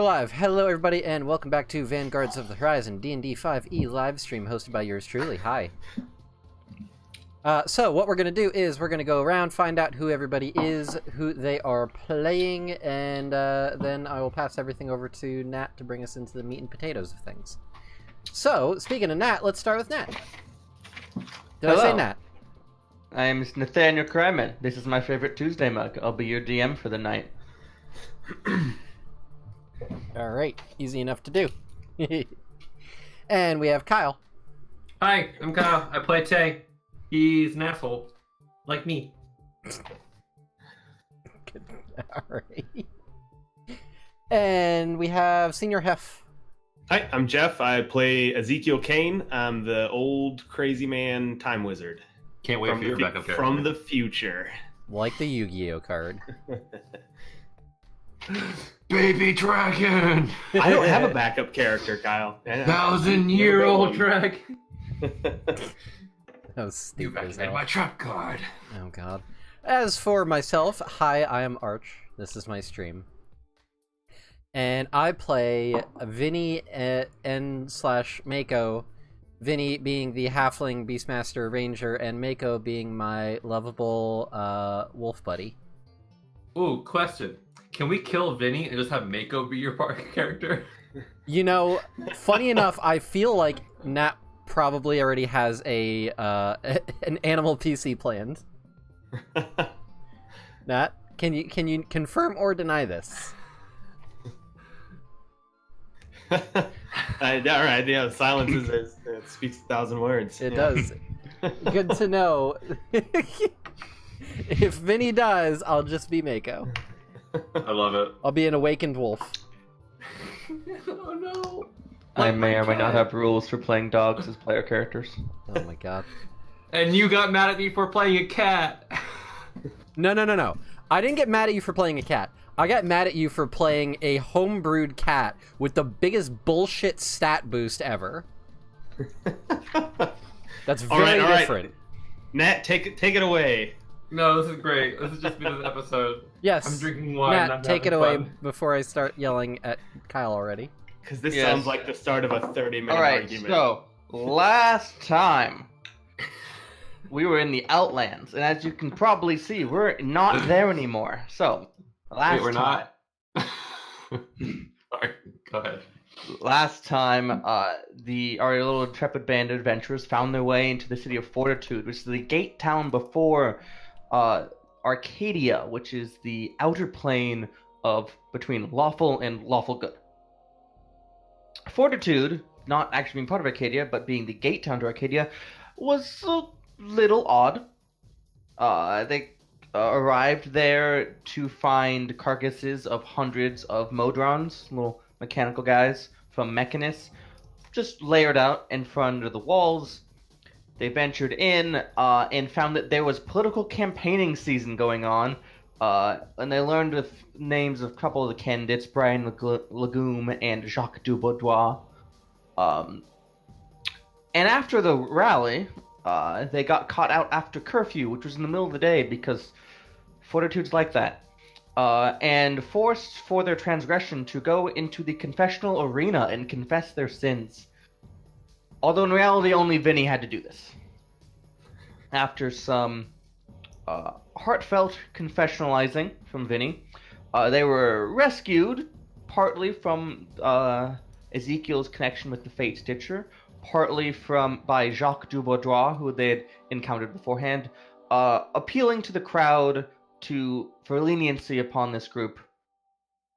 we're live. Hello, everybody, and welcome back to Vanguards of the Horizon D&D 5e live stream hosted by yours truly. Hi. So what we're going to do is we're going to go around, find out who everybody is, who they are playing, and then I will pass everything over to Nat to bring us into the meat and potatoes of things. So, speaking of Nat, let's start with Nat. Did I say Nat? I am Nathaniel Kryman. This is my favorite Tuesday mug. I'll be your DM for the night. Alright, easy enough to do. And we have Kyle. Hi, I'm Kyle. I play Tay. He's an asshole. Like me. Alright. And we have Senior Hef. Hi, I'm Jeff. I play Ezekiel Kane. I'm the old crazy man time wizard. Can't wait for your backup character. From the future. Like the Yu-Gi-Oh card. Baby dragon! I don't have a backup character, Kyle. 1,000-year-old dragon! That was You stupid as activated hell. my trap card. Oh god. As for myself, hi, I am Arch. This is my stream. And I play Vinny N/Mako. Vinny being the halfling beastmaster ranger, and Mako being my lovable wolf buddy. Ooh, question. Can we kill Vinny and just have Mako be your party character? You know, funny enough, I feel like Nat probably already has a an animal PC planned. Nat, can you confirm or deny this? All right, yeah, silence it speaks 1,000 words. It does. Good to know. If Vinny dies, I'll just be Mako. I love it. I'll be an awakened wolf. Oh no. I may or may not have rules for playing dogs as player characters. Oh my god. And you got mad at me for playing a cat. No. I didn't get mad at you for playing a cat. I got mad at you for playing a homebrewed cat with the biggest bullshit stat boost ever. That's very different. Nat, take it away. No, this is great. This has just been an episode. Yes. I'm drinking wine. Nat, and I'm take it having away fun. before I start yelling at Kyle already. Because this Yes. sounds like the start of a 30-minute Alright, argument. so, last time, we were in the Outlands, and as you can probably see, we're not there anymore. So, last Wait, we're time... not? Sorry, go ahead. Last time, our little intrepid band of adventurers found their way into the city of Fortitude, which is the gate town before Arcadia, which is the outer plane of between lawful and lawful good. Fortitude, not actually being part of Arcadia, but being the gate town to Arcadia, was a little odd. They arrived there to find carcasses of hundreds of Modrons, little mechanical guys from Mechanus, just layered out in front of the walls. They ventured in and found that there was political campaigning season going on, and they learned the names of a couple of the candidates, Brian Legume and Jacques Dubaudois. And after the rally, they got caught out after curfew, which was in the middle of the day because Fortitude's like that, and forced for their transgression to go into the confessional arena and confess their sins. Although in reality, only Vinny had to do this. After some heartfelt confessionalizing from Vinny, they were rescued, partly from Ezekiel's connection with the Fate Stitcher, partly by Jacques Dubaudois, who they had encountered beforehand, appealing to the crowd for leniency upon this group,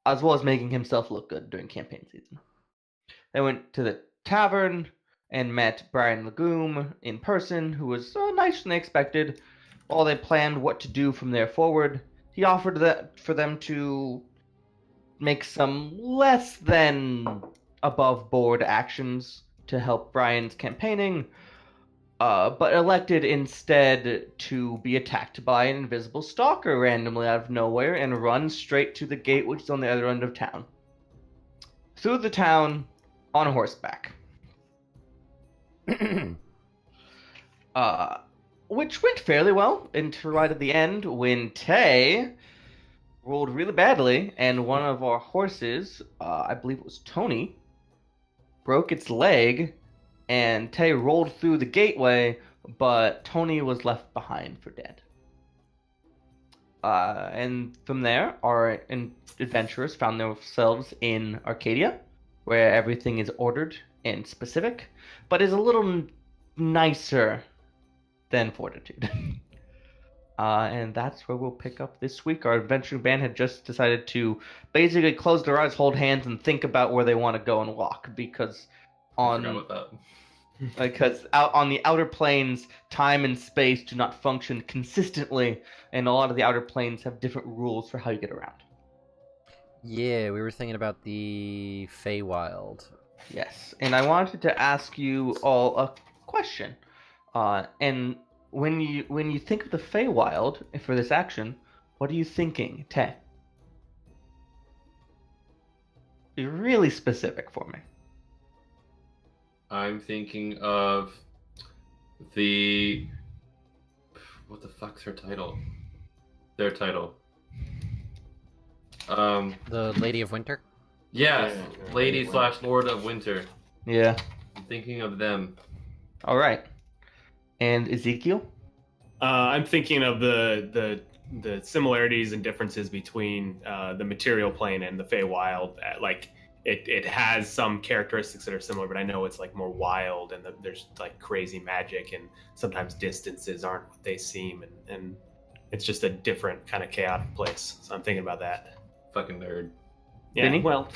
as well as making himself look good during campaign season. They went to the tavern and met Brian Legume in person, who was nicer than they expected. While they planned what to do from there forward, he offered for them to make some less than above-board actions to help Brian's campaigning, but elected instead to be attacked by an invisible stalker randomly out of nowhere and run straight to the gate, which is on the other end of town. Through the town on horseback. Which went fairly well until right at the end when Tay rolled really badly, and one of our horses, I believe it was Tony, broke its leg, and Tay rolled through the gateway, but Tony was left behind for dead. And from there, our adventurers found themselves in Arcadia, where everything is ordered and specific, but is a little nicer than Fortitude. And that's where we'll pick up this week. Our adventuring band had just decided to basically close their eyes, hold hands, and think about where they want to go and walk, because I forgot about that. because out on the outer planes, time and space do not function consistently, and a lot of the outer planes have different rules for how you get around. Yeah, we were thinking about the Feywild. Yes, and I wanted to ask you all a question. And when you think of the Feywild for this action, what are you thinking, Tay? Be really specific for me. I'm thinking of the... What the fuck's her title? Their title. The Lady of Winter? Yes, Lady / Lord of Winter. Yeah. I'm thinking of them. All right. And Ezekiel? I'm thinking of the similarities and differences between the material plane and the Feywild. Like it has some characteristics that are similar, but I know it's like more wild, and there's like crazy magic, and sometimes distances aren't what they seem, and it's just a different kind of chaotic place. So I'm thinking about that. Fucking nerd. Yeah. Vinny? Well.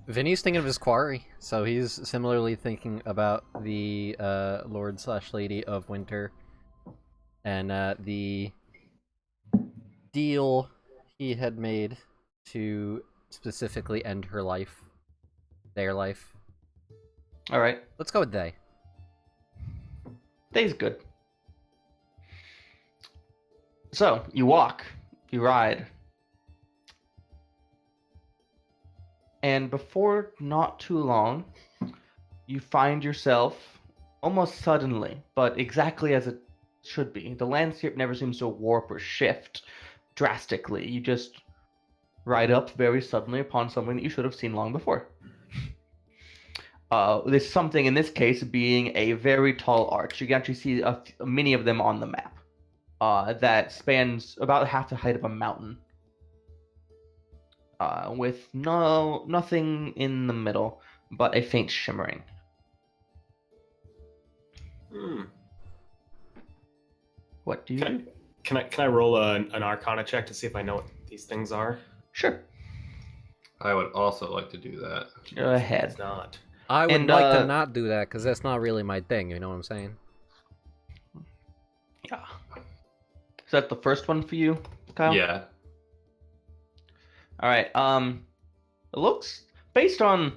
Vinny's thinking of his quarry, so he's similarly thinking about the Lord / Lady of Winter and the deal he had made to specifically end her life, their life. All right. Let's go with they. Day's good. So, you walk, you ride. And before not too long, you find yourself almost suddenly, but exactly as it should be. The landscape never seems to warp or shift drastically. You just ride up very suddenly upon something that you should have seen long before. There's something, in this case, being a very tall arch. You can actually see many of them on the map. That spans about half the height of a mountain. With nothing in the middle, but a faint shimmering. What do you do? Can I roll an Arcana check to see if I know what these things are? Sure. I would also like to do that. Go ahead. It's not. I would And, like to not do that, because that's not really my thing, you know what I'm saying? Yeah. Is that the first one for you, Kyle? Yeah. All right. It looks, based on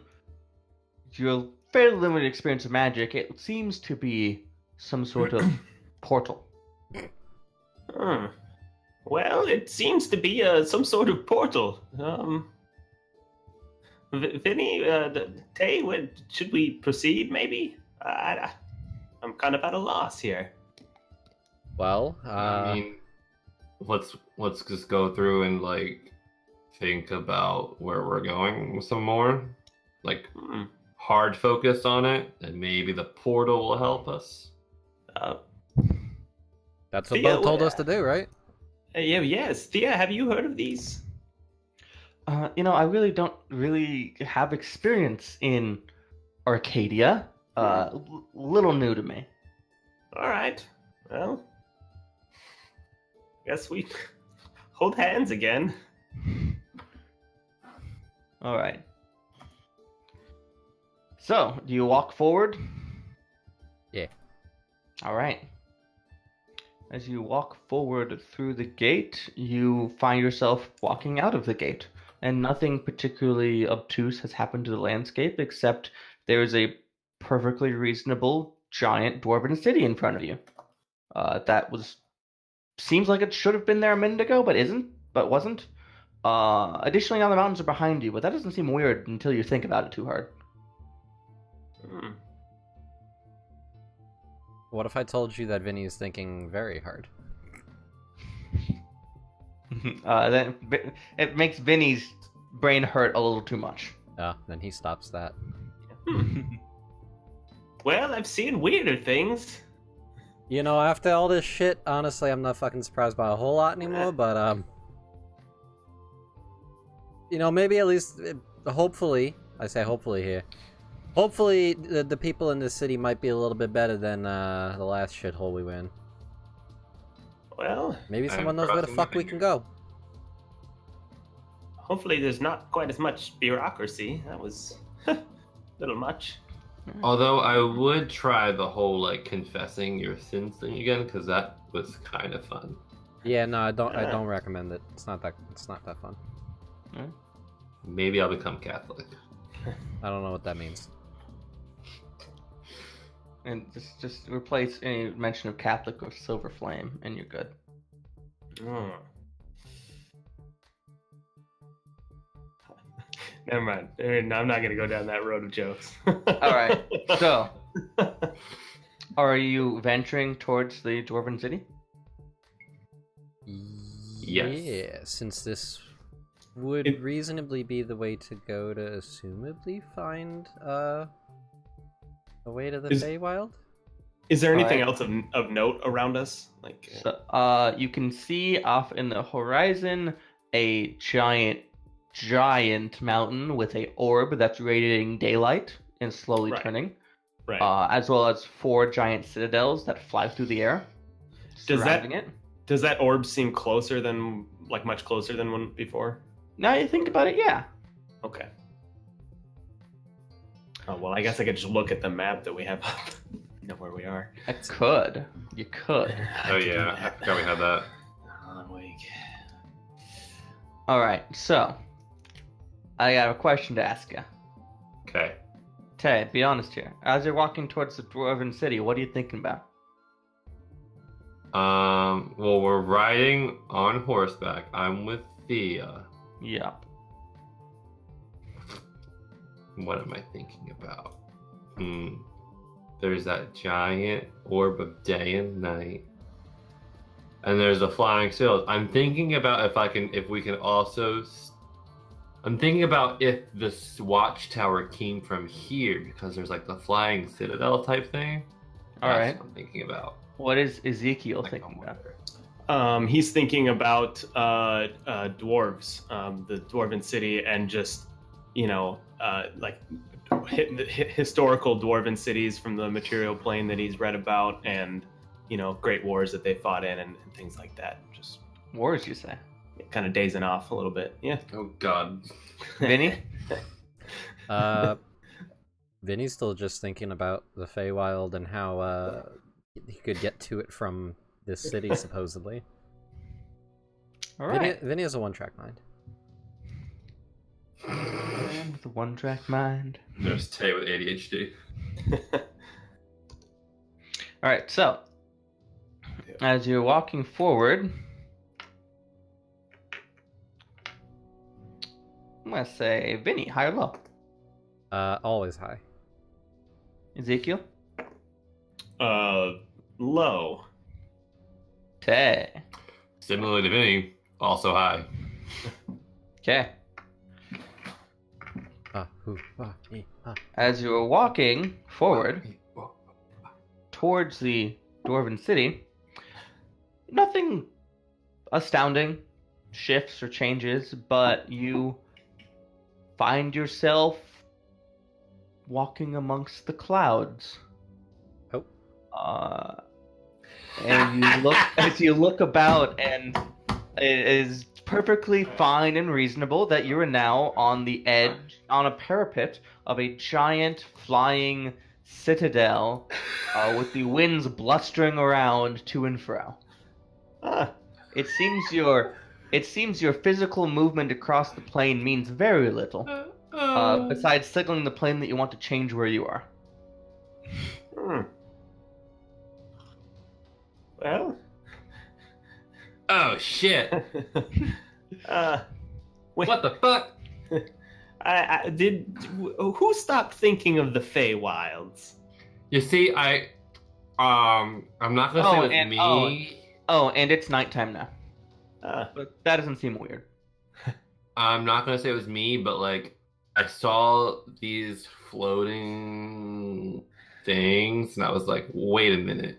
your fairly limited experience of magic, it seems to be some sort of portal. Well, it seems to be some sort of portal. Vinny, Tay, should we proceed? Maybe. I'm kind of at a loss here. Well, I mean, let's just go through and like think about where we're going some more. Like hard focus on it, and maybe the portal will help us. that's what Thea, Bo told us to do, right? Yes. Thea, have you heard of these? I really don't have experience in Arcadia. Little new to me. All right. Well, guess we hold hands again. All right. So, do you walk forward? Yeah. All right. As you walk forward through the gate, you find yourself walking out of the gate. And nothing particularly obtuse has happened to the landscape, except there is a perfectly reasonable giant dwarven city in front of you. Seems like it should have been there a minute ago, but wasn't. Additionally, now the mountains are behind you, but that doesn't seem weird until you think about it too hard. What if I told you that Vinny is thinking very hard? Then it makes Vinny's brain hurt a little too much. Then he stops that. Well, I've seen weirder things. You know, after all this shit, honestly, I'm not fucking surprised by a whole lot anymore, but, you know, maybe at least, hopefully, I say hopefully here, hopefully the people in this city might be a little bit better than, the last shithole we were in. Well, Maybe someone knows where the fuck we can go. hopefully there's not quite as much bureaucracy. That was a little much. Although I would try the whole like confessing your sins thing again, because that was kind of fun. Yeah, no, I don't recommend it. It's not that fun. Maybe I'll become Catholic. I don't know what that means. And just replace any mention of Catholic with Silver Flame, and you're good. Oh. Never mind. I'm not gonna go down that road of jokes. All right. So, are you venturing towards the Dwarven City? Yes. Yeah, since this would reasonably be the way to go to assumably find a way to the Feywild. Is there anything Alright. else of note around us? Like, So, you can see off in the horizon a giant mountain with a orb that's radiating daylight and slowly Right. turning, right? as well as 4 giant citadels that fly through the air, Does that- surrounding it. Does that orb seem closer than, like, much closer than one before? Now you think about it, yeah. Okay. Oh well, I guess I could just look at the map that we have up. Know where we are. I could. You could. Oh yeah, I forgot we had that. I'm weak. All right. So, I have a question to ask you. Okay. Ted, be honest here. As you're walking towards the Dwarven City, what are you thinking about? Well, we're riding on horseback. I'm with Thea. Yup. What am I thinking about? There's that giant orb of day and night. And there's the flying sails. I'm thinking about if we can also... I'm thinking about if this watchtower came from here, because there's like the flying citadel type thing. All That's right. what I'm thinking about. What is Ezekiel Like, thinking I'm about? wondering. He's thinking about dwarves, the dwarven city, and just like historical dwarven cities from the material plane that he's read about, and great wars that they fought in, and things like that. Just Wars, you say? kind of dazing off a little bit. Yeah. Oh God. Vinny? Vinny's still just thinking about the Feywild and how he could get to it from this city, supposedly. All right. Vinny has a one-track mind. Man with a one-track mind. There's Tay with ADHD. All right. So, as you're walking forward, I'm gonna say, Vinny, high or low? Always high. Ezekiel? Low. Tay. Similarly to Vinny, also high. Okay. E, As you are walking forward towards the Dwarven City, nothing astounding shifts or changes, but you find yourself walking amongst the clouds. Oh. And you look about, and it is perfectly fine and reasonable that you are now on the edge, on a parapet of a giant flying citadel, with the winds blustering around to and fro. It seems your physical movement across the plane means very little, besides signaling the plane that you want to change where you are. Well. Oh shit! Wait, What the fuck? I did. Who stopped thinking of the Feywilds? You see, I'm not gonna say it was me. Oh, and it's nighttime now. But that doesn't seem weird. I'm not gonna say it was me, but like I saw these floating things, and I was like, wait a minute.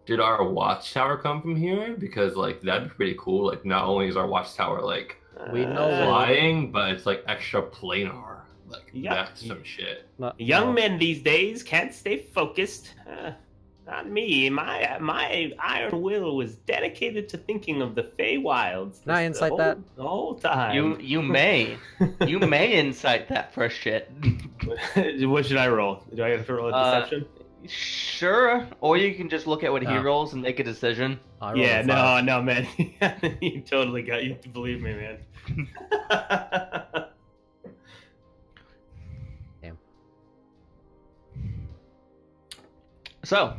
Did our watchtower come from here? Because like that'd be pretty cool. Like not only is our watchtower like We know flying, but it's like extra planar. Like Yeah. that's some shit. Young men these days can't stay focused. Not me. My iron will was dedicated to thinking of the Feywilds. Can I insight that? The whole time. You may incite that for shit. What should I roll? Do I have to roll a deception? Sure, or you can just look at what he rolls and make a decision. Yeah, no, man. You totally got you. Believe me, man. Damn. So,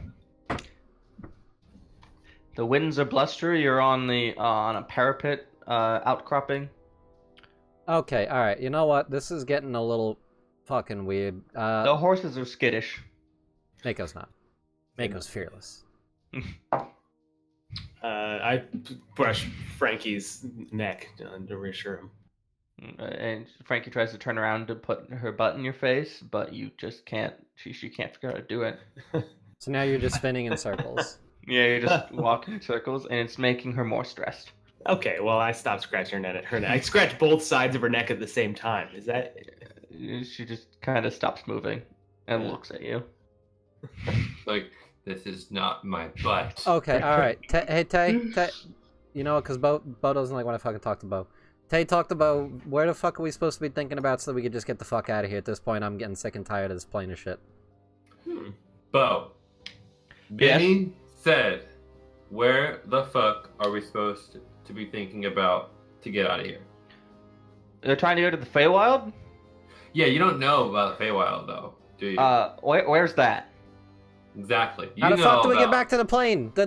the winds are blustery. You're on a parapet outcropping. Okay, all right. You know what? This is getting a little fucking weird. The horses are skittish. Mako's not. Mako's fearless. I brush Frankie's neck to reassure him. And Frankie tries to turn around to put her butt in your face, but you just can't. She can't figure out how to do it. So now you're just spinning in circles. Yeah, you're just walking in circles, and it's making her more stressed. Okay, well, I stopped scratching her neck. I scratch both sides of her neck at the same time. Is that? She just kind of stops moving and looks at you. Like this is not my butt. Okay, all right. Hey, Tay. You know what? Because Bo doesn't like when I fucking talk to Bo. Tay talked about where the fuck are we supposed to be thinking about so that we could just get the fuck out of here. At this point, I'm getting sick and tired of this plane of shit. Bo. Benny said, where the fuck are we supposed to be thinking about to get out of here? They're trying to go to the Feywild? Yeah, you don't know about the Feywild though, do you? Where's that? Exactly. You How the fuck do we about... get back to the plane? The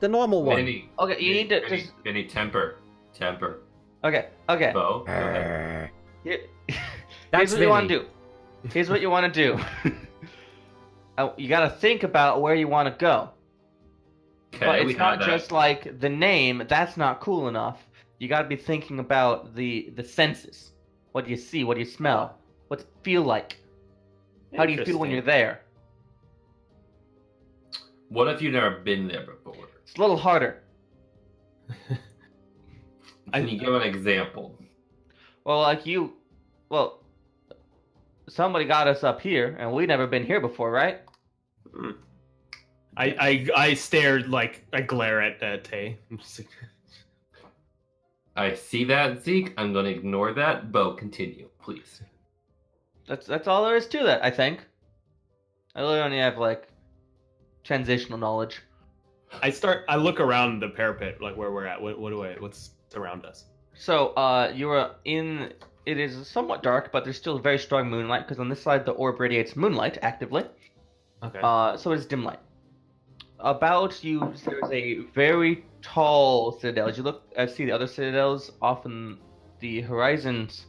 normal one. Benny, Okay, you need to just. Benny, temper. Okay. Bo, go ahead. Here's what you want to do. Here's what you want to do. You got to think about where you want to go. Okay, But we it's not have that. just like the name. That's not cool enough. You got to be thinking about the senses. What do you see? What do you smell? What's it feel like? How do you feel when you're there? What if you've never been there before? It's a little harder. Can you give an example? Well, somebody got us up here, and we've never been here before, right? I stared, like, I glare at Tay. I'm just like... I see that, Zeke. I'm going to ignore that. Bo, continue, please. That's all there is to that, I think. I really only have, like, transitional knowledge. I look around the parapet, like where we're at. What's around us? So, you are in. It is somewhat dark, but there's still very strong moonlight because on this side the orb radiates moonlight actively. Okay. So it's dim light. About you, there's a very tall citadel. As you look, see the other citadels off in the horizons.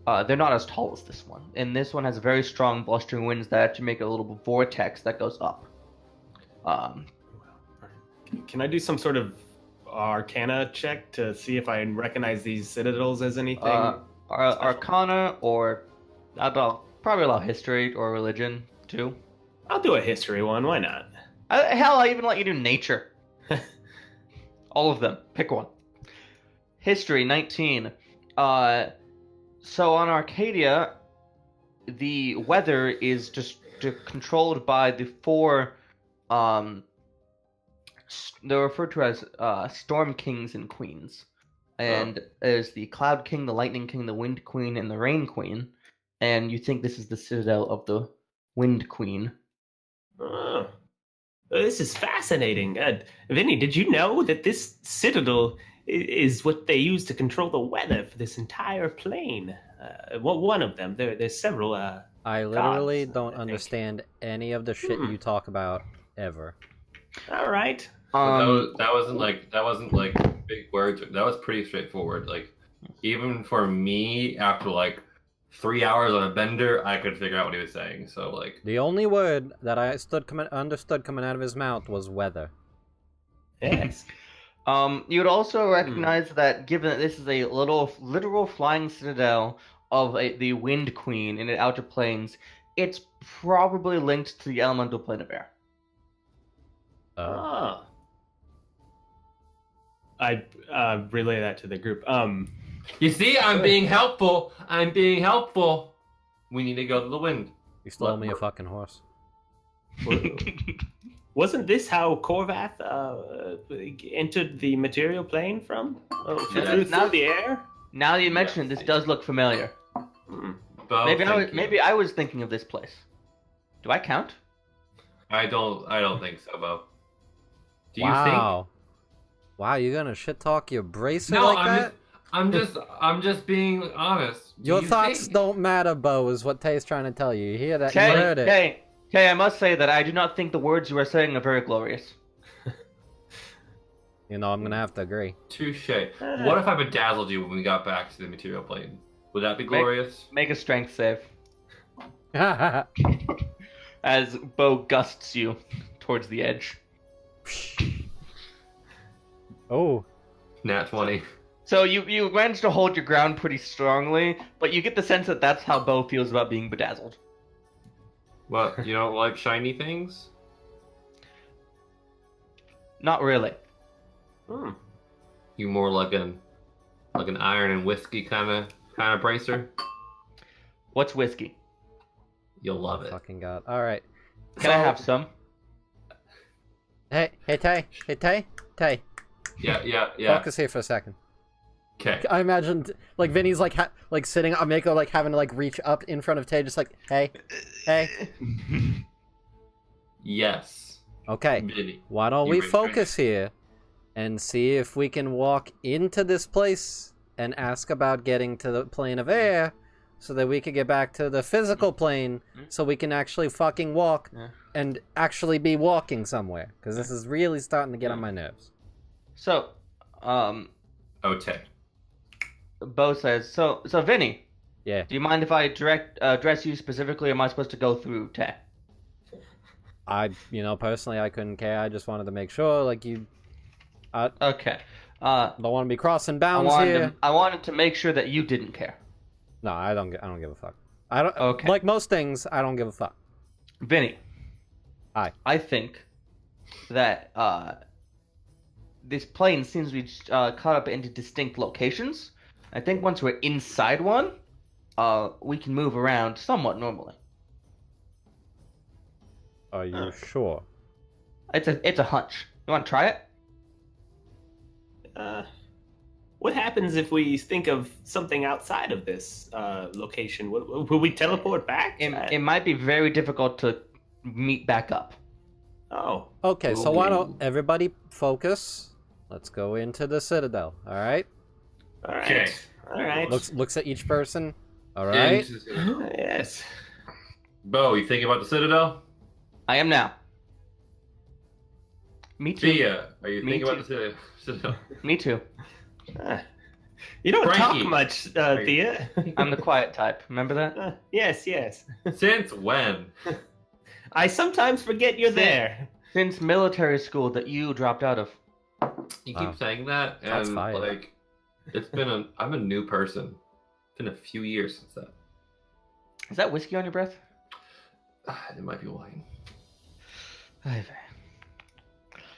They're not as tall as this one, and this one has very strong blustering winds that actually make a little vortex that goes up. Can I do some sort of Arcana check to see if I recognize these citadels as anything? Arcana, or probably allow history or religion too. I'll do a history one. Why not? Hell, I even let you do nature. All of them. Pick one. History 19. So on Arcadia, the weather is just controlled by the four. They're referred to as Storm Kings and Queens, and there's the Cloud King, the Lightning King, the Wind Queen, and the Rain Queen. And you think this is the citadel of the Wind Queen? This is fascinating. Vinny, did you know that this citadel is what they use to control the weather for this entire plane? One of them. There's several. I literally gods, don't I think. understand any of the shit you talk about ever. All right. That wasn't like big words. That was pretty straightforward. Like even for me, after like 3 hours on a bender, I could figure out what he was saying. So like The only word that I understood coming out of his mouth was weather. Yes. You would also recognize that, given that this is a literal flying citadel of the Wind Queen in the Outer Planes, it's probably linked to the elemental plane of air. Ah. I relay that to the group. You see, I'm being helpful. I'm being helpful. We need to go to the wind. You stole me a fucking horse. Wasn't this how Korvath entered the material plane from? Through the air? Now that you mention it, this does look familiar. Bo, Maybe I was thinking of this place. Do I count? I don't think so, Bo. Do you Wow. Wow, you're gonna shit talk your bracer think? No, like that? I'm just being honest. Do Your you thoughts think? don't matter, Bo, is what Tay's trying to tell you. You hear that? You Okay, heard it. okay, I must say that I do not think the words you are saying are very glorious. You know, I'm gonna have to agree. Touche. What if I bedazzled you when we got back to the material plane? Would that be glorious? Make a strength save. As Bo gusts you towards the edge. Oh. Nat 20. So you managed to hold your ground pretty strongly, but you get the sense that that's how Bo feels about being bedazzled. What? You don't like shiny things? Not really. You more like an iron and whiskey kind of bracer? What's whiskey? You'll love it. Fucking god. Alright. Can I have some? Hey, Tay. Hey, Tay. Tay. Yeah. Focus here for a second. Okay. I imagine, like, Vinny's, like, sitting on Mako, like, having to, like, reach up in front of Tay, just like, hey. Yes. Okay. Vinny. Why don't You we raise focus here and see if we can walk into this place and ask about getting to the plane of air so that we could get back to the physical plane so we can actually fucking walk and actually be walking somewhere. Because this is really starting to get on my nerves. So, Okay. Bo says, so Vinny, Yeah. do you mind if I address you specifically, or am I supposed to go through Tay? Personally, I couldn't care. I just wanted to make sure, like, you... Okay. don't want to be crossing bounds here. I wanted to make sure that you didn't care. No, I don't give a fuck. I don't. Okay. Like most things, I don't give a fuck. Vinny. Hi. I think that this plane seems to be cut up into distinct locations. I think once we're inside one, we can move around somewhat normally. Are you sure? It's a hunch. You want to try it? What happens if we think of something outside of this location? Will we teleport back? It might be very difficult to meet back up. Oh. Okay, so why don't everybody focus? Let's go into the Citadel. All right. All right. Okay. All right. Looks at each person. All right. Yes. Bo, you thinking about the Citadel? I am now. Me too. Thea, are you Me thinking about the Citadel? Me too. You don't Frankie. talk much, Thea. I'm the quiet type. Remember that? Yes. Since when? I sometimes forget you're there. Since military school that you dropped out of. You Wow. keep saying that, Shots and fired. like, I'm a new person. It's been a few years since that. Is that whiskey on your breath? It might be wine.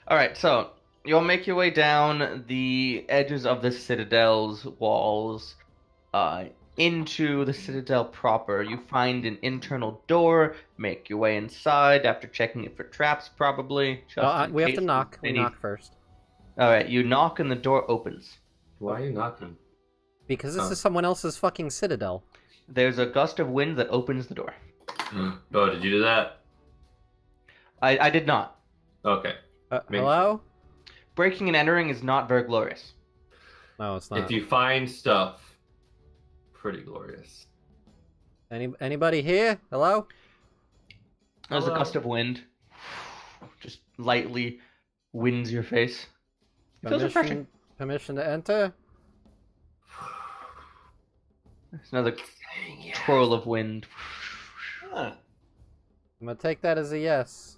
All right, so you'll make your way down the edges of the Citadel's walls into the Citadel proper. You find an internal door, make your way inside after checking it for traps, probably. We have to knock. We knock first. All right, you knock and the door opens. Why are you knocking? Because this is someone else's fucking Citadel. There's a gust of wind that opens the door. Bo, did you do that? I did not. Okay. Hello? Breaking and entering is not very glorious. No, it's not. If you find stuff, pretty glorious. Anybody here? Hello? There's a Hello? gust of wind. Just lightly winds your face. It feels refreshing. Permission to enter? There's another twirl of wind. Huh. I'm gonna take that as a yes.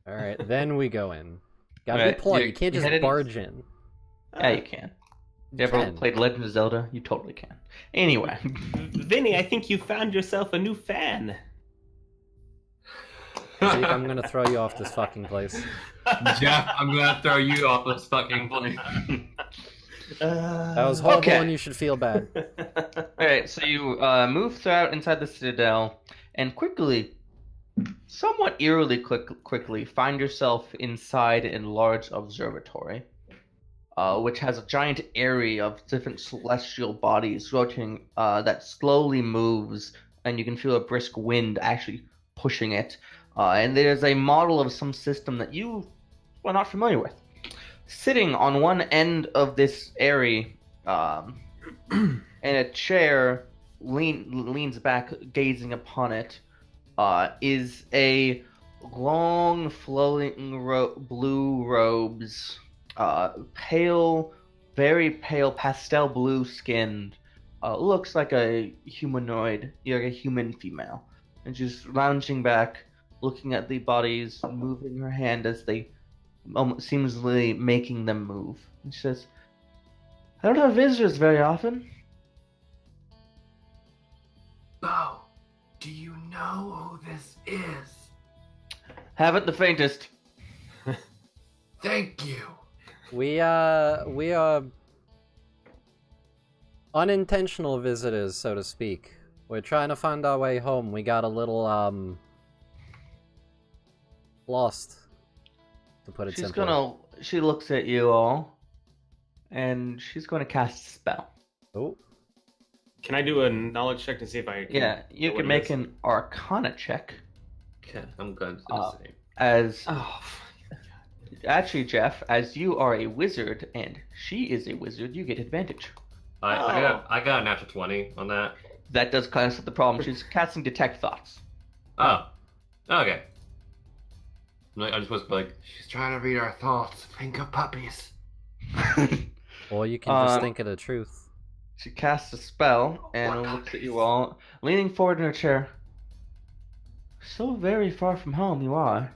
All right, then we go in. Gotta Alright, be polite. you- You can't you just headed- barge in. Yeah, you can. You ever can. played Legend of Zelda? You totally can. Anyway. Vinny, I think you found yourself a new fan. Zeke, I'm gonna throw you off this fucking place. Jeff, I'm gonna throw you off this fucking place. That was horrible, Okay. and you should feel bad. Alright, so you move throughout inside the Citadel, and quickly, somewhat eerily quickly, find yourself inside a large observatory, which has a giant area of different celestial bodies rotating that slowly moves, and you can feel a brisk wind actually pushing it. And there's a model of some system that you are not familiar with. Sitting on one end of this area, in a chair, leans back, gazing upon it, is a long, flowing blue robes, pale, very pale, pastel blue skinned, looks like a humanoid, like a human female, and she's lounging back, looking at the bodies, moving her hand as they seemingly making them move. And she says, "I don't have visitors very often." Bo, do you know who this is? Haven't the faintest. Thank you. We are unintentional visitors, so to speak. We're trying to find our way home. We got a little lost, to put it simply. She looks at you all, and she's gonna cast a spell. Oh, Can I do a knowledge check to see if I can... Yeah, you what can it make is? an Arcana check. Okay, I'm going to do the same. As Oh, actually, Jeff, as you are a wizard and she is a wizard, you get advantage. I got a natural 20 on that. That does kind of set the problem. She's casting Detect Thoughts. Oh, okay. I just was like, she's trying to read our thoughts. Think of puppies. or you can just think of the truth. She casts a spell and What looks at you all, leaning forward in her chair. So very far from home you are.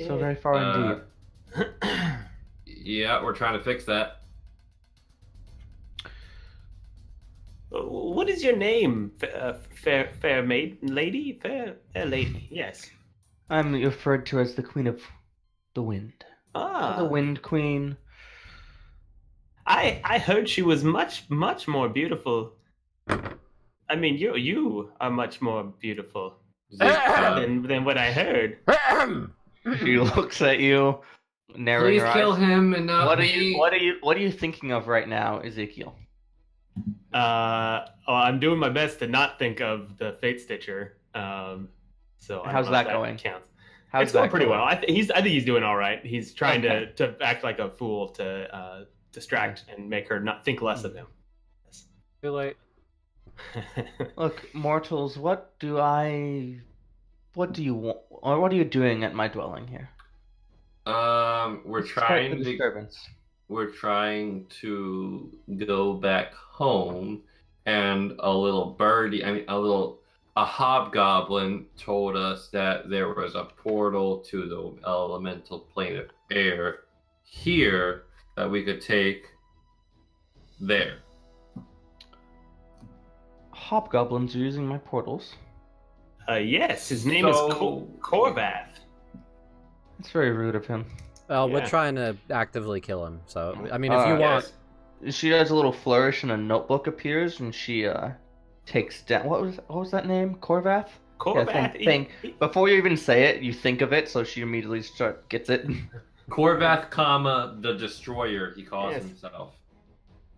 So very far indeed. Yeah, we're trying to fix that. What is your name, fair maid lady? Fair lady, yes. I'm referred to as the Queen of the Wind. Ah, The Wind Queen. I heard she was much more beautiful. I mean, you are much more beautiful than what I heard. She looks at you, narrowing please her kill eyes. him and not What are me. you thinking of right now, Ezekiel? I'm doing my best to not think of the Fate Stitcher. So I How's don't know if that going? Counts. How's It's going that pretty going? well. I think he's doing all right. He's trying Okay. to act like a fool to distract and make her not think less of him. Too late. Look, mortals, what do you want, or what are you doing at my dwelling here? We're It's quite trying the to disturbance. we're trying to go back home, and a hobgoblin told us that there was a portal to the elemental plane of air here that we could take there. Hobgoblins are using my portals. Yes, his name is Korvath. It's very rude of him. Well, we're Yeah. trying to actively kill him. So I mean, if you want, She does a little flourish, and a notebook appears, and she takes down. What was that name? Korvath. Korvath. Yeah, think. Before you even say it, you think of it, so she immediately gets it. Corvath, comma, the Destroyer, he calls Yes. himself.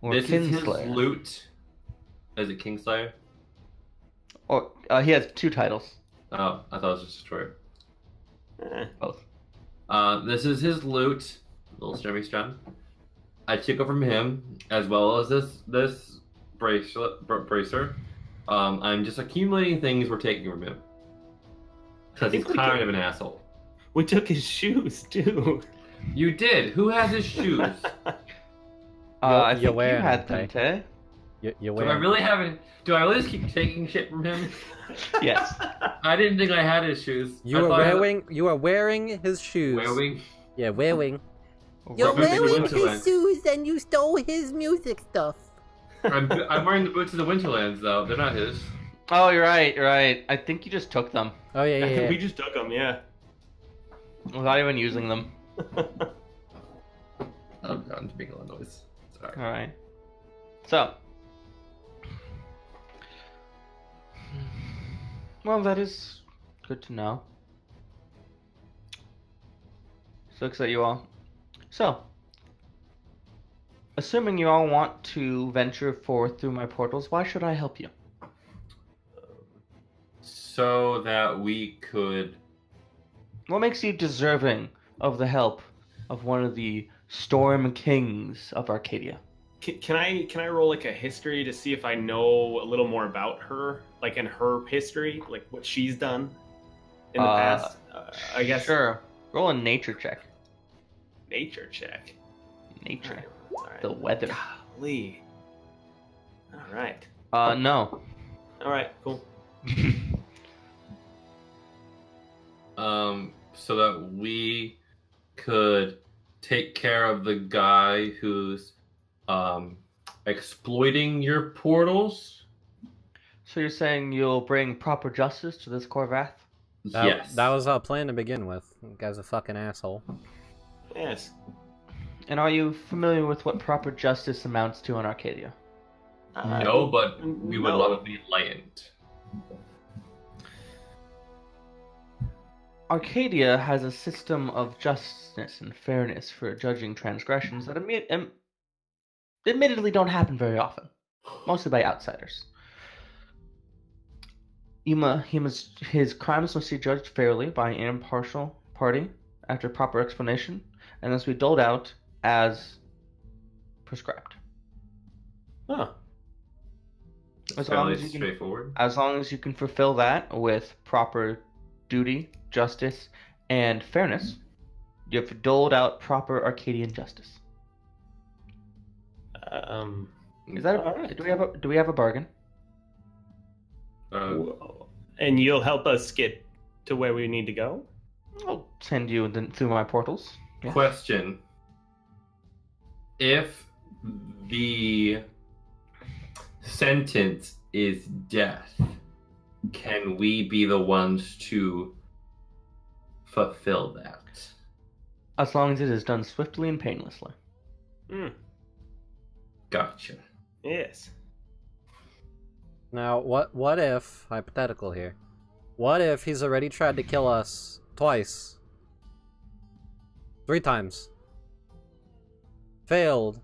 Or This is his Kinslayer. loot. Is it Kingslayer? Or he has two titles. Oh, I thought it was just Destroyer. Both. This is his loot, little Jeremy Strum. I took it from him, as well as this bracer. I'm just accumulating things we're taking from him. Because he's kind of an asshole. We took his shoes too. You did. Who has his shoes? I You're think you wearing had it, them, Tay. Tay. You're Do I wearing. really haven't? Do I really just keep taking shit from him? Yes. I didn't think I had his shoes. You are wearing. You are wearing his shoes. Wearing. Yeah, wearing. You're wearing his shoes and you stole his music stuff. I'm wearing the boots of the Winterlands though. They're not his. Oh, you're right. You're right. I think you just took them Oh yeah. We just took them, yeah. without even using them. Oh god, I'm making a lot of noise. Sorry. All right. So. Well, that is good to know. Looks at you all. So, assuming you all want to venture forth through my portals, why should I help you? So that we could. What makes you deserving of the help of one of the Storm Kings of Arcadia? Can I roll like a history to see if I know a little more about her, like in her history, like what she's done in the past? I guess. Sure. Roll a nature check. Nature check. Nature. All right. The weather. Golly. All right. No. All right. Cool. So that we could take care of the guy who's exploiting your portals. So you're saying you'll bring proper justice to this Corvath? Yes. That was our plan to begin with. The guy's a fucking asshole. Yes. And are you familiar with what proper justice amounts to in Arcadia? No, but we would no. love to be enlightened. Arcadia has a system of justice and fairness for judging transgressions that admittedly don't happen very often, mostly by outsiders. His crimes must be judged fairly by an impartial party after proper explanation, and must be doled out as prescribed. Huh. As Fairly long as you can- straightforward. As long as you can fulfill that with proper duty, justice, and fairness, you have doled out proper Arcadian justice. Is that all right. do we have a bargain? And you'll help us get to where we need to go? I'll send you through my portals. Yeah. Question: if the sentence is death, can we be the ones to fulfill that? As long as it is done swiftly and painlessly. Gotcha. Yes. Now, what if, hypothetical here, what if he's already tried to kill us twice? 3 times. Failed.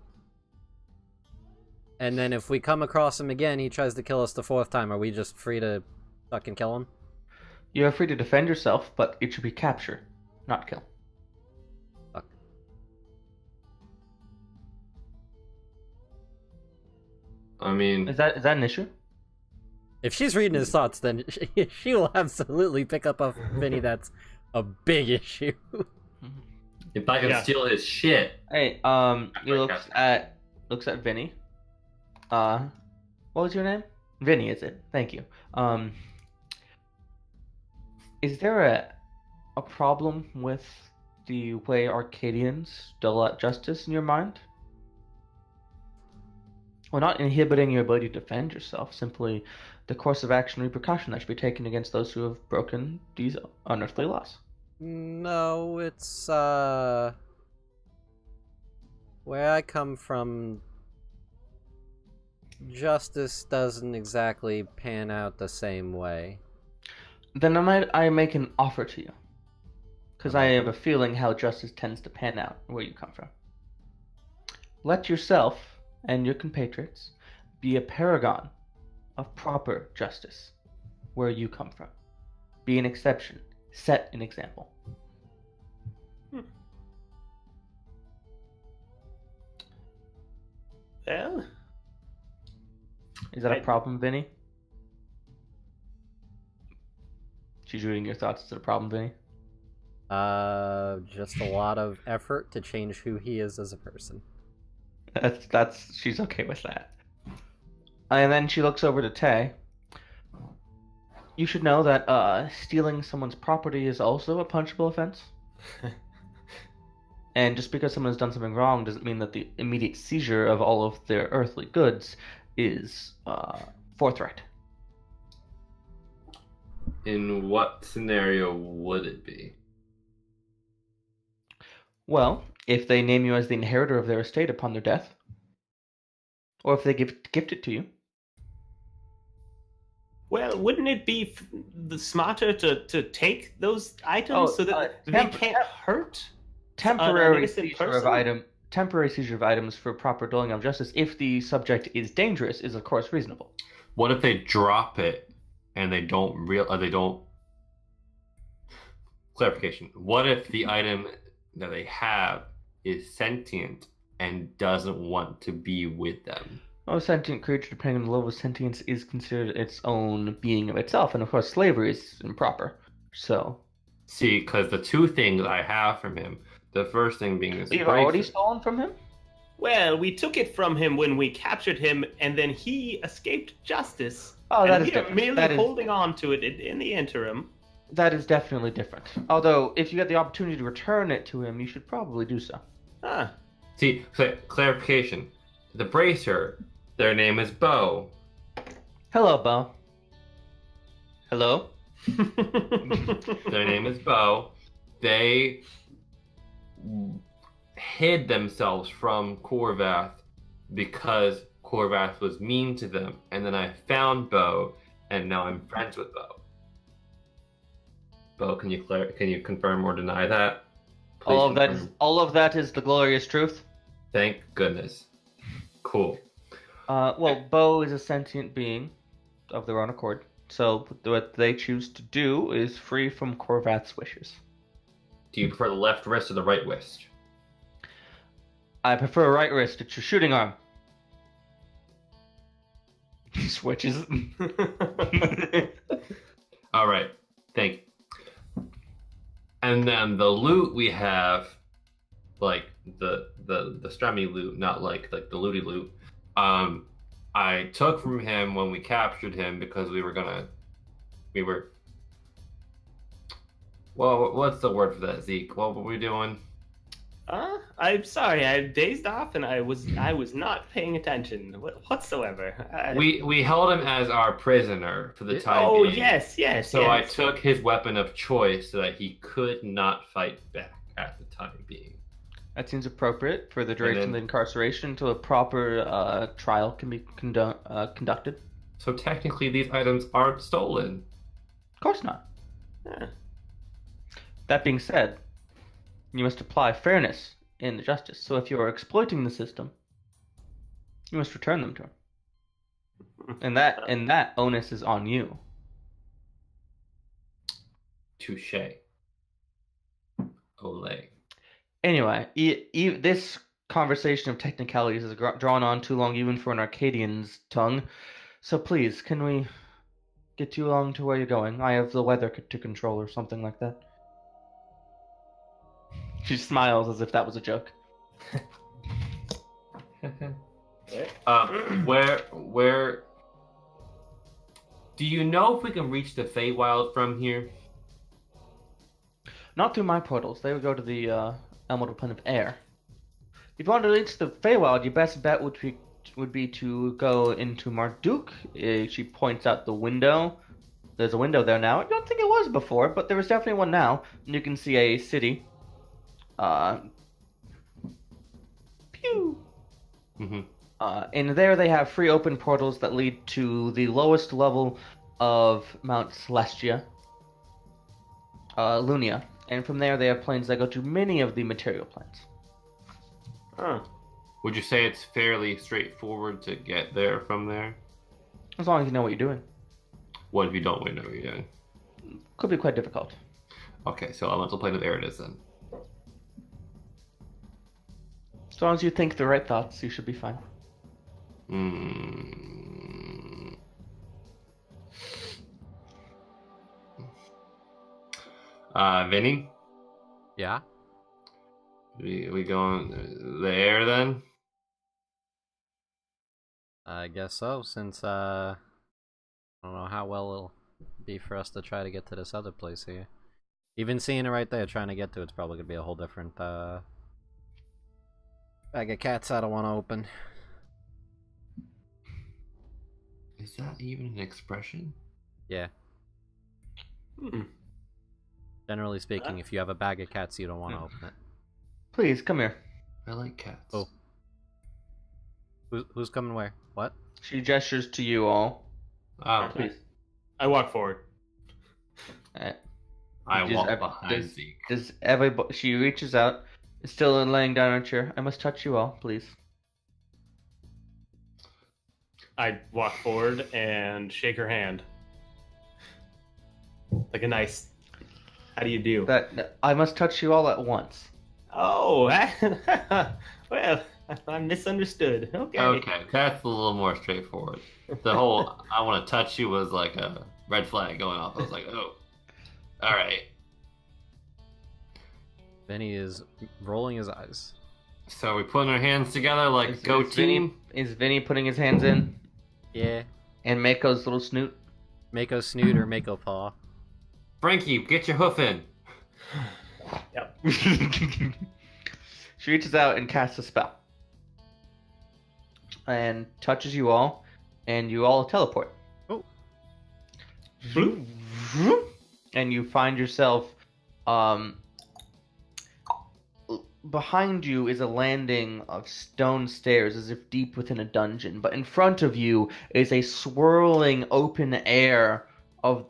And then if we come across him again, he tries to kill us the 4th time. Are we just free to fucking kill him? You are free to defend yourself, but it should be capture, not kill. Fuck. I mean, Is that an issue? If she's reading his thoughts, then she will absolutely pick up a Vinny. That's a big issue. if I can Yeah. steal his shit, Hey, he looks at Vinny. What was your name? Vinny, is it? Thank you. Is there a problem with the way Arcadians dole out justice in your mind? Well, not inhibiting your ability to defend yourself, simply the course of action and repercussion that should be taken against those who have broken these unearthly laws. No, it's, where I come from, justice doesn't exactly pan out the same way. Then I make an offer to you. Because I have a feeling how justice tends to pan out where you come from. Let yourself and your compatriots be a paragon of proper justice where you come from. Be an exception. Set an example. Well, Is that a problem, Vinny? She's reading your thoughts. Is it a problem, Vinny? Just a lot of effort to change who he is as a person. That's she's okay with that. And then she looks over to Tay. You should know that stealing someone's property is also a punishable offense. And just because someone has done something wrong doesn't mean that the immediate seizure of all of their earthly goods is forthright. In what scenario would it be? Well, if they name you as the inheritor of their estate upon their death, or if they gift it to you. Well, wouldn't it be the smarter to take those items so that they can't hurt Temporary innocent seizure of person? temporary seizure of items for proper doling of justice, if the subject is dangerous, is of course reasonable. What if they drop it and they don't clarification. What if the item that they have is sentient and doesn't want to be with them? A sentient creature, depending on the level of sentience, is considered its own being of itself, and of course slavery is improper. So See, because the two things I have from him, the first thing being this you've already stolen from him? Well, we took it from him when we captured him, and then he escaped justice. Oh, that and is we are different. merely holding on to it in the interim. That is definitely different. Although, if you had the opportunity to return it to him, you should probably do so. Huh. See, clarification. The bracer, their name is Bo. Hello, Bo. Hello? Their name is Bo. They hid themselves from Corvath because Corvath was mean to them, and then I found Bo, and now I'm friends with Bo. Bo, can you confirm or deny that? Please confirm. All of that is the glorious truth. Thank goodness. Cool. Well, Bo is a sentient being of their own accord, so what they choose to do is free from Corvath's wishes. Do you prefer the left wrist or the right wrist? I prefer right wrist. It's your shooting arm. Switches. All right. Thank you. And then the loot we have, like the Strummy loot, not like the looty loot. I took from him when we captured him because we were. Well, what's the word for that, Zeke? What were we doing? I'm sorry. I'm dazed off, and I was not paying attention whatsoever. We held him as our prisoner for the time Oh, being. yes. So yes. I took his weapon of choice so that he could not fight back at the time being. That seems appropriate for the duration of the incarceration until a proper trial can be conducted. So technically, these items aren't stolen. Of course not. Huh. That being said, you must apply fairness in the justice. So if you are exploiting the system, you must return them to him. And that onus is on you. Touche. Olay. Anyway, this conversation of technicalities has drawn on too long even for an Arcadian's tongue. So please, can we get you along to where you're going? I have the weather to control or something like that. She smiles as if that was a joke. Where do you know if we can reach the Feywild from here? Not through my portals. They would go to the Emerald Plane of Air. If you want to reach the Feywild, your best bet would be to go into Marduk. She points out the window. There's a window there now. I don't think it was before, but there is definitely one now. And you can see a city. Pew. Mm-hmm. And there they have free open portals that lead to the lowest level of Mount Celestia, Lunia. And from there they have planes that go to many of the material planes. Huh. Would you say it's fairly straightforward to get there from there? As long as you know what you're doing. What if you don't know what you're doing? Could be quite difficult. Okay, so Elemental Plane of Air it is then. As long as you think the right thoughts, you should be fine. Vinny? Yeah? We going the air then? I guess so, since I don't know how well it'll be for us to try to get to this other place here. Even seeing it right there, trying to get to it's probably gonna be a whole different bag of cats I don't want to open. Is that even an expression? Yeah. Generally speaking, if you have a bag of cats, you don't want to open it. Please come here. I like cats. Oh. Who's coming where? What? She gestures to you all. Oh, Please. I walk forward. I Does walk ev- behind does- Zeke. Does everybody? She reaches out, still laying down on a chair. I must touch you all, please. I walk forward and shake her hand. Like a nice, how do you do? That I must touch you all at once. Oh, well, I'm misunderstood. Okay. Okay, that's a little more straightforward. The whole "I want to touch you" was like a red flag going off. I was like, oh, all right. Benny is rolling his eyes. So are we putting our hands together like Is- go is Vinny- team? Is Vinny putting his hands in? Yeah. And Mako's little snoot? Mako snoot or Mako paw. Frankie, get your hoof in. Yep. She reaches out and casts a spell. And touches you all, and you all teleport. Oh. And you find yourself, behind you is a landing of stone stairs as if deep within a dungeon, but in front of you is a swirling open air of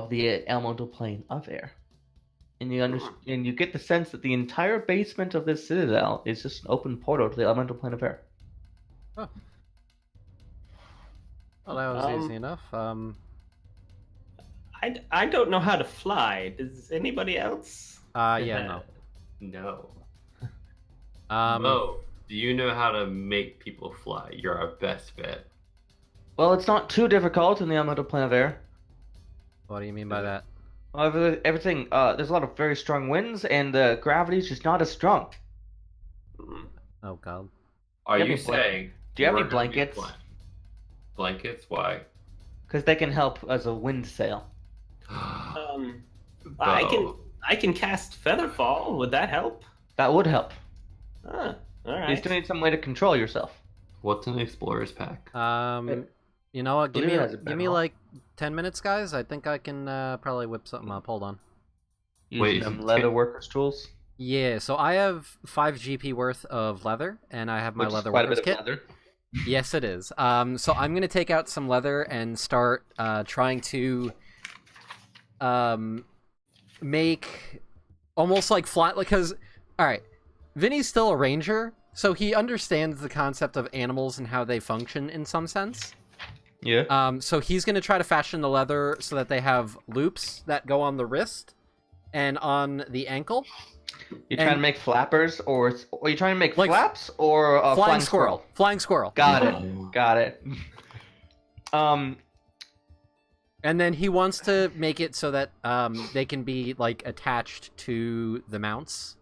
the elemental plane of air. And and you get the sense that the entire basement of this citadel is just an open portal to the elemental plane of air. Oh. Well, that was easy enough. I don't know how to fly. Does anybody else? Yeah, no. No. Oh. Do you know how to make people fly? You're our best bet. Well, it's not too difficult in the elemental plane of air. What do you mean by that? Well, everything, there's a lot of very strong winds, and the gravity's just not as strong. Oh god. Are Do you you have any blan- saying? Do you have we're any gonna be blankets? flying? Blankets? Why? Because they can help as a wind sail. I can cast Featherfall. Would that help? That would help. All You right. still need some way to control yourself. What's an explorer's pack? You know what? Give Blue me has a give me better like 10 minutes, guys. I think I can probably whip something up. Hold on. Use Wait, some you leather can't- workers' tools. Yeah, so I have 5 GP worth of leather, and I have my Which is leather quite a workers bit of kit. leather. Yes, it is. So I'm gonna take out some leather and start trying to make almost like flat. Because, all right, Vinny's still a ranger, so he understands the concept of animals and how they function in some sense. Yeah. So he's gonna try to fashion the leather so that they have loops that go on the wrist and on the ankle. You trying to and- make flappers, or are you trying to make Like flaps, or a Flying squirrel. Flying squirrel. Got it. Got it. And then he wants to make it so that they can be like attached to the mounts.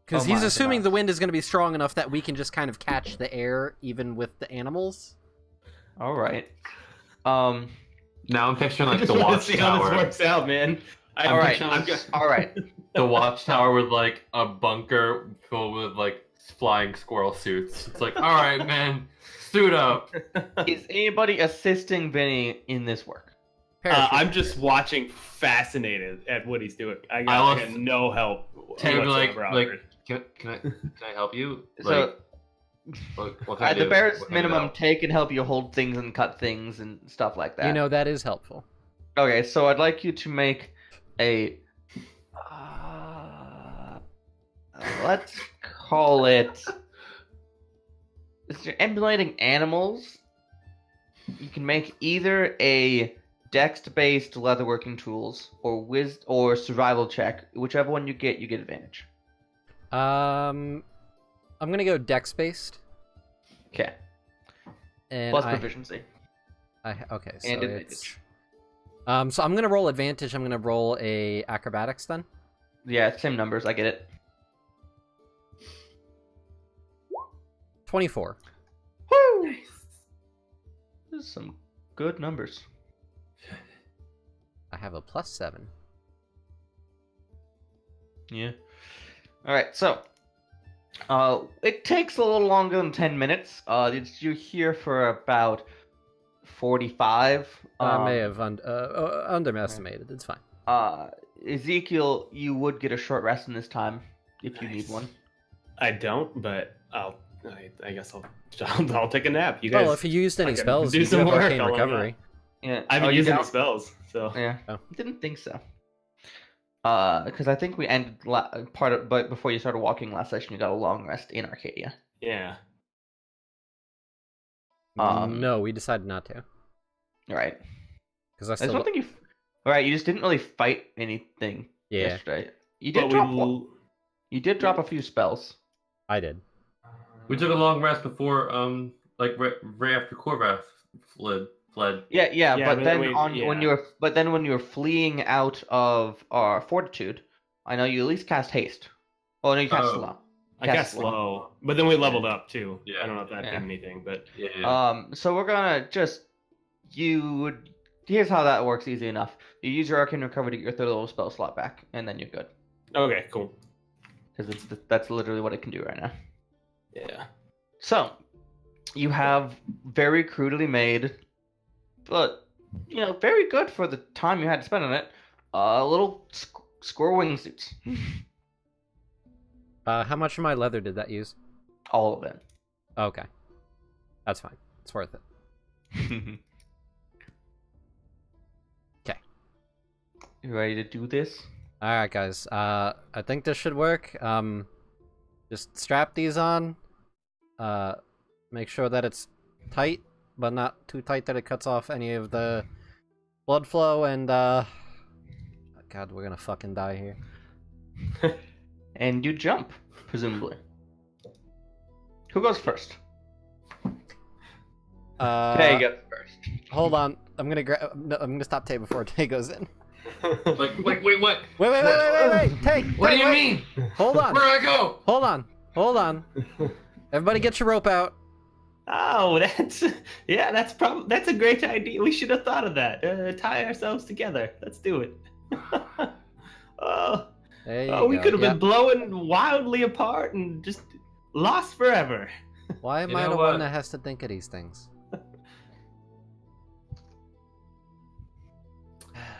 Because Oh he's my, the assuming the mounts. wind is going to be strong enough that we can just kind of catch the air even with the animals. All right. Now I'm picturing I like just the want to see how this watchtower. works out, man. All right. picturing- All right. The watchtower with like a bunker filled with like flying squirrel suits. It's like, all right, man, suit up. Is anybody assisting Vinny in this work? I'm just watching, fascinated at what he's doing. I I got was- no help. Take me like whatsoever. can I help you? So, What can I at the do? barest What can I do? minimum, Tay can help you hold things and cut things and stuff like that. You know, that is helpful. Okay, so I'd like you to make a. Let's call it. If you're emulating animals, you can make either a dex-based leatherworking tools or survival check. Whichever one you get advantage. I'm going to go dex based. Okay. And Plus proficiency. okay, so And it's... so I'm going to roll advantage. I'm going to roll a acrobatics then. Yeah, same numbers. I get it. 24. Woo! This is some good numbers. I have a +7. Yeah. All right. So, it takes a little longer than 10 minutes. You're here for about 45. I may have underestimated. It's fine. Ezekiel, you would get a short rest in this time if you need one. I don't, but I guess I'll take a nap. You guys. Well, if you used any I can spells, do you some have more arcane if I wanna. recovery. Yeah. I haven't you used any don't? spells, so Yeah. Oh. Didn't think so. Because I think we ended but before you started walking last session, you got a long rest in Arcadia. yeah. No, we decided not to. Right. Because I I still don't think you. Right, you just didn't really fight anything yesterday. You did But drop one. You did drop a few spells. I did. We took a long rest before, right after Corvath fled. Yeah, Yeah, but but then then when you were fleeing out of Fortitude, I know you at least cast haste. Oh no, you cast Oh. slow. I cast slow, but then we leveled up too. Yeah. I don't know if that Yeah. did anything, but Yeah. So we're gonna just here's how that works easy enough. You use your arcane recovery to get your third level spell slot back, and then you're good. okay, cool. Because that's literally what it can do right now. Yeah. So, you have very crudely made, but very good for the time you had to spend on it. Little squirrel wingsuits. How much of my leather did that use? All of it. Okay. That's fine. It's worth it. Okay. You ready to do this? Alright, guys. I think this should work. Just strap these on. Make sure that it's tight, but not too tight that it cuts off any of the blood flow, and, God, we're gonna fucking die here. And you jump, presumably. Who goes first? Tay goes first. Hold on. I'm gonna stop Tay before Tay goes in. Wait, what? Wait, Tay! What do Tay, you wait. mean? Hold on. Where do I go? Hold on. Everybody get your rope out. Oh, that's a great idea. We should have thought of that. Tie ourselves together. Let's do it. There you we go. could have Yep. been blowing wildly apart and just lost forever. Why am You I know the what? one that has to think of these things?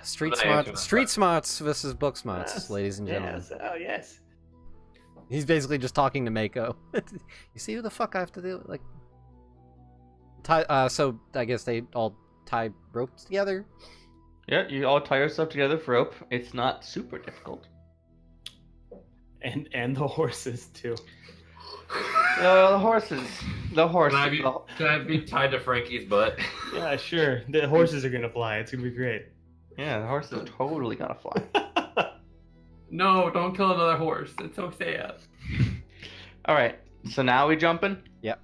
Street smarts versus book smarts, Yes, ladies and gentlemen. Yes. Oh, yes. He's basically just talking to Mako. You see who the fuck I have to do? Like, tie. So I guess they all tie ropes together. Yeah, you all tie yourself together for rope. It's not super difficult. And the horses too. The horses. Can I be tied to Frankie's butt? Yeah, sure. The horses are gonna fly. It's gonna be great. Yeah, the horse is totally gonna fly. No, don't kill another horse. It's so sad. All right, so now we jumping? Yep.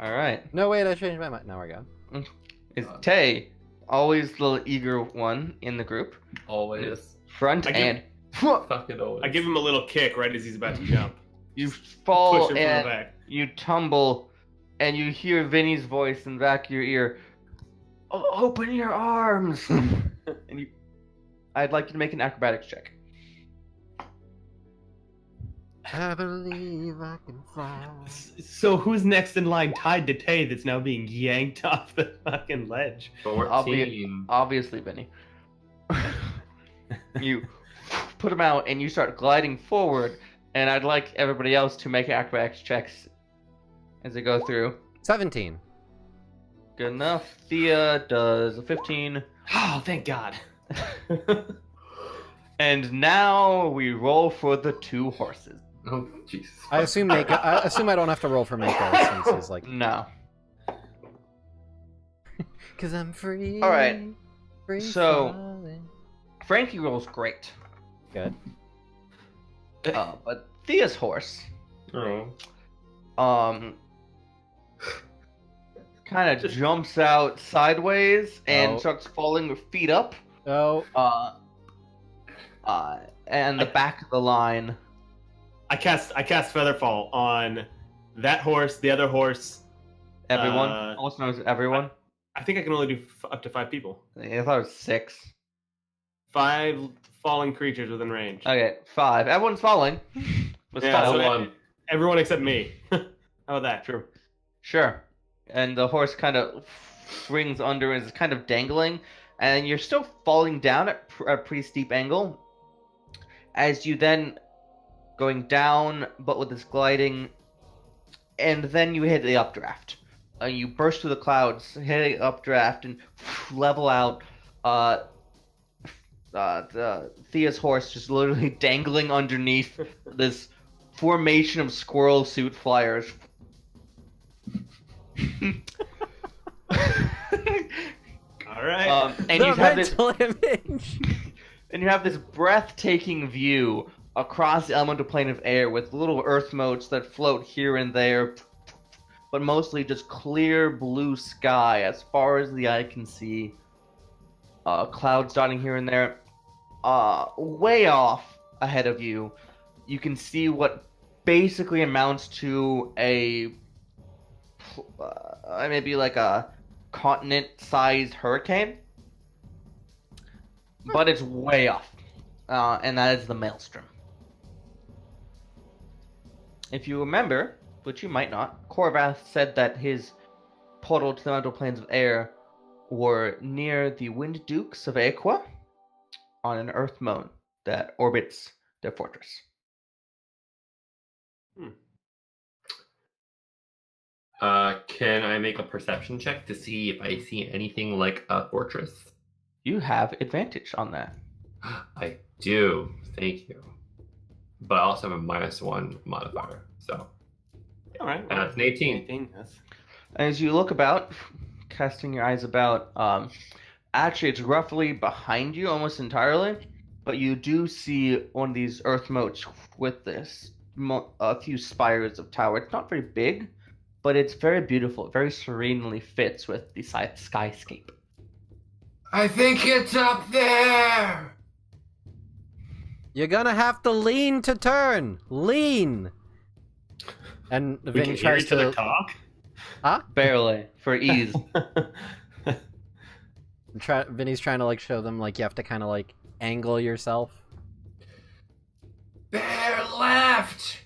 All right. No, wait, I changed my mind. Now we're gone. Is Tay always the eager one in the group? Always. Front I give- and Fucking always. I give him a little kick right as he's about to jump. you Push fall him from the and back. you tumble, and you hear Vinny's voice in the back of your ear. "Oh, open your arms!" And I'd like you to make an acrobatics check. I believe I can fly. So who's next in line tied to Tay that's now being yanked off the fucking ledge? 14. Obviously, Vinny. You put him out, and you start gliding forward. And I'd like everybody else to make acrobatics checks as they go through. 17. Good enough. Thea does a 15. Oh, thank God. And now we roll for the two horses. Oh, Jesus. I assume I don't have to roll for Mako since he's like, No. cause I'm free. All right. Free So- falling. Frankie rolls great. Good. But Thea's horse, Oh. kind of jumps out sideways and Oh. starts falling with feet up. Oh, And the back of the line. I cast Featherfall on that horse, the other horse. Everyone? Uh, Almost known as everyone? I think I can only do up to 5 people. I thought it was 6. 5 falling creatures within range. Okay, 5. Everyone's falling. Was Yeah, falling. so one. everyone except me. How about that? True. Sure. And the horse kind of swings under and is kind of dangling, and you're still falling down at a pretty steep angle. As you then going down, but with this gliding, and then you hit the updraft. You burst through the clouds, hit the updraft, and level out. Thea's horse just literally dangling underneath this formation of squirrel suit flyers. All right. And The you have this, mental image. and you have this breathtaking view across the elemental plane of air with little earth motes that float here and there, but mostly just clear blue sky as far as the eye can see. Clouds dotting here and there. Way off ahead of you, you can see what basically amounts to maybe like a continent-sized hurricane, but it's way off, and that is the Maelstrom. If you remember, which you might not, Korvath said that his portal to the mental planes of air were near the Wind Dukes of Aqua on an earth moon that orbits their fortress. Can I make a perception check to see if I see anything like a fortress? You have advantage on that. I do. Thank you. But I also have a -1 modifier. So All right. that's an 18. 18, yes. As you look about, casting your eyes about, actually it's roughly behind you almost entirely, but you do see one of these earth motes with this a few spires of tower. It's not very big, but it's very beautiful. It very serenely fits with the skyscape. I think it's up there. You're gonna have to lean to turn. Lean. And We Vin can hear tries each other to. talk. Huh? Barely, for ease. Vinny's trying to like show them like you have to kind of like angle yourself. Bear left.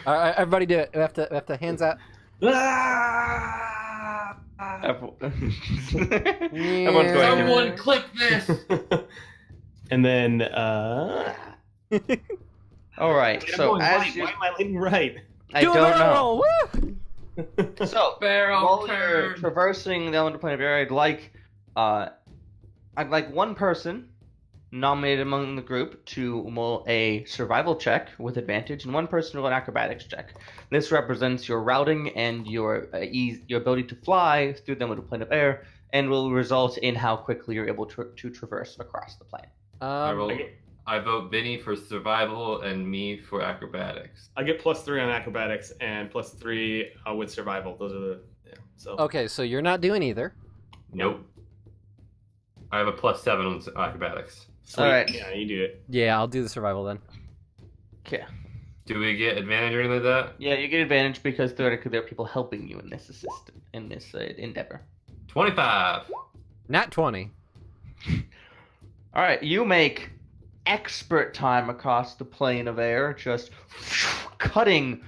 All right, everybody do it. We have to hands out. Everyone's Yeah. going to. Someone click this. And then, All right. I'm So going as right. you, Why am I leaning right? I Do a don't know. roll, woo! So Barrel while you're turn. traversing the elemental plane of air, I'd like one person nominated among the group to roll a survival check with advantage, and one person to roll an acrobatics check. This represents your routing and your your ability to fly through the elemental plane of air, and will result in how quickly you're able to traverse across the plane. I vote Vinny for survival and me for acrobatics. I get +3 on acrobatics and +3 with survival. Those are the so. Okay, so you're not doing either. Nope. I have a +7 on acrobatics. Sweet. All right. Yeah, you do it. Yeah, I'll do the survival then. Okay. Do we get advantage or anything like that? Yeah, you get advantage because theoretically there are people helping you in this endeavor. 25. Nat 20. All right, you make expert time across the plane of air, just cutting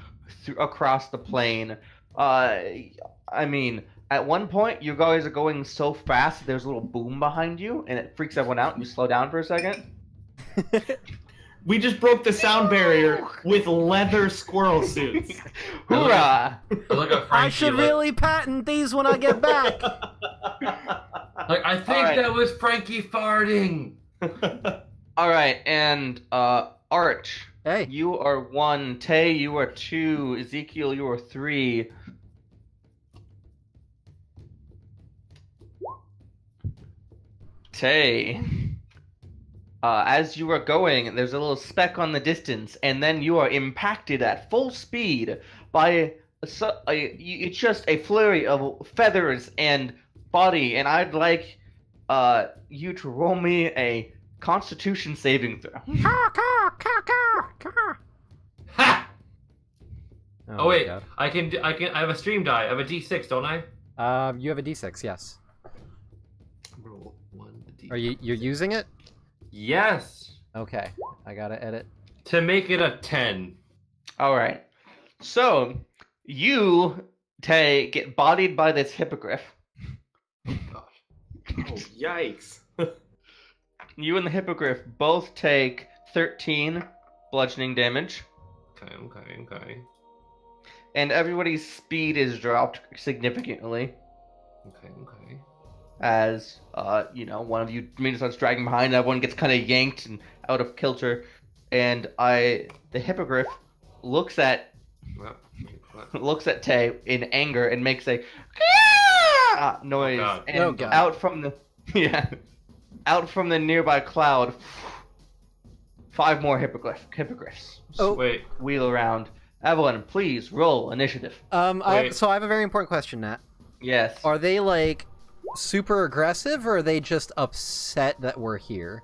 across the plane. I mean, at one point, you guys are going so fast that there's a little boom behind you, and it freaks everyone out, and you slow down for a second. We just broke the sound barrier with leather squirrel suits. Hoorah! Look at Frankie. I should really patent these when I get back. I think Alright. that was Frankie farting. All right, and Arch, Hey. you are 1. Tay, you are 2. Ezekiel, you are 3. Tay, as you are going, there's a little speck on the distance, and then you are impacted at full speed by it's just a flurry of feathers and body, and I'd like you to roll me a Constitution saving throw. Ha! Oh wait, I have a stream die. I have a D6, don't I? You have a D6, yes. Roll 1d6. Are you're using it? Yes. Okay, I gotta edit. To make it a 10. All right. So you get bodied by this hippogriff. Oh gosh. Oh, yikes. You and the hippogriff both take 13 bludgeoning damage, Okay. and everybody's speed is dropped significantly Okay. as one of you immediately starts dragging behind, and everyone gets kind of yanked and out of kilter, and the hippogriff looks at Tay in anger and makes a noise, God. and Oh, God. out from the nearby cloud, 5 more hippogriffs. Oh. Wait. Wheel around. Evelyn, please roll initiative. I have a very important question, Nat. Yes. Are they like super aggressive, or are they just upset that we're here?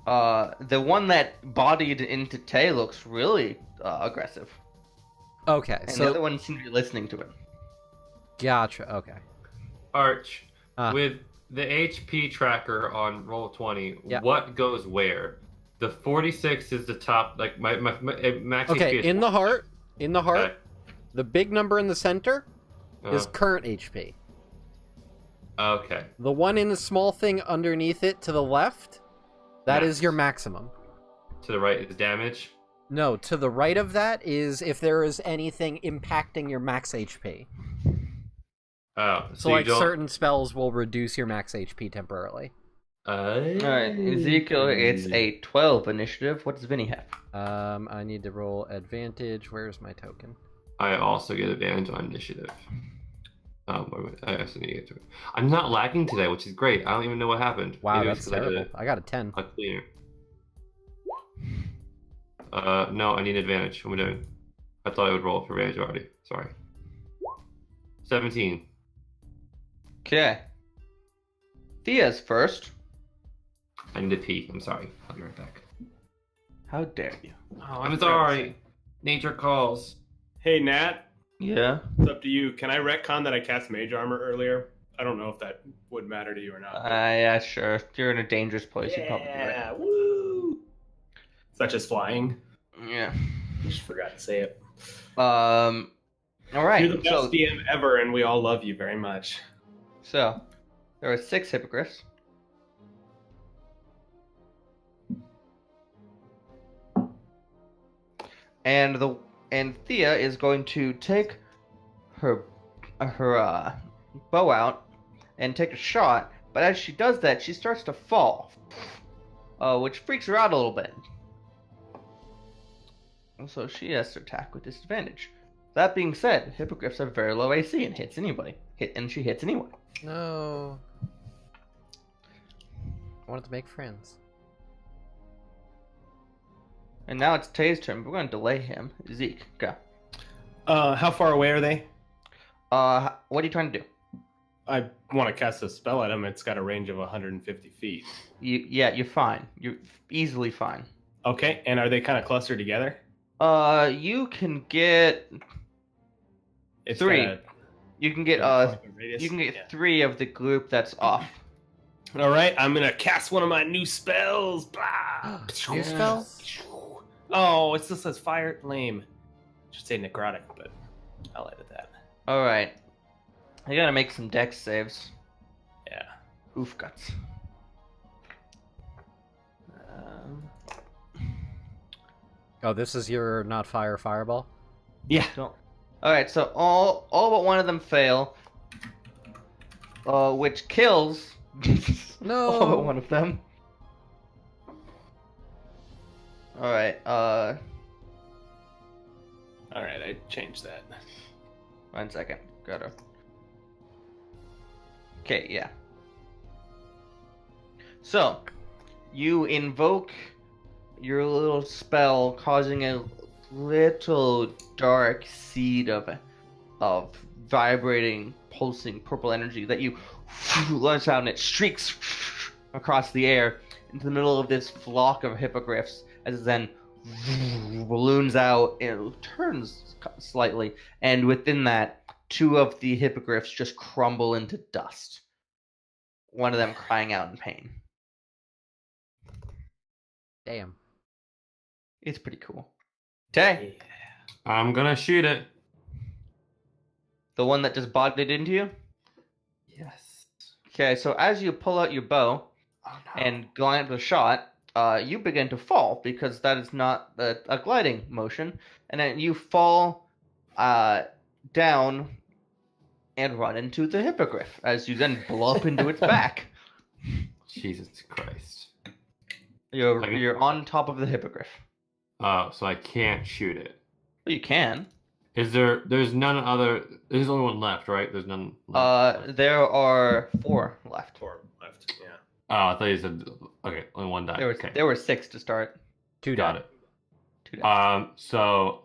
The one that bodied into Tay looks really aggressive, Okay, and the so other one seems to be listening to it. gotcha. Okay. Arch, Ah. with the HP tracker on Roll20, Yeah. what goes where? The 46 is the top, like my max Okay, HP is in the heart, Okay. the big number in the center is Uh, current HP. okay. The one in the small thing underneath it to the left, that is Max. your maximum. To the right is damage. No, to the right of that is if there is anything impacting your max HP. Oh, So you like don't. certain spells will reduce your max HP temporarily. Alright, Ezekiel, it's a 12 initiative. What does Vinny have? I need to roll advantage. Where's my token? I also get advantage on initiative. Wait, I also need to get to it. I'm not lagging today, which is great. I don't even know what happened. Wow, Maybe it was that's 'cause I did terrible. I got a 10. a cleaner. No, I need advantage. What am I doing? I thought I would roll for advantage already. Sorry. 17. Okay. Thea's first. I need to pee. I'm sorry. I'll be right back. How dare you? Oh, I'm sorry. Nature calls. Hey, Nat, Yeah. it's up to you. Can I retcon that I cast Mage Armor earlier? I don't know if that would matter to you or not. Yeah, sure. You're in a dangerous place. You're probably right. Yeah, woo! Such as flying. Yeah. Just forgot to say it. All right. You're the best DM ever, and we all love you very much. So there are 6 hippogriffs. And Thea is going to take her bow out and take a shot, but as she does that, she starts to fall, which freaks her out a little bit. And so she has to attack with disadvantage. That being said, hippogriffs have very low AC and hits anybody. And she hits anyone. No. I wanted to make friends. And now it's Tay's turn. We're going to delay him. Zeke, go. How far away are they? What are you trying to do? I want to cast a spell at him. It's got a range of 150 feet. You're fine. You're easily fine. Okay, and are they kind of clustered together? You can get It's 3. got a- You can get got a 20-foot radius? you can get Yeah. 3 of the group that's off. All right, I'm gonna cast one of my new spells. Blah. New spell? Oh, it still says fire. Lame. Should say necrotic, but I'll edit that. All right. I gotta make some dex saves. Yeah. Oof guts. Oh, this is your not fire fireball? Yeah. Don't. All right. So all but one of them fail. Which kills. No. All but one of them. All right. All right, I changed that. 1 second. Gotta. Okay, yeah. So, you invoke your little spell, causing a little dark seed of vibrating, pulsing purple energy that you launch out, and it streaks across the air into the middle of this flock of hippogriffs, as it then balloons out, and it turns slightly, and within that, 2 of the hippogriffs just crumble into dust. One of them crying out in pain. Damn. It's pretty cool. Tay, I'm gonna shoot it. the one that just bodied into you? Yes. Okay, so as you pull out your bow Oh no. and glance the shot, you begin to fall because that is not a gliding motion, and then you fall down and run into the hippogriff as you then blow up into its back. Jesus Christ. You're on top of the hippogriff. Oh, so I can't shoot it. Well, you can. There's none other, there's only one left, right? There's none left. There are 4 left. 4 left. Yeah. Oh, I thought you said, okay, only one died. Okay. There were 6 to start. 2 Got died. it. 2 died. So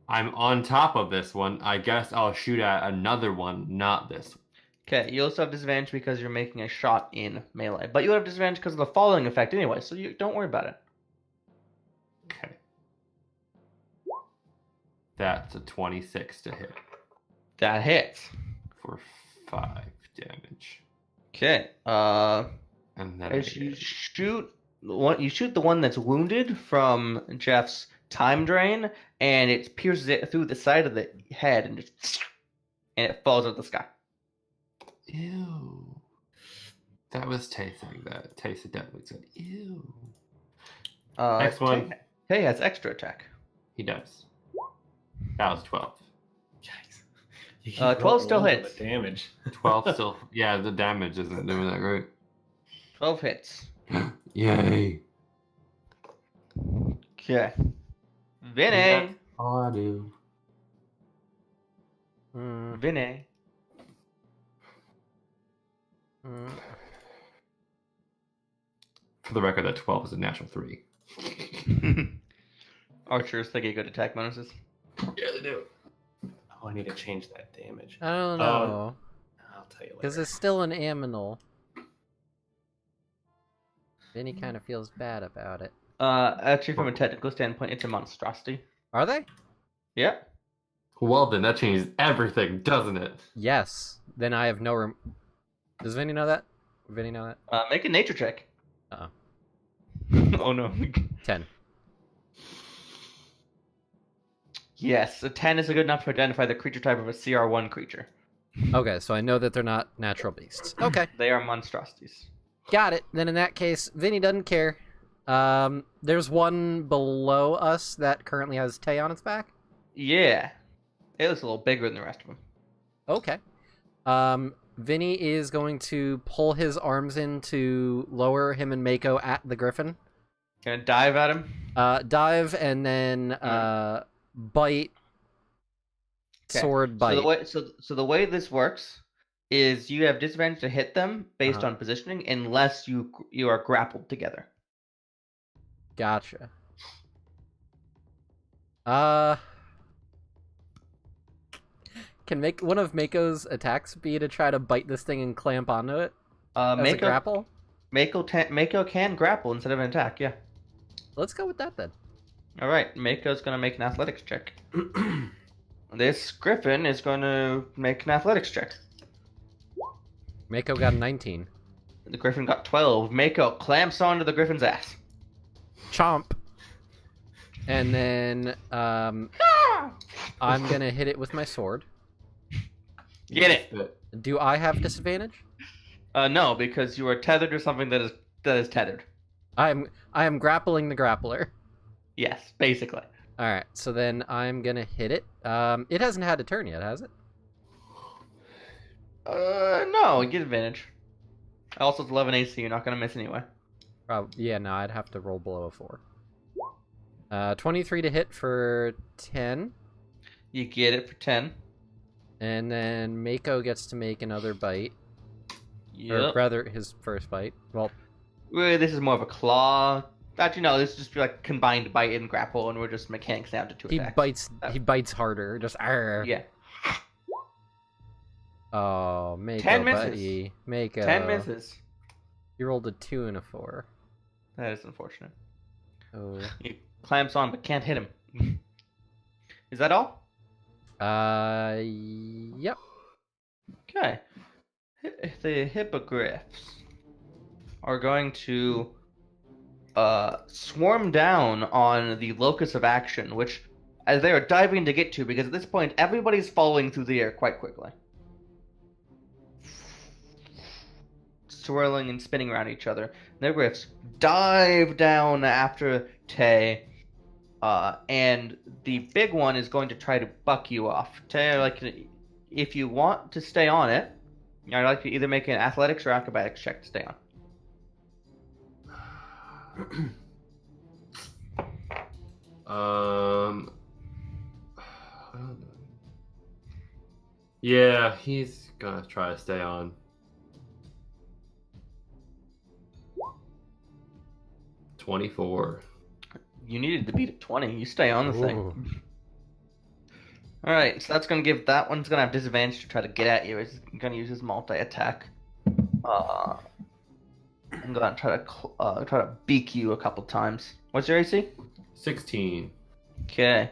I'm on top of this one. I guess I'll shoot at another one, not this one. Okay, you also have disadvantage because you're making a shot in melee, but you have disadvantage because of the falling effect anyway, so you don't worry about it. Okay. That's a 26 to hit That hits. for 5 damage. Okay. And then As you shoot the one that's wounded from Jeff's time drain, and it pierces it through the side of the head, and it falls out of the sky. Ew. That was Tay saying that. Tay definitely said, ew. Next one. Tay has extra attack. He does. That was 12. Yikes. You keep 12 rolling still for hits. The damage. 12 still. Yeah, the damage isn't doing that great. 12 hits. Yay. Okay. Vinny. All I do. Vinny. For the record, that 12 is a natural 3. Archers, they get good attack bonuses. Yeah, they do. Oh, I need to change that damage. I don't know. I'll tell you later. Because it's still an aminal. Vinny kind of feels bad about it. Actually, from a technical standpoint, it's a monstrosity. Are they? Yep. Well, then that changes everything, doesn't it? Yes. Then I have no room. Does Vinny know that? Vinny know that? Make a nature check. Uh-oh. Oh no. 10. Yes, a 10 is good enough to identify the creature type of a CR1 creature. Okay, so I know that they're not natural beasts. Okay. They are monstrosities. Got it. Then in that case, Vinny doesn't care. There's one below us that currently has Tay on its back. Yeah. It was a little bigger than the rest of them. Okay. Vinny is going to pull his arms in to lower him and Mako at the griffin. Gonna dive at him. Dive and then bite. Okay. Sword bite. So the way this works is you have disadvantage to hit them based on positioning unless you are grappled together. Gotcha. Can make one of Mako's attacks be to try to bite this thing and clamp onto it as a grapple? Mako can grapple instead of an attack, yeah. Let's go with that then. Alright, Mako's gonna make an athletics check. This griffin is gonna make an athletics check. Mako got a 19. The griffin got 12. Mako clamps onto the griffin's ass. Chomp. And then I'm gonna hit it with my sword. Get it! Do I have disadvantage? No, because you are tethered to something that is tethered. I am grappling the grappler. Yes, basically. Alright, so then I'm gonna hit it. It hasn't had a turn yet, has it? No, get advantage. Also, it's 11 AC, you're not gonna miss anyway. Yeah, no, I'd have to roll below a 4. 23 to hit for 10. You get it for 10. And then Mako gets to make another bite. Or Yep. rather, his first bite. Well, Really, this is more of a claw. Actually, no, this is just like combined bite and grapple, and we're just mechanics down to 2 attacks. he bites harder. Just arr. Yeah. Oh, Mako, 10 misses. buddy. Mako. 10 misses. You rolled a 2 and a 4. That is unfortunate. Oh. clamps on but can't hit him. Is that all? Yep. Okay. The hippogriffs are going to swarm down on the locus of action, which as they are diving to get to, because at this point everybody's falling through the air quite quickly. Swirling and spinning around each other. The hippogriffs dive down after Tay, and the big one is going to try to buck you off. Tay, if you want to stay on it, I'd like to either make an athletics or acrobatics check to stay on. Yeah, he's gonna try to stay on. 24. You needed to beat a 20. You stay on the Ooh. thing. Alright, so that's going to give... That one's going to have disadvantage to try to get at you. It's going to use his multi-attack. I'm going to try to beak you a couple times. What's your AC? 16. Okay.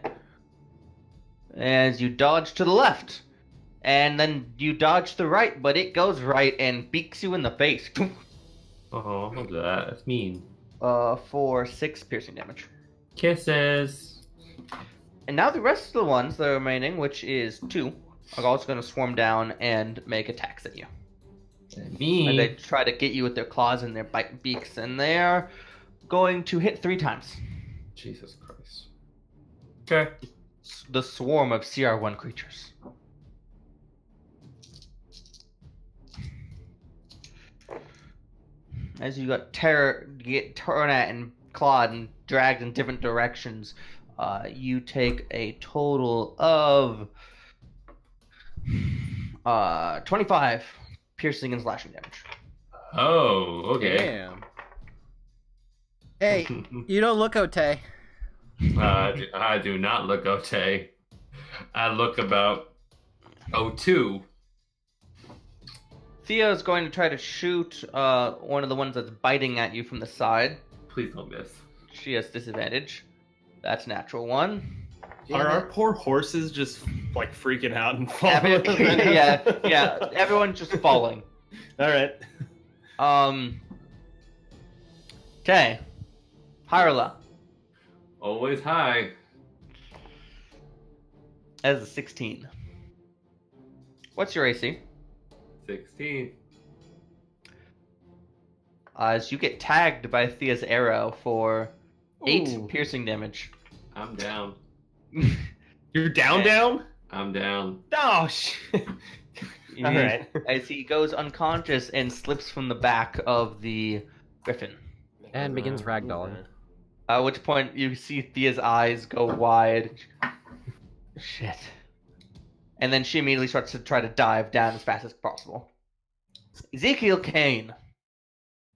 As you dodge to the left. And then you dodge to the right, but it goes right and beaks you in the face. Oh, look at that. That's mean. For 6 piercing damage. Kisses. And now the rest of the ones that are remaining, which is 2, are also going to swarm down and make attacks at you. Mean. And they try to get you with their claws and their beaks, and they're going to hit 3 times. Jesus Christ. Okay. The swarm of CR1 creatures. As you get torn at and clawed and dragged in different directions, you take a total of 25 piercing and slashing damage. Oh, okay. Damn. Hey, you don't look Otay. I do not look Otay. I look about 02. Thea is going to try to shoot one of the ones that's biting at you from the side. Please don't miss. She has disadvantage. That's natural 1. Are our poor horses just like freaking out and falling? yeah, everyone's just falling. All right. Okay. Hyrla. Always high. As a 16. What's your AC? 16. As you get tagged by Thea's arrow for 8 Ooh. piercing damage. I'm down. You're down, Okay. down? I'm down. Oh, shit. All right. As he goes unconscious and slips from the back of the griffin. And begins ragdolling. At which point you see Thea's eyes go wide. Shit. And then she immediately starts to try to dive down as fast as possible. Ezekiel Kane.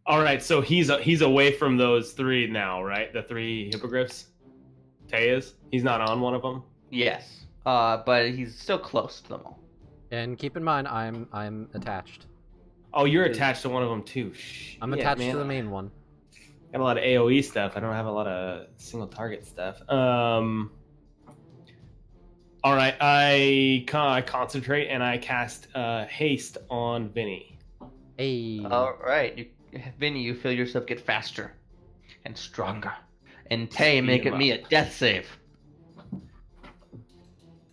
All right, so he's away from those 3 now, right? The 3 hippogriffs. Tay is. He's not on one of them. Yes. But he's still close to them all. And keep in mind, I'm attached. Oh, you're attached to one of them too. I'm attached to the main one. Got a lot of AOE stuff. I don't have a lot of single target stuff. All right, I concentrate and I cast haste on Vinny. Hey. All right, Vinny, you feel yourself get faster and stronger. And Tay, make it me a death save.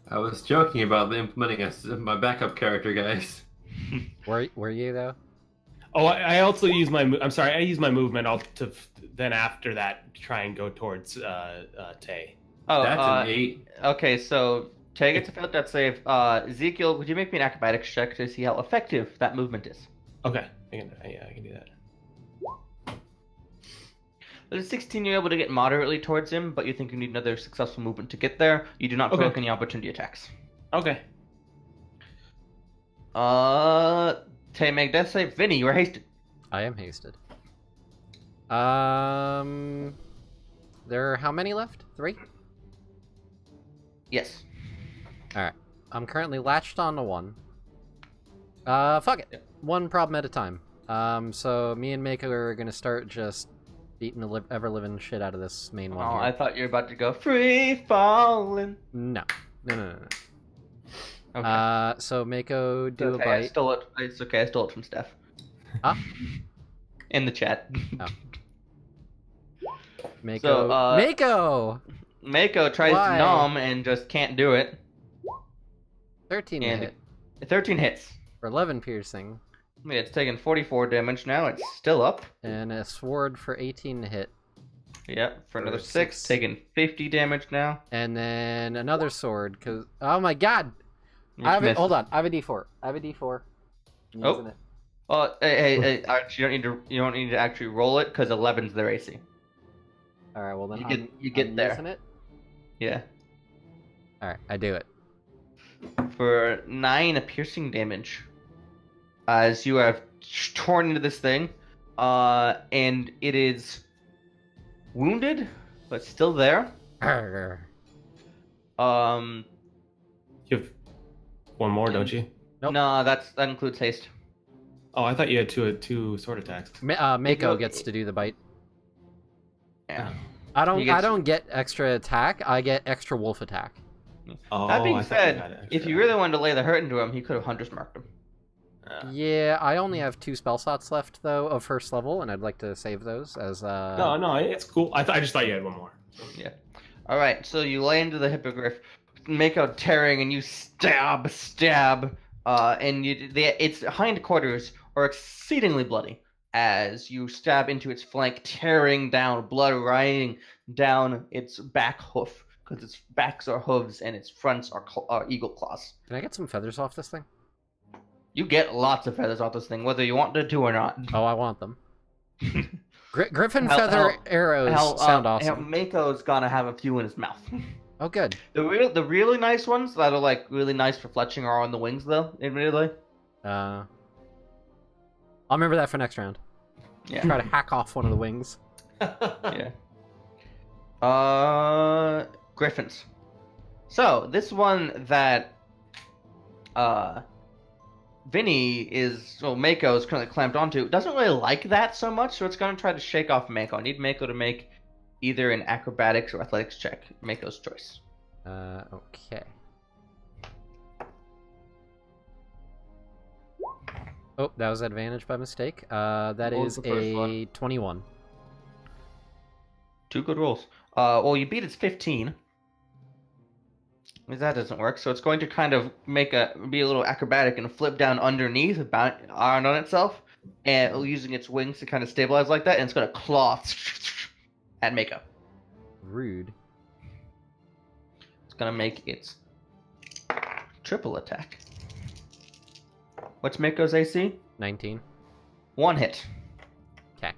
I was joking about implementing my backup character, guys. Were you though? Oh, I also use my. I'm sorry, I use my movement. Then after that try and go towards Tay. Oh, That's an 8. Okay, so Tay gets a failed death save. Ezekiel, would you make me an acrobatics check to see how effective that movement is? Okay, I can do that. With a 16, you're able to get moderately towards him, but you think you need another successful movement to get there. You do not provoke any opportunity attacks. Okay. Tay, make death save. Vinny, you are hasted. I am hasted. There are how many left? 3? Yes. Alright. I'm currently latched onto 1. Fuck it. One problem at a time. So me and Mako are gonna start just Beating the ever living shit out of this main one. Oh, Here. I thought you were about to go free falling. No. No. Okay. So Mako do okay, a bite. I stole it. It's okay. I stole it from Steph. Huh? In the chat. Oh. Mako. So, Mako. Mako tries Why? to nom and just can't do it. 13 to And hit 13 hits. for 11 piercing, Yeah, it's taken 44 damage now. It's still up. and a sword for 18 to hit, Yep, for another For 6, six. taking 50 damage now. and then another sword. Cause oh my god, Which I have it. misses. Hold on, I have a D4. I'm Oh. using it. Oh, hey, actually, you don't need to actually roll it because 11's their AC. All right, well then You get I'm there. using it. Yeah. All right, I do it. For 9 piercing damage. As you have torn into this thing, and it is wounded, but still there. Arrgh. You have one more, don't you? Nope. No, that includes haste. Oh, I thought you had two sword attacks. Mako go- gets to do the bite. Yeah. I don't. He gets- I don't get extra attack. I get extra wolf attack. Oh, That being I thought you got said, extra. if you really wanted to lay the hurt into him, he could have hunter's marked him. Yeah, I only have 2 spell slots left though of first level, and I'd like to save those as No, it's cool. I just thought you had one more. Yeah. All right, so you lay into the hippogriff, Mako tearing, and you stab, and its hindquarters are exceedingly bloody as you stab into its flank, tearing down, blood running down its back hoof because its backs are hooves and its fronts are eagle claws. Can I get some feathers off this thing? You get lots of feathers off this thing, whether you want to or not. Oh, I want them. Griffin Hell- feather hell- arrows sound awesome. Mako's gonna have a few in his mouth. Oh, good. The really nice ones that are like really nice for fletching are on the wings, though. Admittedly. I'll remember that for next round. Yeah. Try to hack off one of the wings. Yeah. Griffins. So this one that Mako is currently clamped onto doesn't really like that so much, so it's gonna try to shake off Mako. I need Mako to make either an acrobatics or athletics check. Mako's choice. Okay. Oh, that was advantage by mistake. That What is was the first a one? 21. 2 good rolls. Well, you beat its 15. That doesn't work, so it's going to kind of be a little acrobatic and flip down underneath, on itself, and using its wings to kind of stabilize like that, and it's going to claw at Mako. Rude. It's going to make its triple attack. What's Mako's AC? 19. 1 hit. Okay.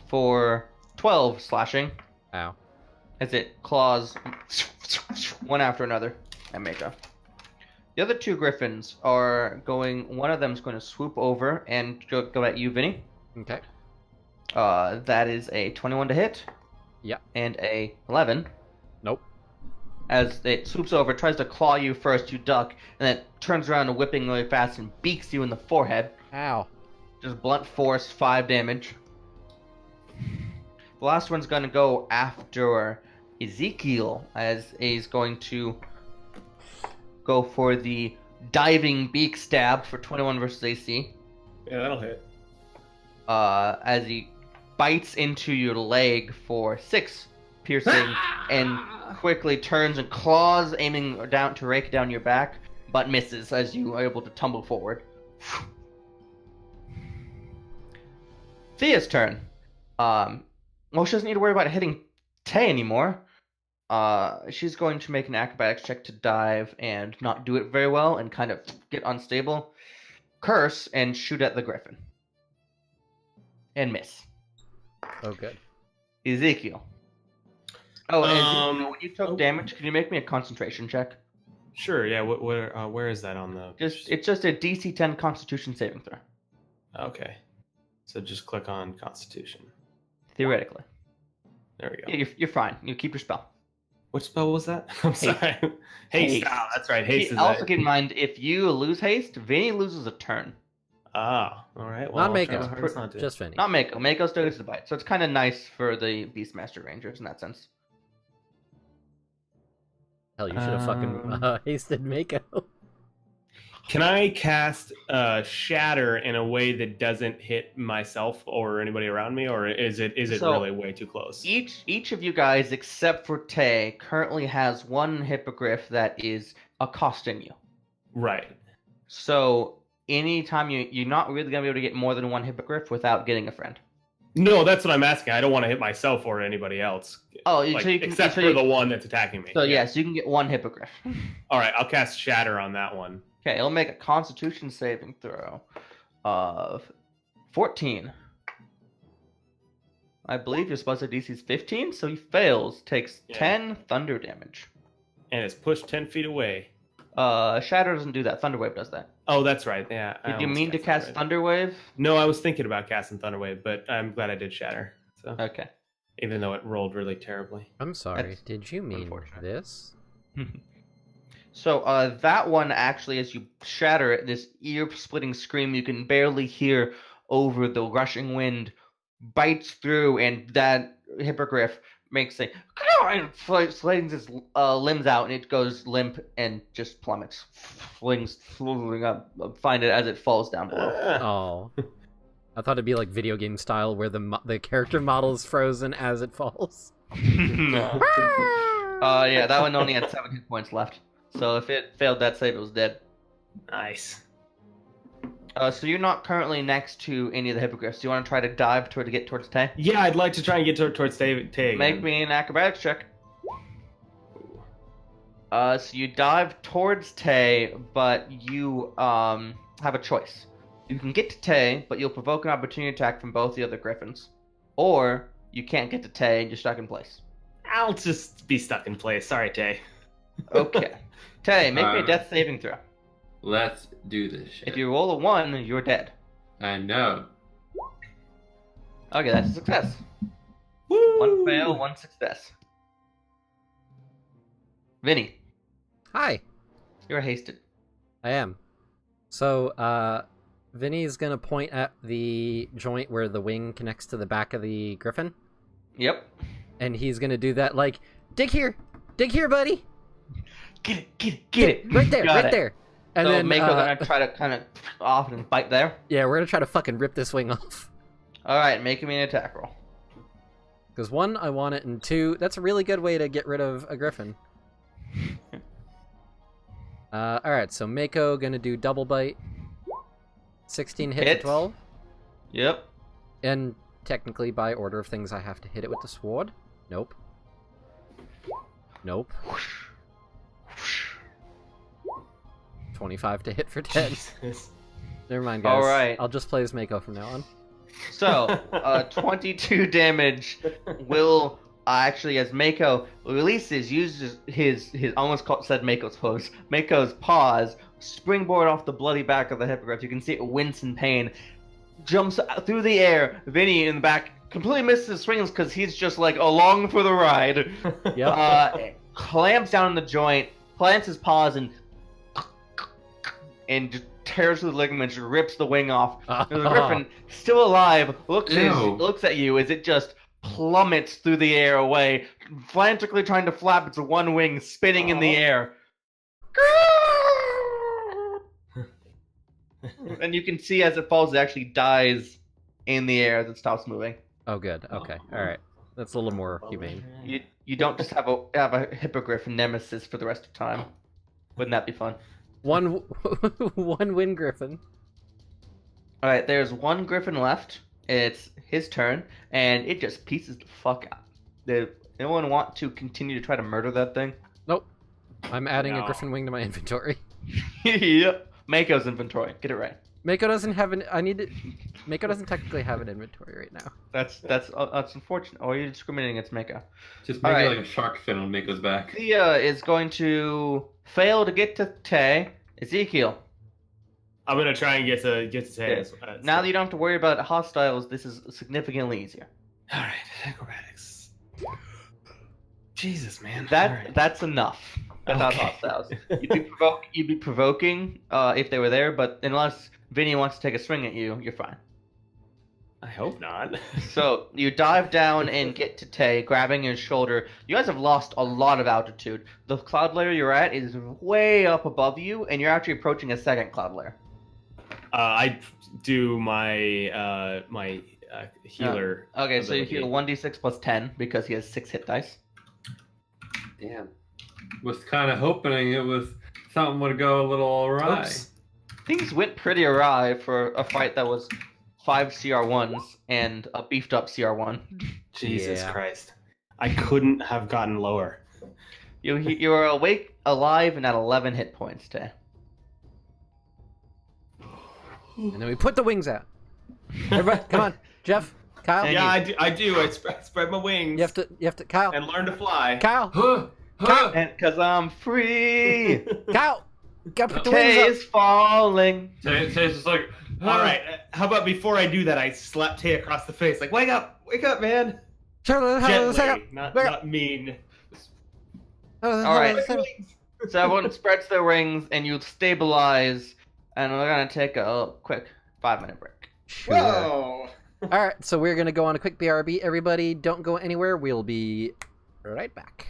For 12 slashing, Ow. as it claws one after another at Mako. The other 2 griffins are going. One of them is going to swoop over and go at you, Vinny. Okay. That is a 21 to hit. Yeah. And a 11. Nope. As it swoops over, tries to claw you first, you duck, and then turns around and whipping really fast and beaks you in the forehead. Ow. Just blunt force, 5 damage. The last one's going to go after Ezekiel, as he's going to go for the diving beak stab for 21 versus AC. Yeah, that'll hit. As he bites into your leg for 6 piercing and quickly turns and claws, aiming down to rake down your back, but misses as you are able to tumble forward. Thea's turn. Well, she doesn't need to worry about hitting Tay anymore. She's going to make an acrobatics check to dive and not do it very well and kind of get unstable. Curse and shoot at the griffin. And miss. Oh, good. Ezekiel. Oh, and Ezekiel, when you took oh. damage, can you make me a concentration check? Sure. Yeah. Where is that on the? It's just a DC 10 Constitution saving throw. Okay. So just click on Constitution. Theoretically. There we go. Yeah, you're fine. You keep your spell. Which spell was that? I'm sorry. Haste. Haste. Oh, that's right. Haste is Also that. keep in mind, if you lose haste, Vinny loses a turn. Ah, all right. Well, Not I'll try Mako, my hardest not to. just Vinny. Not Mako. Mako still gets the bite, so it's kind of nice for the Beastmaster Rangers in that sense. Hell, you should have fucking hasted Mako. Can I cast Shatter in a way that doesn't hit myself or anybody around me, or is it So, really way too close? Each of you guys, except for Tay, currently has one hippogriff that is accosting you. Right. So anytime you're not really gonna be able to get more than one hippogriff without getting a friend. No, that's what I'm asking. I don't want to hit myself or anybody else. Oh, Like, so you can, except so for you- the one that's attacking me. So yes, you can get one hippogriff. All right, I'll cast Shatter on that one. Okay, it'll make a Constitution saving throw of 14. I believe your supposed DC is 15, so he fails. Takes Yeah. 10 thunder damage. And it's pushed 10 feet away. Shatter doesn't do that. Thunderwave does that. Oh, that's right. Yeah. I Did you almost mean to cast Thunderwave. Thunderwave? No, I was thinking about casting Thunderwave, but I'm glad I did Shatter. So Okay. even though it rolled really terribly. I'm sorry. That's Did you mean unfortunate. this? So that one actually, as you shatter it, this ear-splitting scream you can barely hear over the rushing wind bites through, and that hippogriff makes a and slings its limbs out, and it goes limp and just plummets, flings up. Find it as it falls down below. Oh. I thought it'd be like video game style where the character model is frozen as it falls. No. Yeah, that one only had 7 hit points left. So if it failed that save, it was dead. Nice. So you're not currently next to any of the hippogriffs. Do you want to try to dive to get towards Tay? Yeah, I'd like to try and get towards Tay again. Make me an acrobatics check. So you dive towards Tay, but you have a choice. You can get to Tay, but you'll provoke an opportunity attack from both the other griffins. Or you can't get to Tay and you're stuck in place. I'll just be stuck in place. Sorry, Tay. Okay. Tay, make me a death saving throw. Let's do this shit. If you roll a 1, you're dead. I know. Okay, that's a success. Woo! 1 fail, 1 success. Vinny, Hi, you're hasted. I am. So, Vinny's gonna point at the joint where the wing connects to the back of the griffin, Yep. and he's gonna do that like, dig here, buddy. Get it, get it, get it. Right there, Got right it. there. And So then, Mako's gonna try to kind of off and bite there. yeah, we're gonna try to fucking rip this wing off. Alright, make me an attack roll. Because 1, I want it, and 2, that's a really good way to get rid of a griffin. Alright, so Mako gonna do double bite. 16 hit Hits. to 12. Yep. And technically, by order of things, I have to hit it with the sword. Nope. Nope. 25 to hit for 10. Jesus. Never mind, guys. Alright. I'll just play as Mako from now on. So, 22 damage will actually, as Mako uses his said Mako's paws, Mako's paws, springboard off the bloody back of the hippogriff. You can see it wince in pain, jumps through the air. Vinny in the back completely misses his swings because he's just like along for the ride. Yep. Clamps down in the joint, plants his paws, and just tears through the ligaments, rips the wing off. The griffin, still alive, looks at you as it just plummets through the air away, frantically trying to flap its one wing, spinning in the air. And you can see as it falls, it actually dies in the air as it stops moving. Oh, good. Okay. Alright. That's a little more humane. You don't just have a hippogriff nemesis for the rest of time. Wouldn't that be fun? One win griffin. All right, there's one griffin left. It's his turn, and it just pieces the fuck out. Does anyone want to continue to try to murder that thing? Nope. I'm adding a No. griffin wing to my inventory. Yep. Mako's inventory. Get it right. Mako doesn't have an. Mako doesn't technically have an inventory right now. That's unfortunate. Or you're discriminating against Mako. Just make Alright. it like a shark fin on Mako's back. Thea is going to fail to get to Tay. Ezekiel. I'm gonna try and get to Tay. Now that you don't have to worry about hostiles, this is significantly easier. All right, acrobatics. Jesus, man. That's enough. Without Okay. hostiles. You'd be provoking if they were there, but unless Vinny wants to take a swing at you, you're fine. I hope not. So you dive down and get to Tay, grabbing his shoulder. You guys have lost a lot of altitude. The cloud layer you're at is way up above you, and you're actually approaching a second cloud layer. I do my healer. Okay, so you ability. heal 1d6 plus 10 because he has 6 hit dice. Damn. Was kind of hoping it was something would go a little awry. Oops. Things went pretty awry for a fight that was 5 CR1s and a beefed up CR1. Jesus Yeah. Christ. I couldn't have gotten lower. You are awake, alive, and at 11 hit points, Tay. And then we put the wings out. Everybody, come on, Jeff, Kyle. And Yeah, you- I do. I spread my wings. You have to, Kyle. and learn to fly. Kyle, Huh, huh. And because I'm free, Kyle, gotta put the Tay wings is falling. Tay's just like, All right. How about before I do that, I slap Tay across the face, like, wake up, man. up. Gently. Not mean. All right. So everyone spreads their wings, and you stabilize, and we're gonna take a quick 5-minute break. Sure. Whoa. All right, so we're gonna go on a quick BRB. Everybody, don't go anywhere. We'll be right back.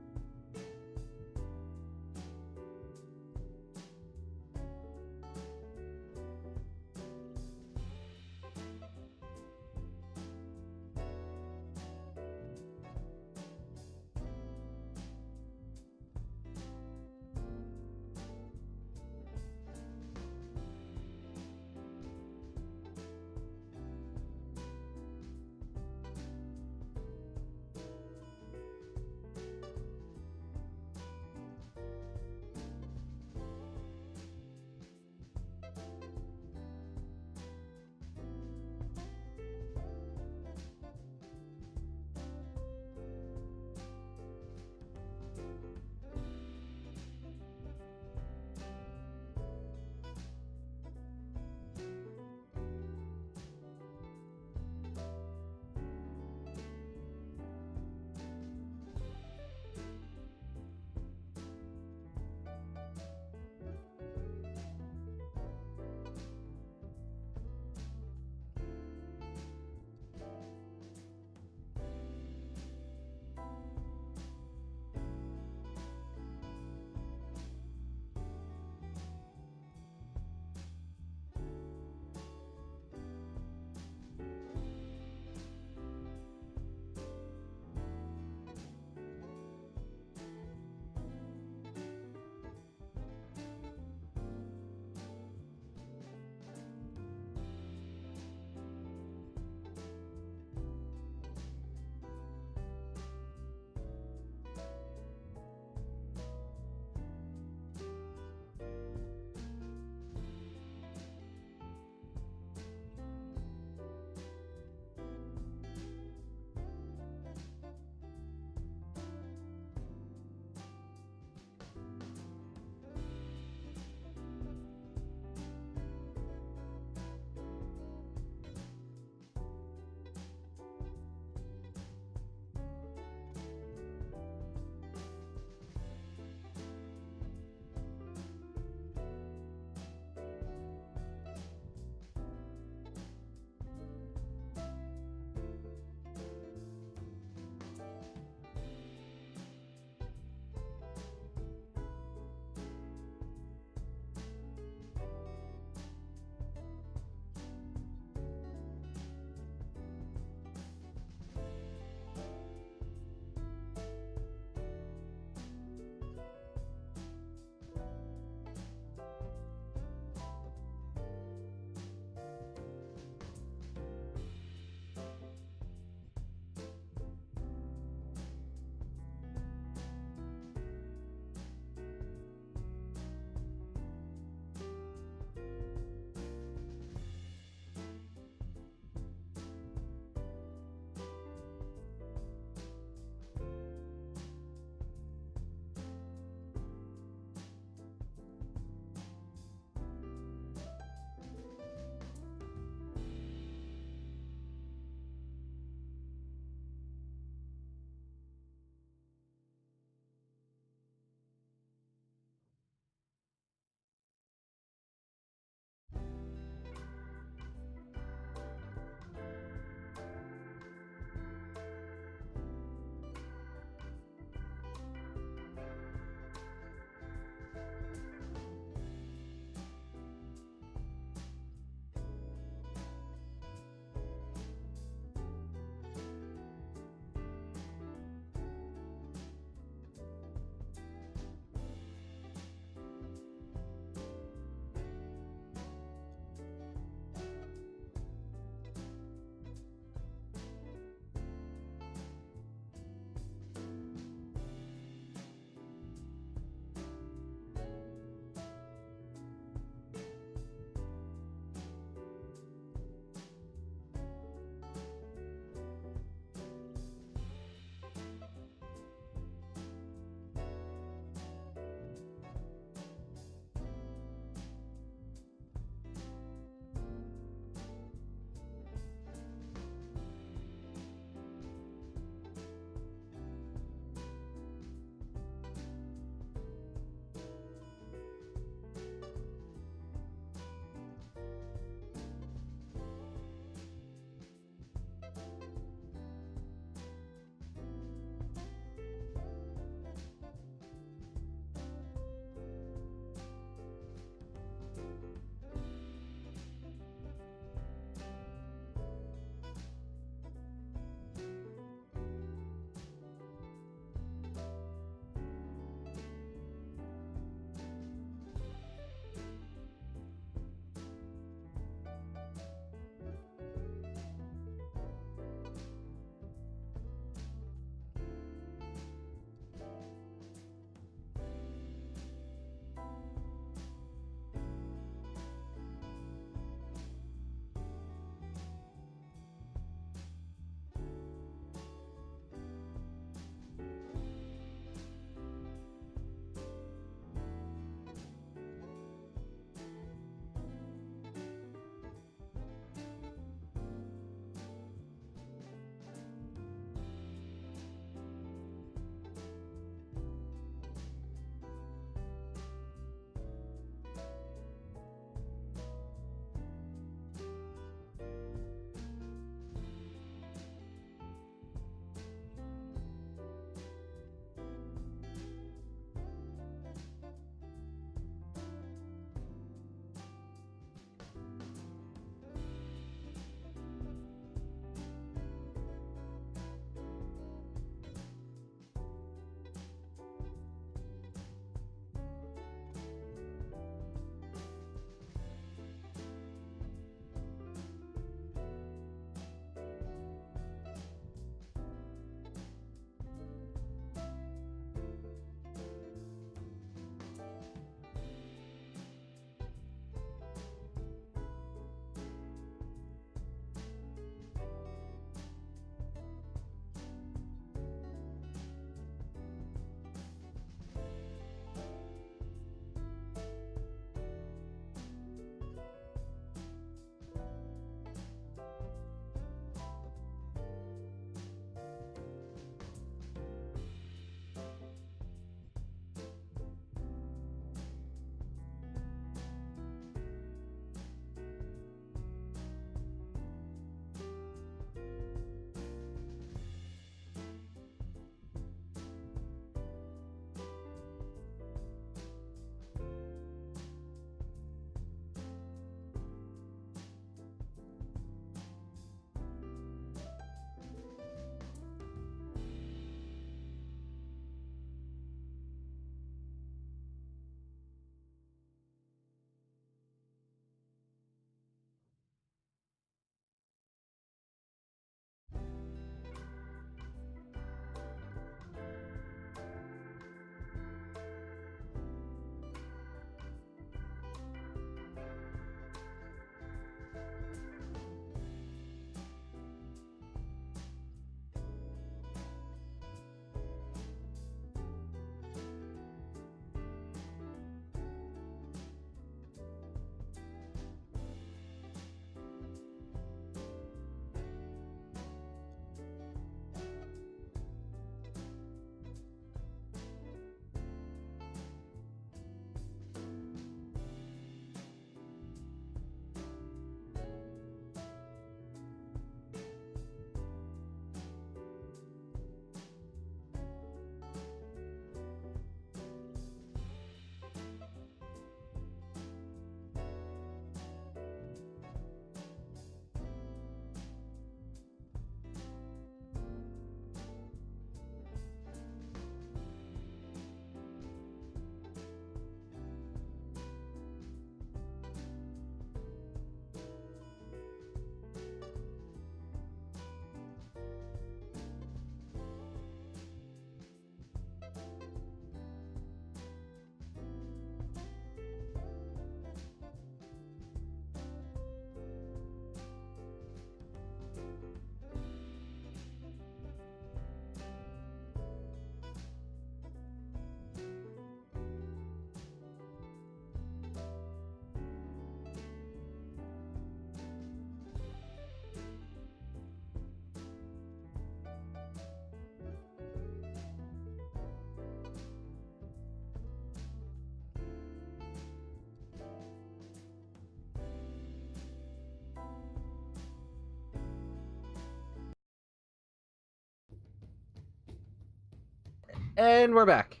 And we're back.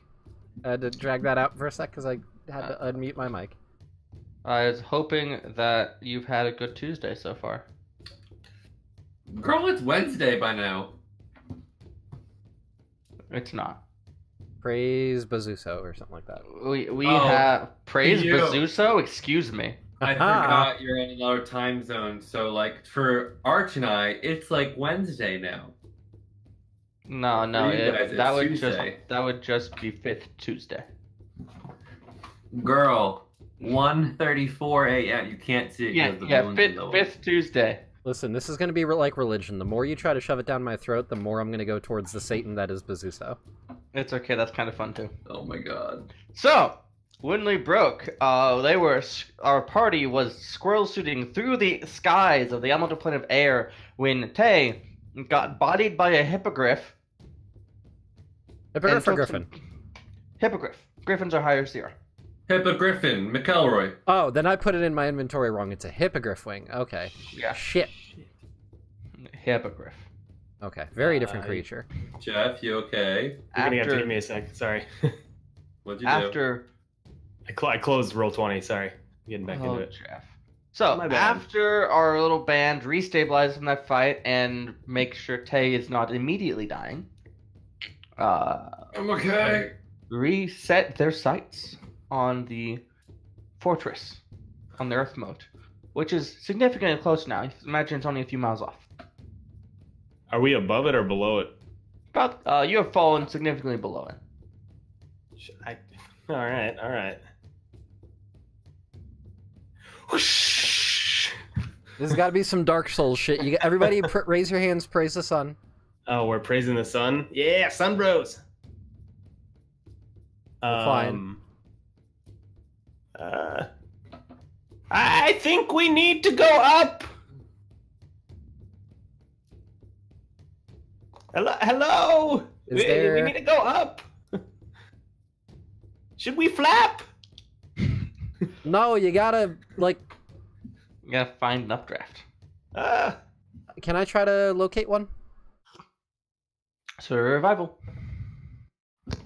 I had to drag that out for a sec because I had to unmute my mic. I was hoping that you've had a good Tuesday so far. Girl, it's Wednesday by now. It's not. Praise Bazuso or something like that. We Oh, have praise you. Bazuso. Excuse me. I forgot you're in another time zone. So, like, for Arch and I, it's like Wednesday now. No, For you guys, that it's would Tuesday. just be fifth Tuesday. Girl, 1:34 a.m. You can't see it because the moon's in the way. fifth Tuesday. Listen, this is going to be like religion. The more you try to shove it down my throat, the more I'm going to go towards the Satan that is Bazuso. It's okay. That's kind of fun too. Oh my god. So, when we broke, our party was squirrel shooting through the skies of the elemental plane of air when Tay got bodied by a hippogriff. Hippogriff or Griffin? Hippogriff. Griffins are higher CR. Hippogriffin, McElroy. Oh, then I put it in my inventory wrong. It's a hippogriff wing. Okay. Yeah. Shit. Hippogriff. Okay. Very different creature. Jeff, you okay? You're gonna have to give me a sec. Sorry. What'd you After I closed roll 20. Sorry, getting back into it. Jeff. So My bad. after our little band restabilizes from that fight and makes sure Tay is not immediately dying, I'm okay. reset their sights on the fortress on the Earth moat, which is significantly close now. Imagine it's only a few miles off. Are we above it or below it? But you have fallen significantly below it. All right. Whoosh. This has got to be some Dark Souls shit. Everybody raise your hands, praise the sun. Oh, we're praising the sun. Yeah, sun bros. Fine. I think we need to go up. Hello. Is there- We need to go up. Should we flap? No, you gotta, like... You gotta find enough draft. Can I try to locate one? Survival.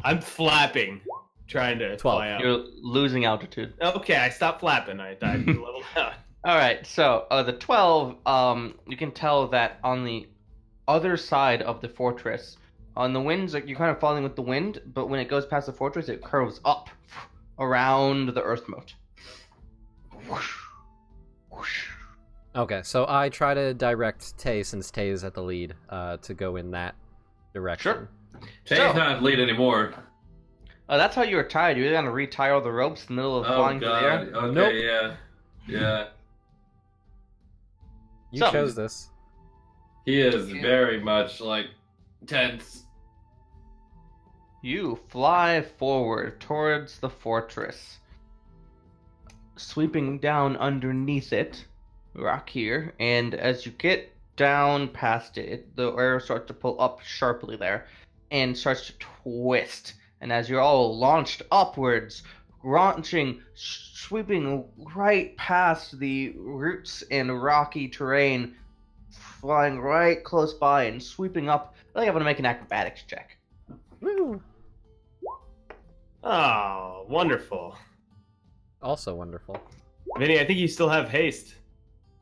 I'm flapping, trying to 12. fly out. You're losing altitude. Okay, I stopped flapping. I leveled out. All right, so the 12, you can tell that on the other side of the fortress, on the winds, you're kind of falling with the wind, but when it goes past the fortress, it curves up around the earth moat. Whoosh, whoosh. Okay, so I try to direct Tay, since Tay is at the lead, to go in that direction. Sure. Tay's So- not lead anymore. That's how you were tied. You were gonna retie all the ropes in the middle of Oh flying through the god. air. Okay, Nope. Yeah. You So- chose this. He is very much like tense. You fly forward towards the fortress, sweeping down underneath it, rock here, and as you get down past it, the air starts to pull up sharply there, and starts to twist. And as you're all launched upwards, sweeping right past the roots and rocky terrain, flying right close by and sweeping up. I think I'm gonna make an acrobatics check. Woo! Oh, wonderful. Also wonderful. Vinny, I think you still have haste.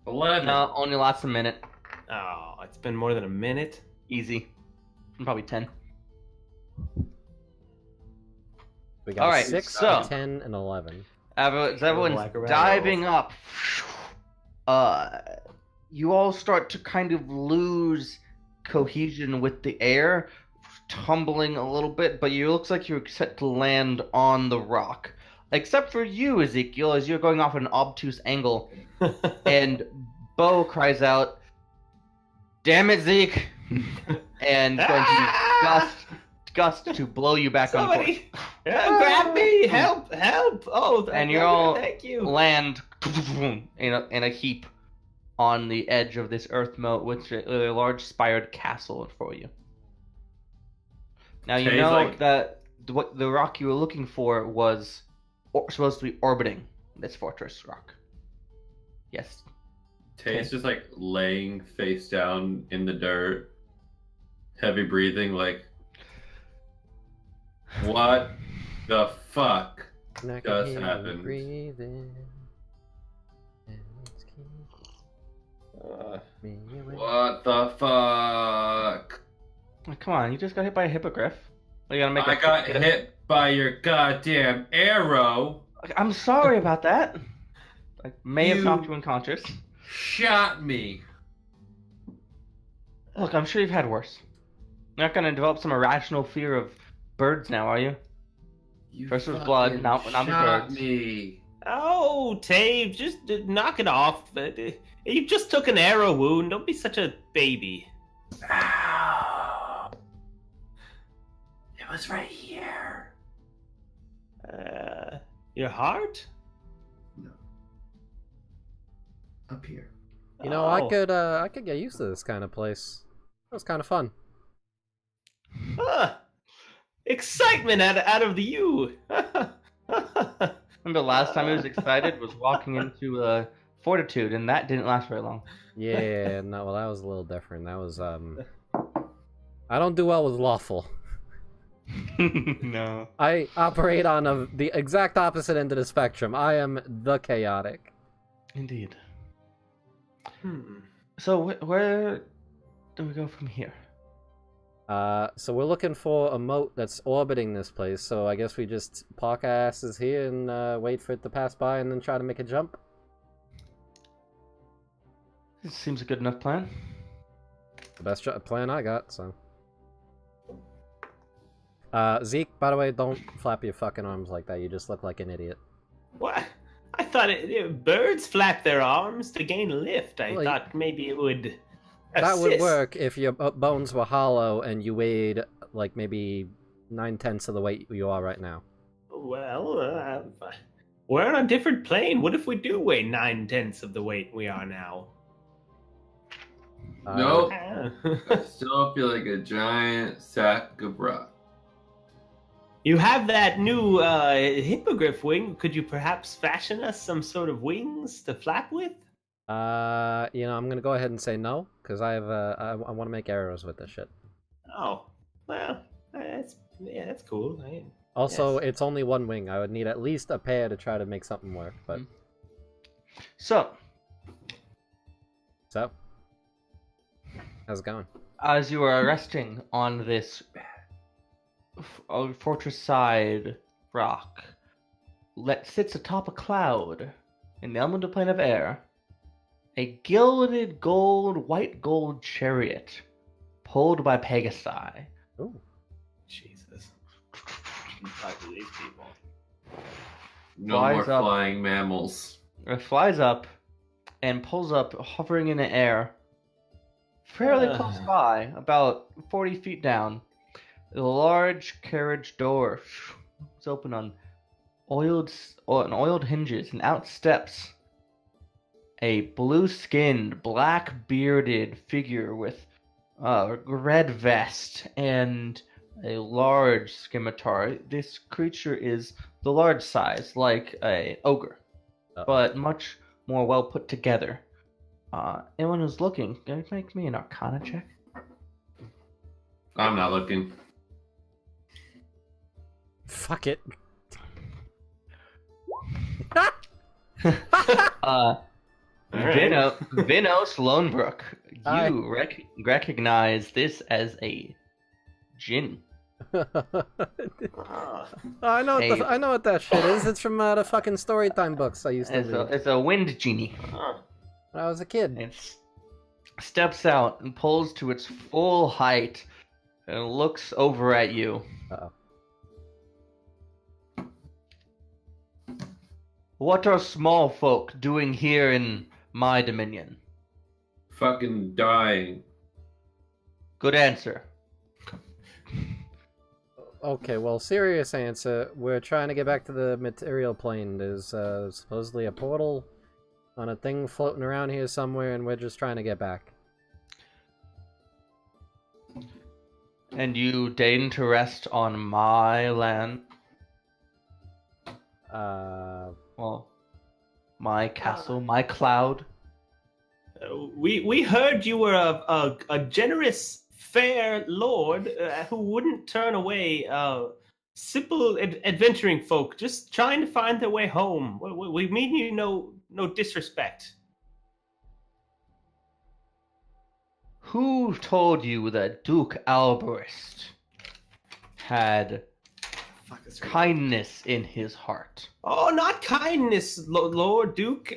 11. No, only lasts a minute. Oh, it's been more than a minute. Easy. Probably 10. We got Alright, 6, so- 10, and 11. As everyone's acrobatic diving up, you all start to kind of lose cohesion with the air, tumbling a little bit, but you looks like you're set to land on the rock. Except for you, Ezekiel, as you're going off at an obtuse angle, and Bo cries out, "Damn it, Zeke!" and going to gust to blow you back on course. Somebody, grab me! Help! Oh, And you're all thank you. land in a heap on the edge of this earth moat with a large spired castle for you. Now you Tay's know like- that what the rock you were looking for was supposed to be orbiting this fortress rock. Yes. Tay's just like laying face down in the dirt, heavy breathing, like, What the fuck And I can just hear you happened? breathing. And it's keeping me awake. What the fuck? Oh, come on, you just got hit by a hippogriff. Are you gonna make I got hit by your goddamn arrow. I'm sorry about that. I may have You- knocked you unconscious. Shot me. Look, I'm sure you've had worse. You're not gonna develop some irrational fear of birds now, are you? You First was blood, fucking now the shot birds. me. Oh, Tave, just knock it off. You just took an arrow wound. Don't be such a baby. Ow. It was right here. Your heart? Up here. You know, Oh. I could get used to this kind of place. That was kind of fun. Excitement out of the you. Remember the last time I was excited was walking into Fortitude, and that didn't last very long. Yeah, no, well, that was a little different. That was, I don't do well with lawful. No. I operate on the exact opposite end of the spectrum. I am the chaotic. Indeed. Hmm. So where do we go from here? So we're looking for a moat that's orbiting this place, so I guess we just park our asses here and wait for it to pass by and then try to make a jump. This seems a good enough plan. The best plan I got, so. Zeke, by the way, don't flap your fucking arms like that. You just look like an idiot. What? I thought birds flap their arms to gain lift. I Well, thought maybe it would. That would assist. work if your bones were hollow and you weighed like maybe 9/10 of the weight you are right now. Well, we're on a different plane. What if we do weigh 9/10 of the weight we are now? Nope. Ah. I still feel like a giant sack of rock. You have that new hippogriff wing. Could you perhaps fashion us some sort of wings to flap with? You know, I'm gonna go ahead and say no, because I have I want to make arrows with this shit. Oh, well, that's cool. Also, Yes. it's only one wing. I would need at least a pair to try to make something work. But So, so, how's it going? as you are resting on this fortress side rock, sits atop a cloud in the elemental plane of air, a gilded white gold chariot pulled by Pegasi. Ooh. Jesus. Talk to these people. No Flies more up. flying mammals. It flies up and pulls up, hovering in the air, fairly close by, about 40 feet down. A large carriage door is open on oiled hinges, and out steps a blue-skinned, black-bearded figure with a red vest and a large scimitar. This creature is the large size, like a ogre, but much more well put together. Anyone who's looking, can you make me an Arcana check? I'm not looking. Fuck it. Vinos Lonebrook, Hi. you recognize this as a djinn. I know what Hey. I know what that shit is. It's from the fucking storytime books I used to read It's a wind genie. when I was a kid. It steps out and pulls to its full height and looks over at you. Uh-oh. What are small folk doing here in my dominion? Fucking dying. Good answer. Okay, well, serious answer. We're trying to get back to the material plane. There's supposedly a portal on a thing floating around here somewhere, and we're just trying to get back. And you deign to rest on my land? Well, my castle, my cloud. We heard you were a generous, fair lord who wouldn't turn away simple adventuring folk just trying to find their way home. We mean you no disrespect. Who told you that Duke Alberist had kindness in his heart? Oh, not kindness, Lord Duke.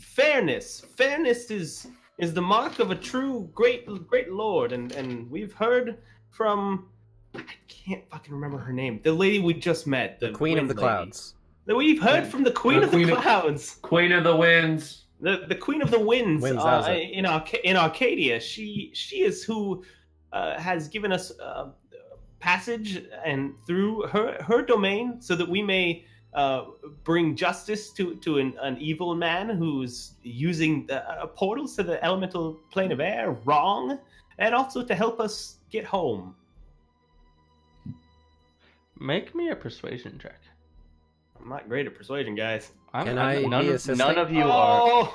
Fairness. Fairness is the mark of a true great lord, and we've heard from, I can't fucking remember her name. The lady we just met, the Queen of wind the lady. Clouds. We've heard from the Queen of the Clouds. Queen of the Winds. The Queen of the Winds, Winds, that was it. in Arcadia. She is who has given us passage and through her domain, so that we may bring justice to an evil man who's using portals to the elemental plane of air wrong, and also to help us get home. Make me a persuasion check. I'm not great at persuasion, guys. Can I be assisting? None of you are.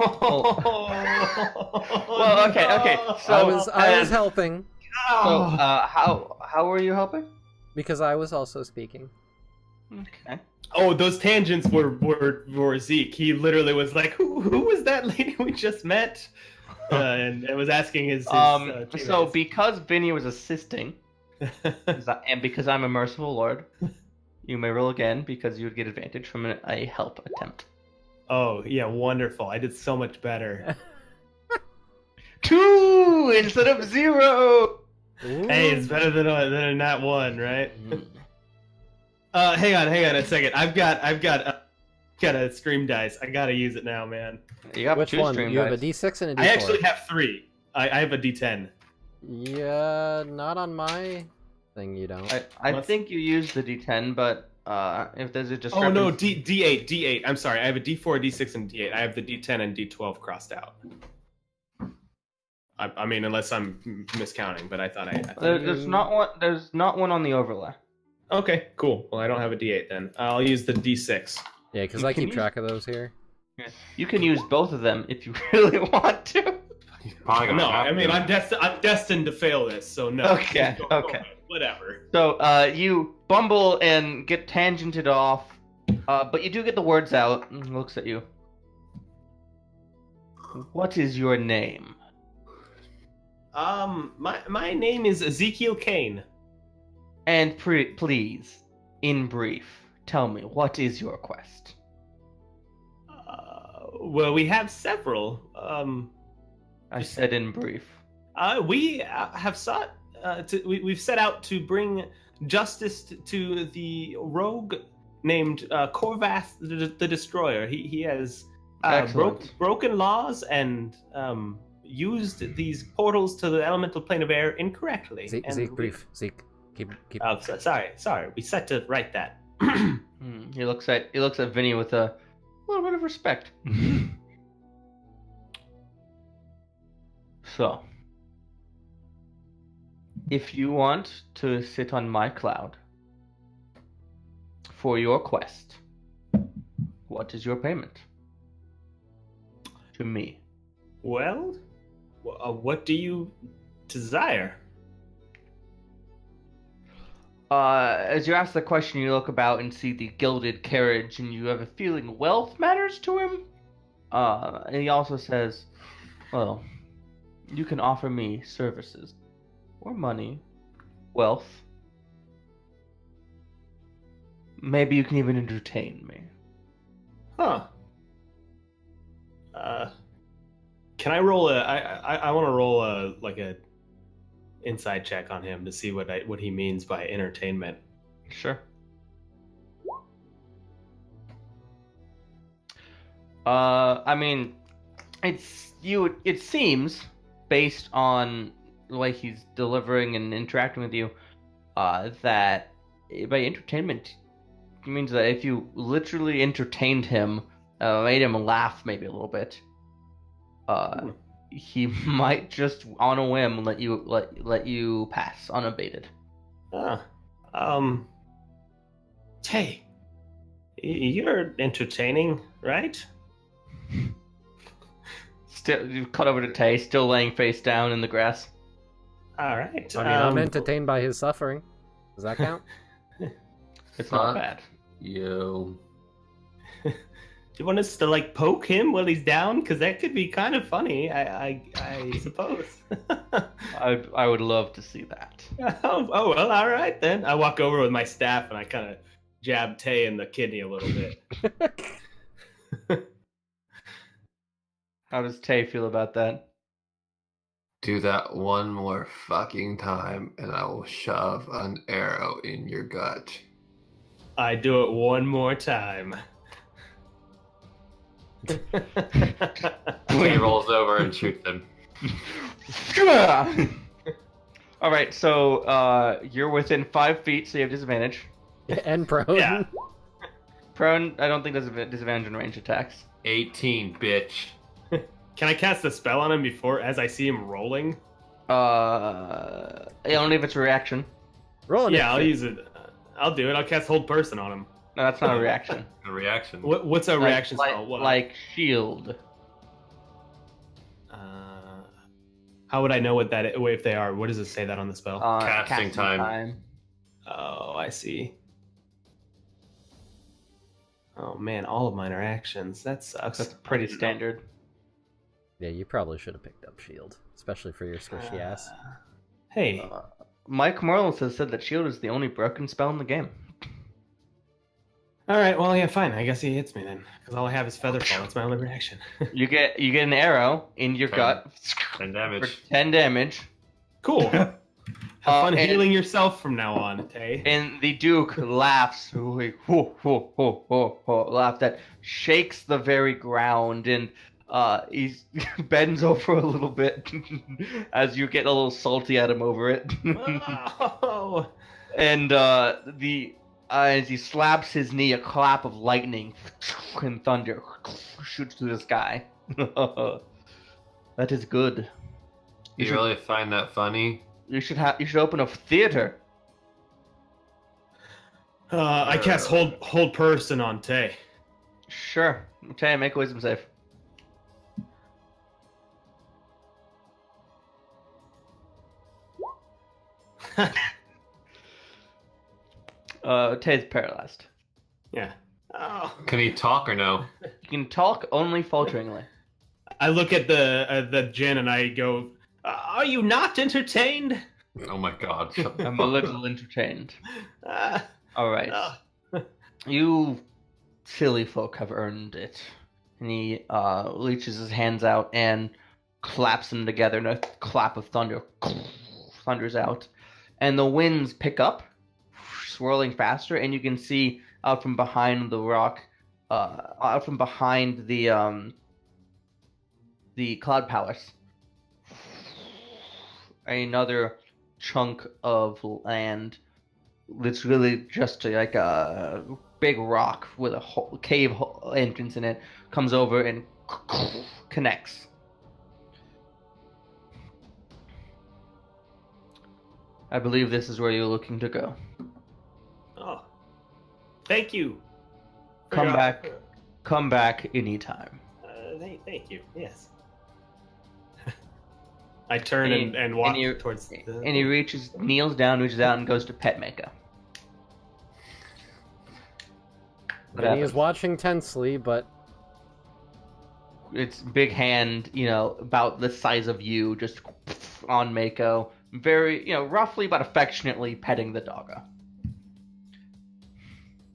Well, okay. So I was helping So, how were you helping? because I was also speaking. Okay. Oh, those tangents were Zeke. He literally was like, "Who was that lady we just met?" And it was asking his So teammates. because Vinny was assisting, and because I'm a merciful lord, you may roll again because you would get advantage from a help attempt. Oh yeah, wonderful! I did so much better. 2 instead of 0. Hey, it's better than a nat 1, right? Hang on a second. I've got a stream dice. I gotta use it now, man. You got Which 2 one? stream You have a dice. D6 and a D4. I actually have 3. I have a D10. Yeah, not on my thing. You don't. I think you used the D10, but if there's a Oh discrepancy... no, D8. I'm sorry. I have a D4, D6, and D8. I have the D10 and D12 crossed out. I mean, unless I'm miscounting, but I thought I thought... There's not one. There's not one on the overlay. Okay, cool. Well, I don't have a D8 then. I'll use the D6. Yeah, because You I can keep use- track of those here. You can use both of them if you really want to. He's probably gonna No, have I mean, to. I'm destined to fail this, so no. Okay, Go okay. ahead. Whatever. So you bumble and get tangented off, but you do get the words out. And he looks at you. What is your name? My name is Ezekiel Kane. And please, in brief, tell me, what is your quest? Well, we have several. I said in brief. We have sought. We've set out to bring justice to the rogue named Corvath the Destroyer. He has broken laws and used these portals to the elemental plane of air incorrectly. Zeke, brief. Zeke, keep. Oh, sorry. We set to write that. He looks at Vinny with a little bit of respect. So, if you want to sit on my cloud for your quest, what is your payment? To me. Well, what do you desire? As you ask the question, you look about and see the gilded carriage, and you have a feeling wealth matters to him. And he also says, well, you can offer me services, or money, wealth. Maybe you can even entertain me. Huh. Can I roll I want to roll a inside check on him to see what he means by entertainment. Sure. I mean, it seems, based on the way he's delivering and interacting with you, that by entertainment, it means that if you literally entertained him, made him laugh maybe a little bit, he might just on a whim let you pass unabated. Hey, you're entertaining, right? Still, you cut over to Tay, still laying face down in the grass. All right. I mean, I'm entertained by his suffering. Does that count? It's not Fuck bad. You. Do you want us to like poke him while he's down? Because that could be kind of funny. I suppose. I would love to see that. Oh well, all right then. I walk over with my staff and I kind of jab Tay in the kidney a little bit. How does Tay feel about that? Do that one more fucking time, and I will shove an arrow in your gut. I do it one more time. He rolls over and shoots him. All right, so you're within 5 feet, so you have disadvantage. And prone. Yeah. Prone, I don't think there's a disadvantage on range attacks. 18, bitch. Can I cast a spell on him before, as I see him rolling? Only if it's a reaction. Roll Yeah, I'll initiative. use it. I'll do it. I'll cast Hold Person on him. No, that's not a reaction. A reaction. What's a reaction spell? What? Like shield. How would I know what that if they are? What does it say that on the spell? Casting time. Oh, I see. Oh man, all of mine are actions. That sucks. That's pretty standard. Yeah, you probably should have picked up shield, especially for your squishy ass. Hey, Mike Morales has said that shield is the only broken spell in the game. all right. Well, yeah, fine. I guess he hits me then, because all I have is feather fall. That's my only reaction. You get an arrow in your gut 10 for damage. 10 damage. Cool. Have fun and- healing yourself from now on, Tay. And the Duke laughs, laugh that shakes the very ground, and he bends over a little bit as you get a little salty at him over it. Oh. And as he slaps his knee, a clap of lightning and thunder shoots through the sky. That is good. You really find that funny? You should open a theater. I cast hold person on Tay. Sure. Okay, make a wisdom save. Tay's paralyzed. Yeah. Oh. Can he talk or no? You can talk only falteringly. I look at the Jinn and I go, "Are you not entertained?" Oh my god. I'm a little entertained. Uh, All right. uh, You silly folk have earned it. And he reaches his hands out and claps them together, and a clap of thunder thunders out. And the winds pick up, swirling faster, and you can see out from behind the rock, out from behind the Cloud Palace, another chunk of land. It's really just like a big rock with a cave entrance in it. Comes over and connects. I believe this is where you're looking to go. oh, thank you. Come back. Come back anytime. Thank you. Yes. I turn and walk towards. And he kneels down, reaches out, and goes to pet Mako. Vinny is watching tensely, but Its big hand, about the size of you, just on Mako. Very, roughly but affectionately petting the doggo.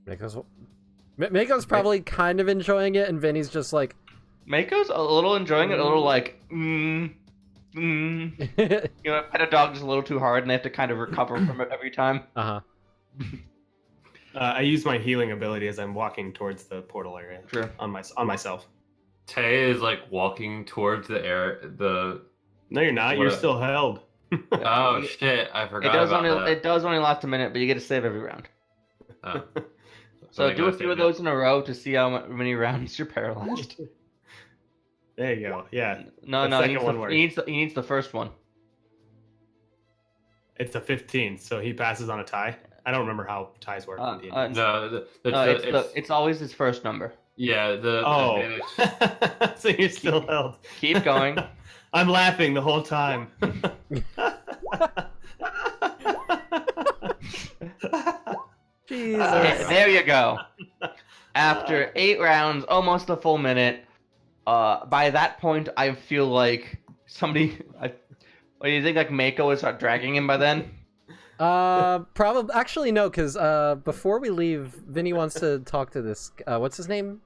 Mako's probably kind of enjoying it, and Vinny's just like... Mako's a little enjoying it, a little like, pet a dog just a little too hard, and they have to kind of recover from it every time. Uh-huh. I use my healing ability as I'm walking towards the portal area. Sure. On myself. Tay is like walking towards the air. No, you're not. You're still held. Oh shit! I forgot that. It does only last a minute, but you get to save every round. Oh. So do a few of those in a row to see how many rounds you're paralyzed. There you go. Yeah. No, The he second one needs the first one. It's a 15, so he passes on a tie. I don't remember how ties work. in D&D. No, It's always his first number. yeah. Oh, advantage- so you're still held. Keep going. I'm laughing the whole time. Jesus Jesus. There you go. After 8 rounds, almost a full minute. By that point, I feel like somebody. What do you think? Like Mako would start dragging him by then? Probably. Actually, no, because before we leave, Vinny wants to talk to this. What's his name?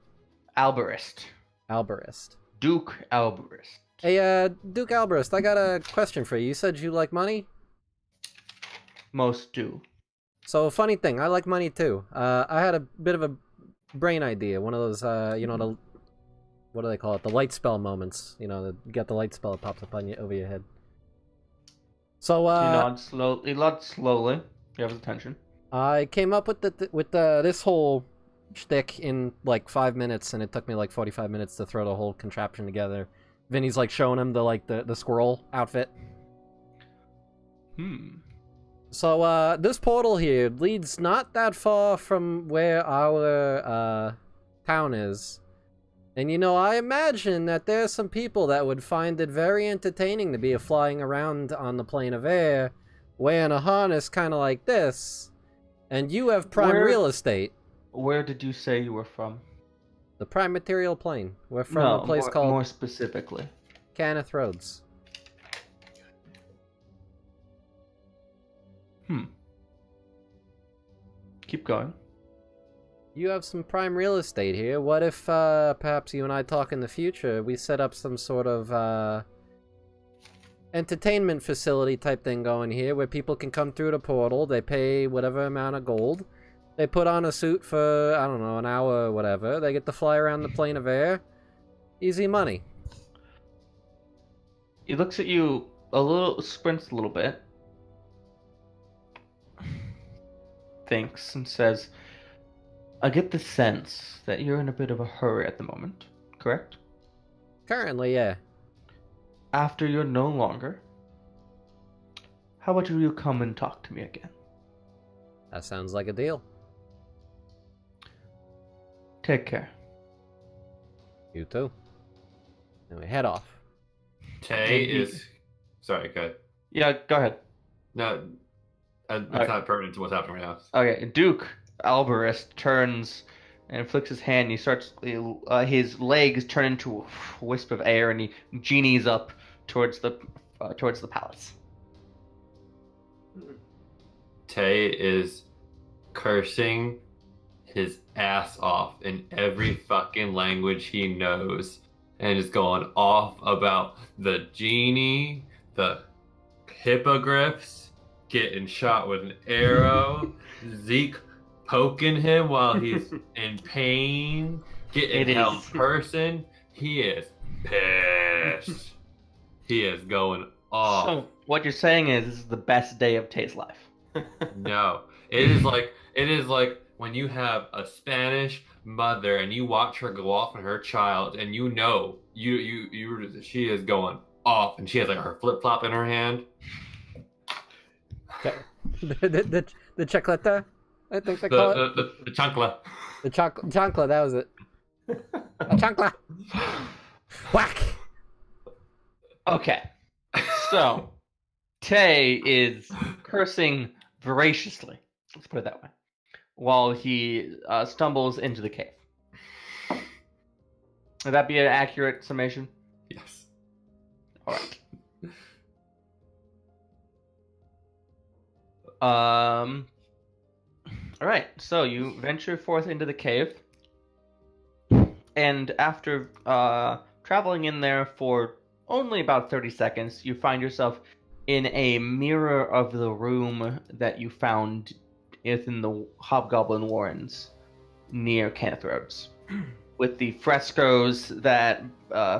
Alberist. Alberist. Duke Alberist. Hey, Duke Alberist, I got a question for you. You said you like money? Most do. So, funny thing, I like money too. I had a bit of a brain idea. One of those, the what do they call it? The light spell moments. You get the light spell, it pops up on you over your head. So, He nods slowly. You have his attention. I came up with this whole shtick in like 5 minutes, and it took me like 45 minutes to throw the whole contraption together. Vinny's like showing him the squirrel outfit. So this portal here leads not that far from where our town is. And I imagine that there's some people that would find it very entertaining to be flying around on the plane of air, wearing a harness kind of like this. And you have prime real estate. Where did you say you were from? The prime material plane. We're from a place called... more specifically. Kenneth Rhodes. Keep going. You have some prime real estate here. What if, perhaps you and I talk in the future, we set up some sort of, entertainment facility type thing going here, where people can come through the portal, they pay whatever amount of gold, they put on a suit for, I don't know, an hour or whatever, they get to fly around the plane of air. Easy money. He looks at you sprints a little bit, thinks, and says, I get the sense that you're in a bit of a hurry at the moment, correct? Currently, yeah. After you're no longer, how about you come and talk to me again? That sounds like a deal. Take care. You too. And we head off. Tay is... Sorry, go ahead. Yeah, go ahead. No, it's not pertinent to what's happening right now. Okay, Duke Alberist turns and flicks his hand. He starts, his legs turn into a wisp of air, and he genies up towards the palace. Tay is cursing his ass off in every fucking language he knows, and is going off about the genie, the hippogriffs, getting shot with an arrow, Zeke poking him while he's in pain, getting held person. He is pissed. He is going off. So what you're saying is this is the best day of Tay's life. No, it is like when you have a Spanish mother and you watch her go off on her child, and she is going off, and she has like her flip flop in her hand. the chocleta, I think they call it. The chancla. The chancla, that was it. A chancla. Whack. Okay, so Tay is cursing voraciously, let's put it that way, while he stumbles into the cave. Would that be an accurate summation? Yes. Alright. Alright, so you venture forth into the cave, and after traveling in there for only about 30 seconds, you find yourself in a mirror of the room that you found within the Hobgoblin Warrens near Kenneth Rhodes, with the frescoes that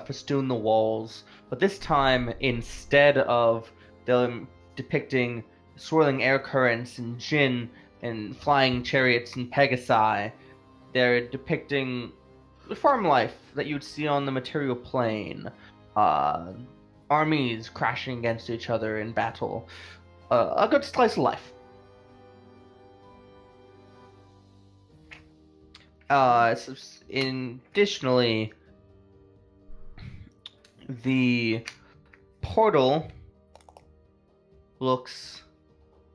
festoon the walls. But this time, instead of them depicting swirling air currents and djinn and flying chariots and pegasi, they're depicting the farm life that you'd see on the material plane. Armies crashing against each other in battle. A good slice of life. Additionally, the portal looks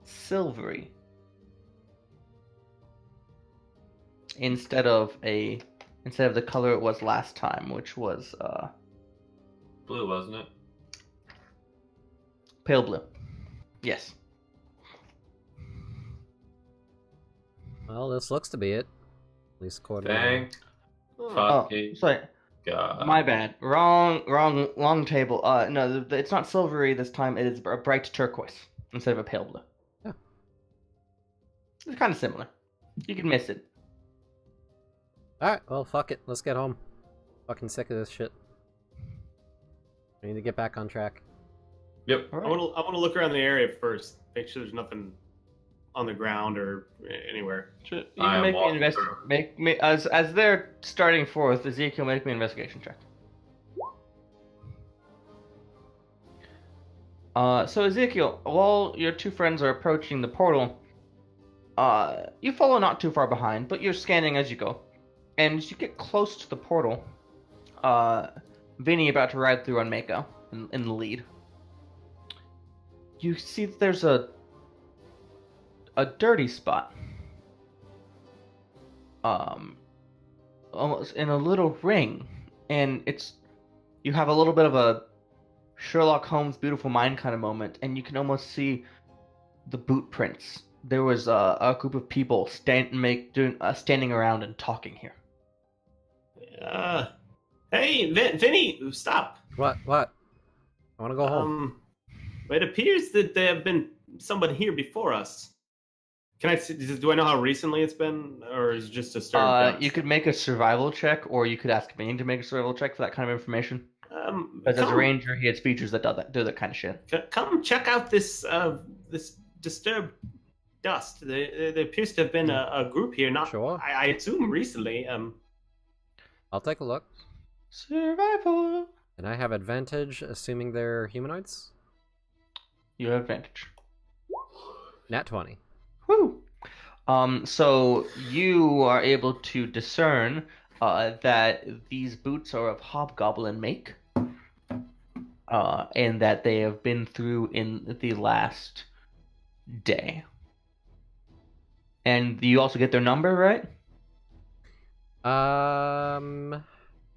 silvery. instead of the color it was last time, which was Blue, wasn't it? pale blue. Yes. Well, this looks to be it. At least according to... Thank Oh, fucking sorry. God. My bad. Wrong table. No, it's not silvery this time. It is a bright turquoise instead of a pale blue. Yeah. It's kind of similar. You can miss it. Alright, well, fuck it. Let's get home. Fucking sick of this shit. We need to get back on track. Yep. All I right. want to look around the area first, make sure there's nothing on the ground or anywhere. Sure. You I can am make me walking invest. through. Make me as they're starting forth. Ezekiel, make me an investigation check. So Ezekiel, while your two friends are approaching the portal, you follow not too far behind, but you're scanning as you go. And as you get close to the portal, Vinny about to ride through on Mako in the lead. You see that there's a dirty spot. Almost in a little ring, and you have a little bit of a Sherlock Holmes' Beautiful Mind kind of moment, and you can almost see the boot prints. There was a group of people standing around and talking here. Hey, Vinny, stop. What? I want to go home. It appears that there have been someone here before us. Can I see? Do I know how recently it's been, or is it just a start? You could make a survival check, or you could ask Vinny to make a survival check for that kind of information. Because as a ranger, he has features that do that kind of shit. Come check out this this disturbed dust. There appears to have been a group here. Not Sure. I assume recently. I'll take a look. Survival. And I have advantage, assuming they're humanoids? You have advantage. Nat 20. Woo! So you are able to discern that these boots are of hobgoblin make, and that they have been through in the last day. And you also get their number, right?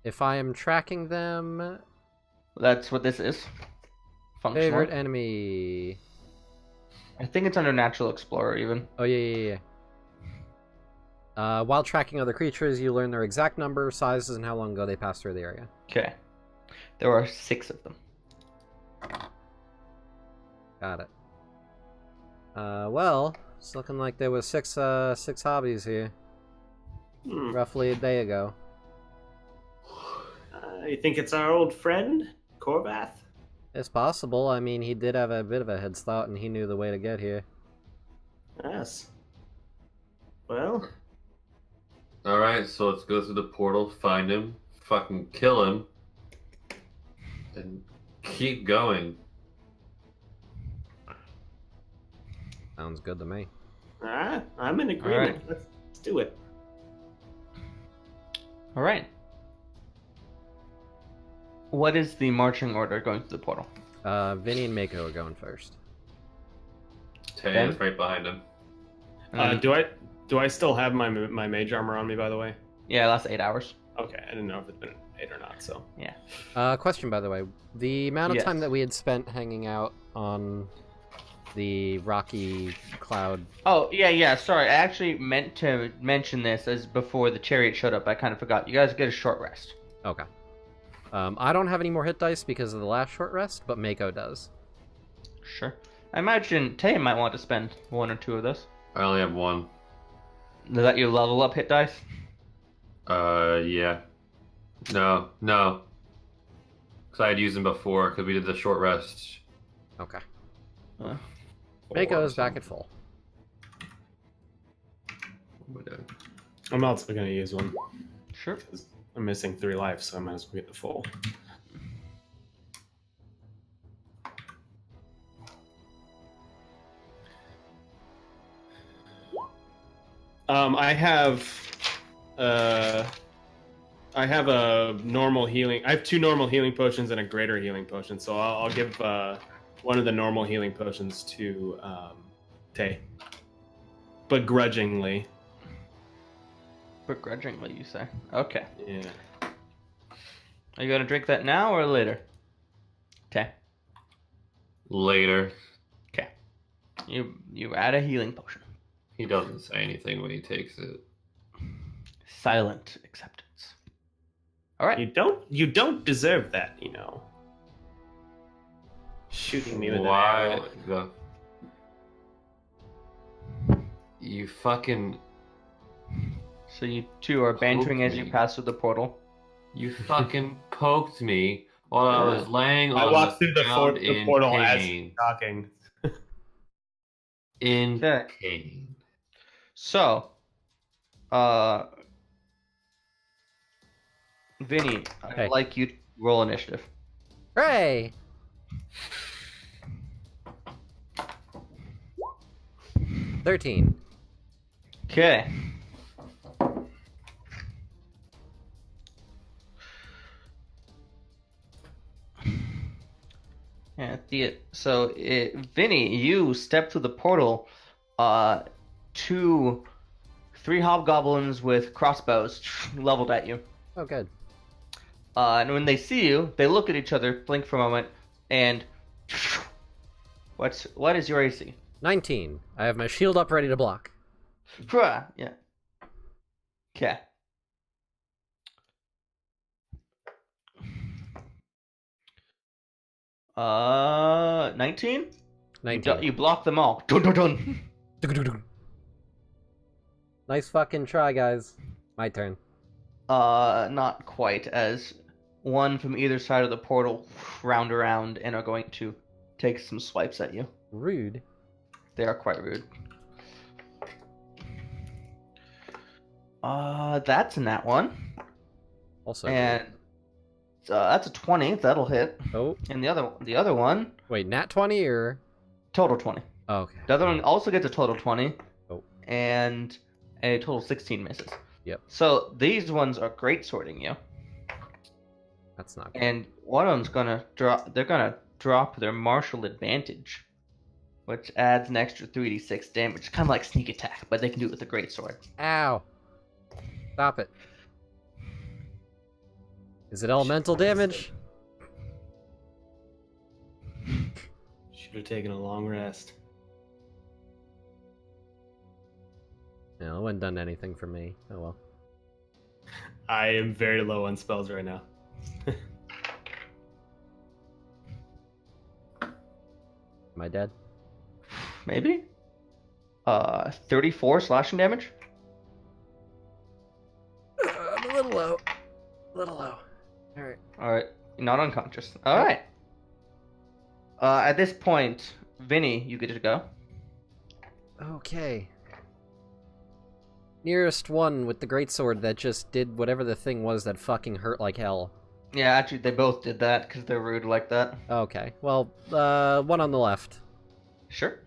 If I am tracking them, That's what this is. Functionally. favorite enemy. I think it's under Natural Explorer, even. Oh yeah. While tracking other creatures, you learn their exact number, sizes, and how long ago they passed through the area. Okay. There are 6 of them. Got it. Well, it's looking like there was six hobbies here, roughly a day ago. You think it's our old friend Korvath? It's possible. I mean, he did have a bit of a head start, and he knew the way to get here. Yes. Well, Alright, so let's go through the portal, find him, fucking kill him, and keep going. Sounds good to me. I'm in agreement. Let's do it. All right. What is the marching order going through the portal? Vinny and Mako are going first. Tay is right behind him. And then- Do I still have my mage armor on me? By the way. Yeah, last 8 hours. Okay, I didn't know if it's been 8 or not. So. Question, by the way. The amount of Yes. time that we had spent hanging out on the rocky cloud... Oh, yeah, sorry. I actually meant to mention this as before the chariot showed up. I kind of forgot. You guys get a short rest. Okay. I don't have any more hit dice because of the last short rest, but Mako does. Sure. I imagine Tay might want to spend 1 or 2 of those. I only have one. Is that your level up hit dice? Yeah. No. Because I had used them before, because we did the short rest. Okay. Uh, Mako is back at full. What am I doing? I'm also going to use one. Sure. I'm missing 3 lives, so I might as well get the full. I have a normal healing. I have 2 normal healing potions and a greater healing potion. So I'll give one of the normal healing potions to Tay, begrudgingly. Begrudgingly, you say? Okay. Yeah. Are you gonna drink that now or later? Okay. Later. Okay. You add a healing potion. He doesn't say anything when he takes it. Silent acceptance. All right. You don't deserve that, you know. Shooting me with an Why arrow. You fucking... So you two are bantering as you me. pass through the portal. You fucking poked me while I was laying on I walked through the ground in portal pain. as talking. In Okay. pain. So, Vinny, Hey. I'd like you to roll initiative. Hooray! $13. Okay. Vinny, you step through the portal. Three hobgoblins with crossbows leveled at you. Oh, good. And when they see you, they look at each other, blink for a moment, and what is your AC? 19. I have my shield up ready to block. Yeah. Okay. Uh, 19? 19. You block them all. Dun, dun, dun. Nice fucking try, guys. My turn. Not quite, as one from either side of the portal round around and are going to take some swipes at you. Rude. They are quite rude. That's in that one. Also. And that's a 20. That'll hit. Oh. And the other one, Wait, nat 20 or? total 20. Oh, okay. The other one also gets a total 20. Oh. And a total 16 misses. Yep. So these ones are great sorting you. That's not good. And one of them's gonna drop. They're gonna drop their martial advantage, which adds an extra 3d6 damage. Kind of like sneak attack, but they can do it with a great sword. Ow. Stop it. Is it elemental damage? Should have taken a long rest. No, it wouldn't done anything for me. Oh well. I am very low on spells right now. Am I dead? Maybe. 34 slashing damage. I'm a little low. A little low. Alright. All right, you're not unconscious. All right. At this point, Vinny, you get to go. Okay. Nearest one with the greatsword that just did whatever the thing was that fucking hurt like hell. Yeah, actually, they both did that because they're rude like that. Okay. Well, one on the left. Sure.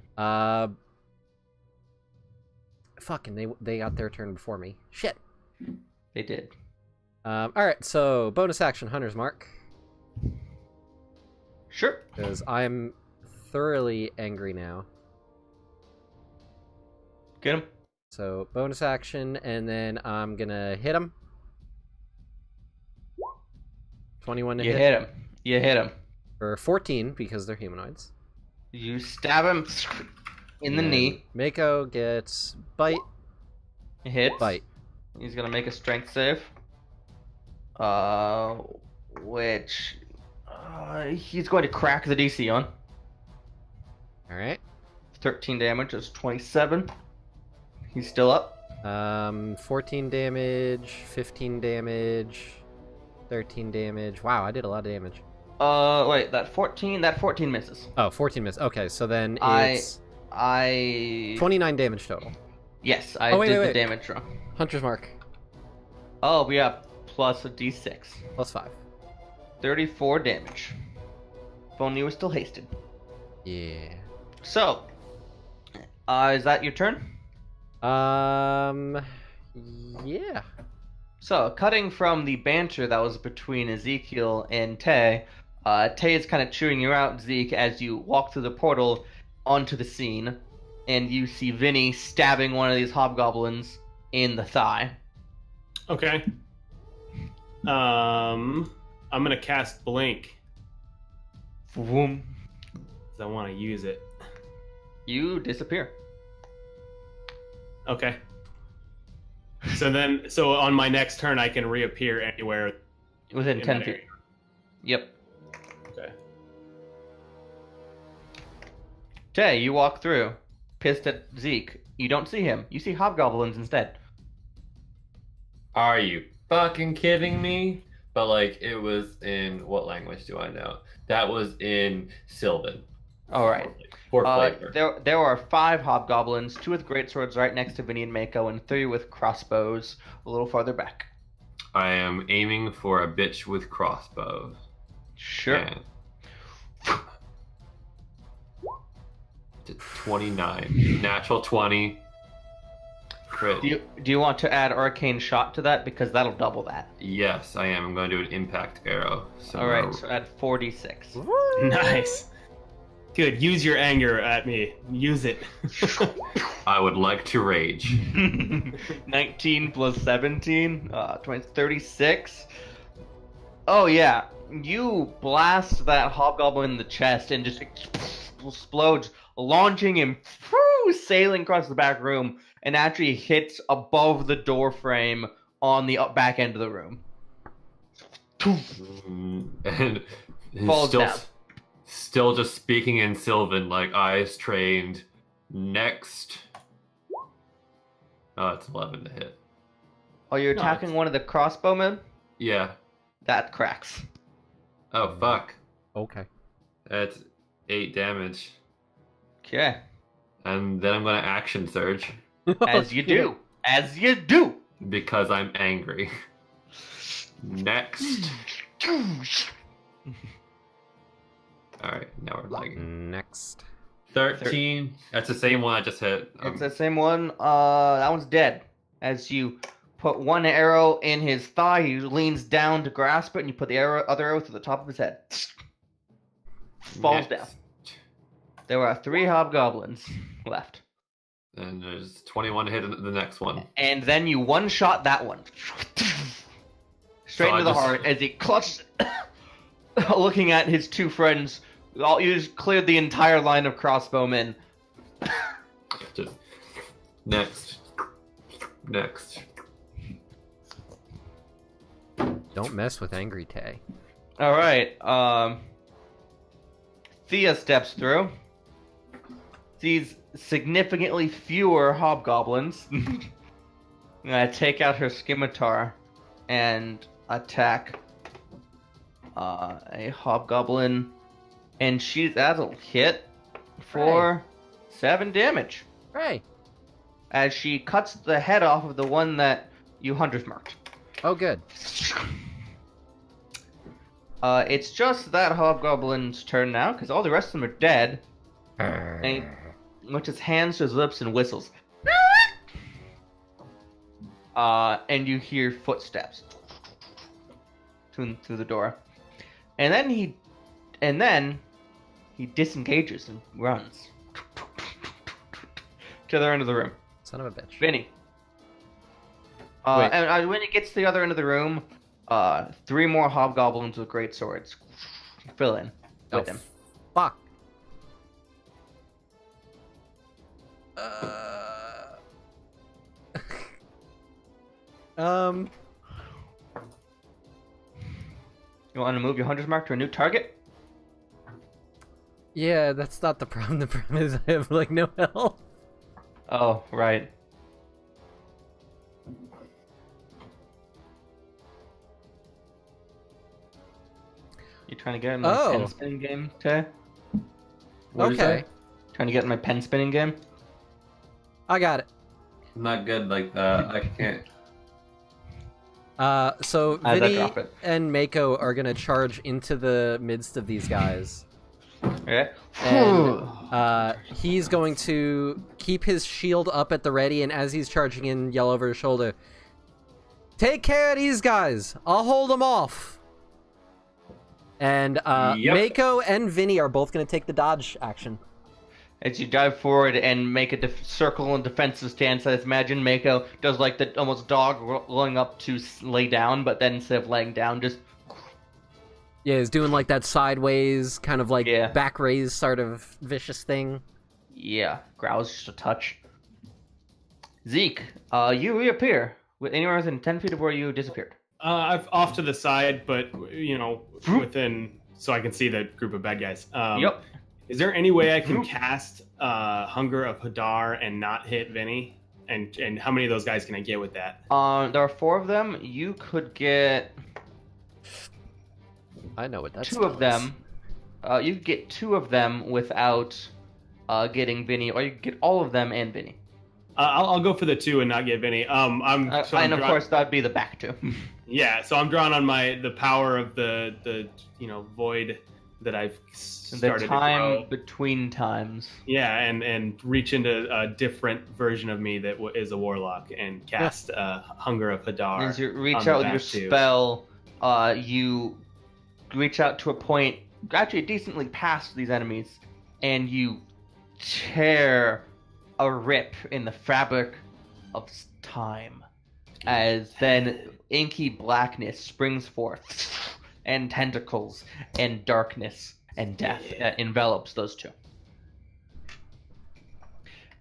Fucking, they got their turn before me. Shit. They did. Alright, so bonus action, Hunter's Mark. Sure. Because I'm thoroughly angry now. Get him. So, bonus action, and then I'm gonna hit him. 21 to You hit. hit him. You hit him. For 14, because they're humanoids. You stab him in the And knee. Mako gets bite, It hits. bite. He's gonna make a strength save. Which he's going to crack the DC on. Alright. 13 damage is 27. He's still up. 14 damage, 15 damage, 13 damage. Wow, I did a lot of damage. Wait, that 14 misses. Oh, 14 miss. Okay, so then I- it's I 29 damage total. Yes, I Oh, wait, did wait, the wait. damage wrong. Hunter's Mark, Oh, yeah, plus a d6. plus 5. 34 damage. If only you were still hasted. Yeah. So, is that your turn? Yeah. So, cutting from the banter that was between Ezekiel and Tay, Tay is kind of chewing you out, Zeke, as you walk through the portal onto the scene, and you see Vinny stabbing one of these hobgoblins in the thigh. Okay. I'm gonna cast Blink Vroom. because I want to use it. You disappear. Okay. So on my next turn, I can reappear anywhere Within in 10 that feet. area. Yep. Okay. Tay, you walk through, pissed at Zeke. You don't see him. You see hobgoblins instead. Are you fucking kidding me? But like, it was in what language do I know? That was in Sylvan. All right. For flavor. There are 5 hobgoblins, 2 with greatswords right next to Vinny and Mako, and 3 with crossbows a little farther back. I am aiming for a bitch with crossbows. Sure. And 29. Natural 20. Crit. Do you want to add arcane shot to that, because that'll double that? Yes, I am. I'm going to do an impact arrow. So All right, so add 46. Nice. Good. Use your anger at me. Use it. I would like to rage. 19 plus 17, 36. Oh yeah, you blast that hobgoblin in the chest and just explodes, launching him, sailing across the back room, and actually hits above the door frame on the back end of the room. And Falls down. Still just speaking in Sylvan, like eyes trained. Next. Oh, it's 11 to hit. Oh, you're attacking one of the crossbowmen? Yeah. That cracks. Oh, fuck. Okay. That's 8 damage. Okay. And then I'm going to action surge. As you do. As you do. Because I'm angry. Next. Alright, now we're lagging. Next. 13. That's the same one I just hit. It's the same one. That one's dead. As you put one arrow in his thigh, he leans down to grasp it, and you put the other arrow to the top of his head. Falls down. There are 3 hobgoblins left. And there's 21 to hit the next one. And then you one-shot that one. Straight into the heart as he clutches looking at his 2 friends. You just cleared the entire line of crossbowmen. Just next. Don't mess with Angry Tay. All right. Thea steps through. Sees significantly fewer hobgoblins. Gonna take out her scimitar and attack a hobgoblin, and that'll hit for 7 damage. Hey. As she cuts the head off of the one that you hunters marked. Oh, good. It's just that hobgoblin's turn now, because all the rest of them are dead. And he puts his hands to his lips and whistles. And you hear footsteps through the door. And then he disengages and runs to the other end of the room. Son of a bitch. Vinny. Wait. And when he gets to the other end of the room, 3 more hobgoblins with great swords fill in with him. Fuck. You want to move your hunter's mark to a new target? Yeah, that's not the problem. The problem is I have, like, no health. Oh, right. You trying to get in my pen spinning game, Tay? Okay. Trying to get in my pen spinning game? I got it. I'm not good like that. I can't. So How'd that Vinny drop it? and Mako are gonna charge into the midst of these guys. Okay. And he's going to keep his shield up at the ready, and as he's charging in, yell over his shoulder, "Take care of these guys! I'll hold them off!" And Yep. Mako and Vinny are both going to take the dodge action. As you dive forward and make a circle and defensive stance, I imagine Mako does like the almost dog rolling up to lay down, but then instead of laying down, just Yeah, he's doing like that sideways, kind of like Yeah. back raise sort of vicious thing. growls just a touch. Zeke, you reappear anywhere within 10 feet of where you disappeared. I've off to the side, but within, so I can see the group of bad guys. Yep. Is there any way I can cast Hunger of Hadar and not hit Vinny? And how many of those guys can I get with that? There are 4 of them. You could get I know what that's 2 of them. You could get 2 of them without getting Vinny, or you could get all of them and Vinny. I'll go for the 2 and not get Vinny. I'm of course that'd be the back 2. Yeah, so I'm drawing on the power of the void that I've started the time to grow. between times. Yeah, and reach into a different version of me that is a warlock and cast Hunger of Hadar. As you reach on the out with your back two. spell, you reach out to a point actually decently past these enemies, and you tear a rip in the fabric of time, as then inky blackness springs forth, and tentacles, and darkness, and death envelops those 2.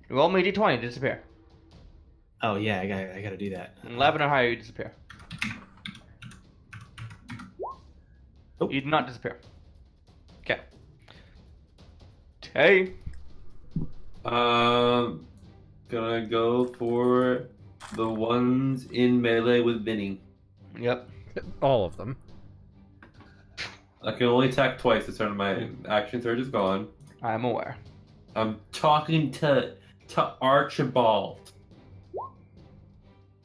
Roll me a d20 to disappear. Oh yeah, I gotta do that. 11 or higher, you disappear. Oh. You do not disappear. Okay. Tay. Gonna go for the ones in melee with Vinny. Yep. All of them. I can only attack twice this turn. My action surge is gone. I'm aware. I'm talking to Archibald.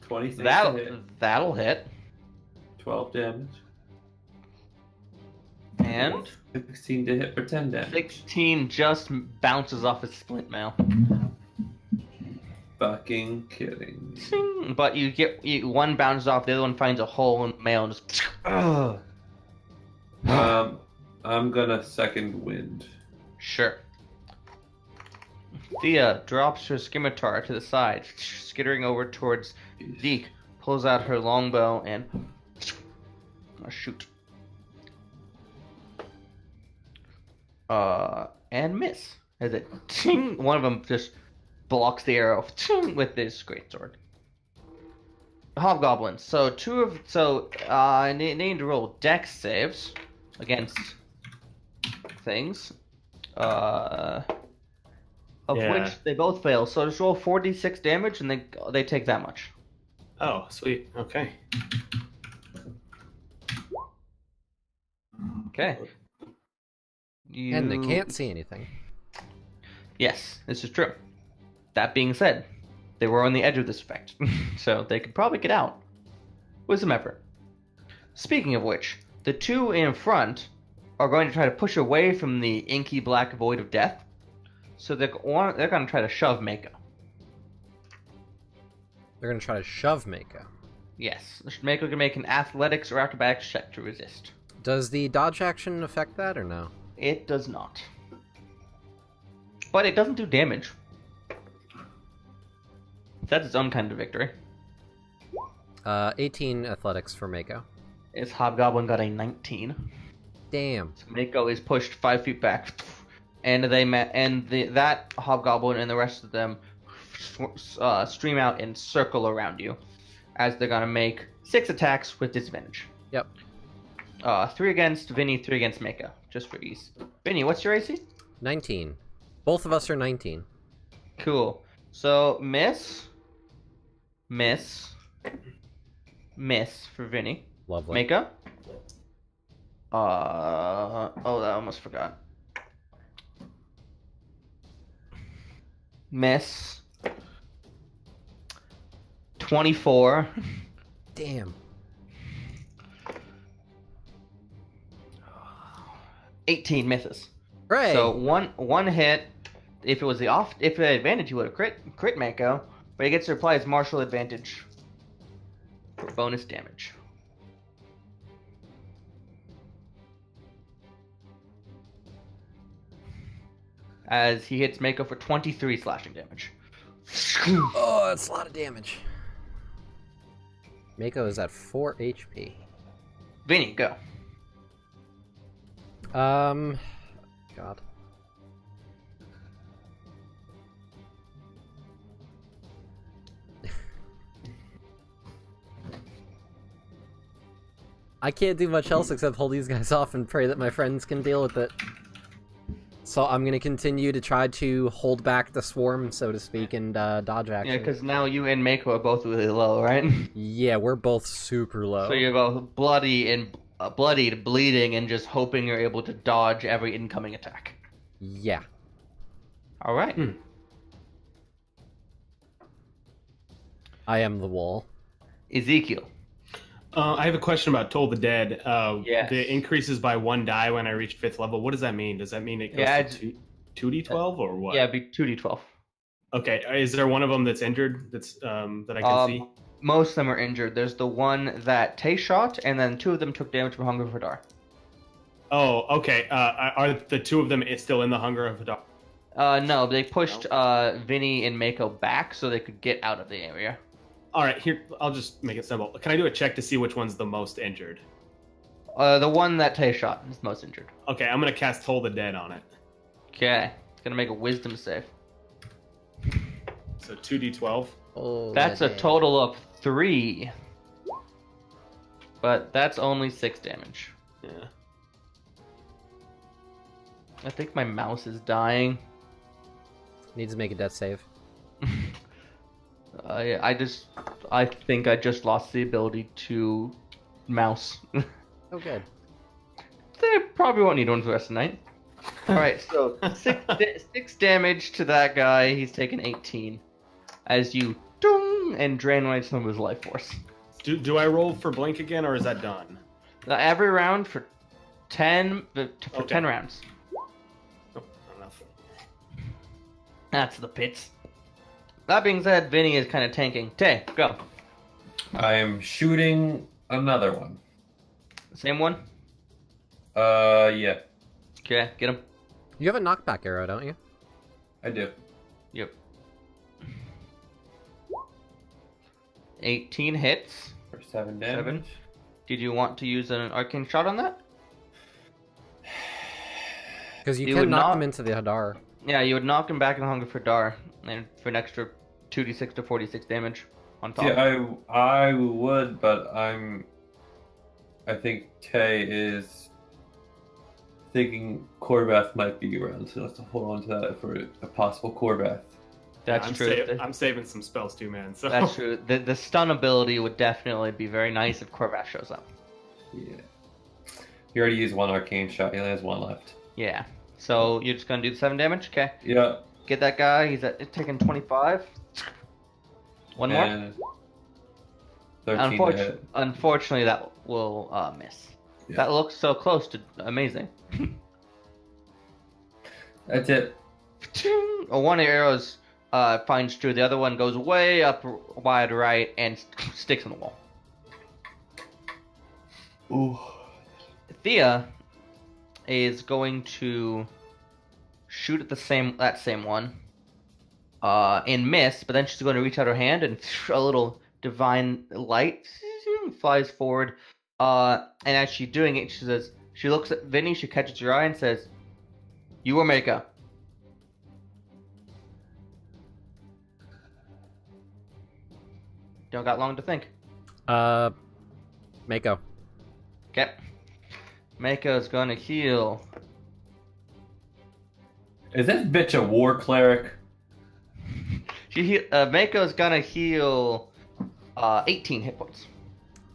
26 to hit, That'll hit. 12 damage. And 16 to hit for 10 damage. 16 just bounces off his splint mail. Fucking kidding. Zing. But one bounces off, the other one finds a hole in the mail and just. Ugh. I'm gonna second wind. Sure. Thea drops her scimitar to the side, skittering over towards Zeke, pulls out her longbow and shoot. And miss. As it ting, one of them just blocks the arrow ting, with this greatsword. Hobgoblins. So I need to roll dex saves against things. Of Yeah. which they both fail. So just roll 4d6 damage, and they take that much. Oh, sweet. Okay. Okay. And they can't see anything. Yes, this is true. That being said, they were on the edge of this effect, so they could probably get out with some effort. Speaking of which, the 2 in front are going to try to push away from the inky black void of death, so they're going to try to shove Mako. They're gonna try to shove Mako. Yes, Mako can make an athletics or acrobatics check to resist. Does the dodge action affect that or no? It does not. But it doesn't do damage. That's its own kind of victory. 18 athletics for Mako. Its Hobgoblin got a 19. Damn. So Mako is pushed 5 feet back, and that Hobgoblin and the rest of them stream out and circle around you, as they're gonna make 6 attacks with disadvantage. Yep. 3 against Vinny, 3 against Mako, just for ease. Vinny, what's your AC? 19. Both of us are 19. Cool. So miss for Vinny. Lovely. Mako. I almost forgot. Miss. 24. Damn. 18 misses. Hooray! So one hit. If it was the advantage, you would have crit Mako, but he gets to apply his martial advantage for bonus damage. as he hits Mako for 23 slashing damage. Oh, that's a lot of damage. Mako is at 4 HP. Vinny, go. God. I can't do much else except hold these guys off and pray that my friends can deal with it. So I'm gonna continue to try to hold back the swarm, so to speak, and dodge action. Yeah, because now you and Mako are both really low, right? Yeah, we're both super low. So you're both bloodied, bleeding, and just hoping you're able to dodge every incoming attack. Yeah. All right. I am the wall. Ezekiel. I have a question about Toll the Dead. Yes. The increases by 1 die when I reach 5th level. What does that mean? Does that mean it goes to 2d12 or what? Yeah, it'd be 2d12. Okay. Is there one of them that's injured? That's that I can see. Most of them are injured. There's the one that Tay shot, and then 2 of them took damage from Hunger for Dar. Oh, okay. Are the 2 of them still in the Hunger of Hadar? No, they pushed Vinny and Mako back so they could get out of the area. All right, here, I'll just make it simple. Can I do a check to see which one's the most injured? The one that Tay shot is most injured. Okay, I'm going to cast Toll the Dead on it. Okay. It's going to make a wisdom save. So 2d12. Oh, That's a total of 3. But that's only 6 damage. Yeah. I think my mouse is dying. Needs to make a death save. I think I just lost the ability to mouse. Oh, good. They probably won't need one for the rest of the night. Alright, so 6 damage to that guy. He's taken 18. As you dong, and drain away some of his life force. Do I roll for Blink again, or is that done? Every round for 10 rounds. Oh, not enough. That's the pits. That being said, Vinny is kind of tanking. Tay, go. I am shooting another one. Same one? Yeah, Okay, get him. You have a knockback arrow, don't you? I do. Yep. 18 hits. For 7 damage. 7. Did you want to use an arcane shot on that? Because you You can would knock not- them into the Hadar. Yeah, you would knock him back in Hunger for Dar, and for an extra 2d6 to 46 damage on top. Yeah, I would, but I think Tay is thinking Corvath might be around, so let's hold on to that for a possible Corvath. That's I'm true. I'm saving some spells too, man. So. That's true. The stun ability would definitely be very nice if Corvath shows up. Yeah. He already used 1 arcane shot. He only has 1 left. Yeah. So you're just gonna do the 7 damage? Okay. Yeah. Get that guy. He's taking 25. One more. And 13 to hit. Unfortunately, that will miss. Yeah. That looks so close to amazing. That's it. One of the arrows finds Drew. The other one goes way up wide right and sticks in the wall. Ooh. Thea is going to shoot at that same one and miss, but then she's going to reach out her hand and a little divine light flies forward. And as she's doing it, she looks at Vinny, she catches her eye and says, "You or Mako?" Don't got long to think. Mako. Okay. Mako's gonna heal. Is this bitch a war cleric? Mako's gonna heal 18 hit points.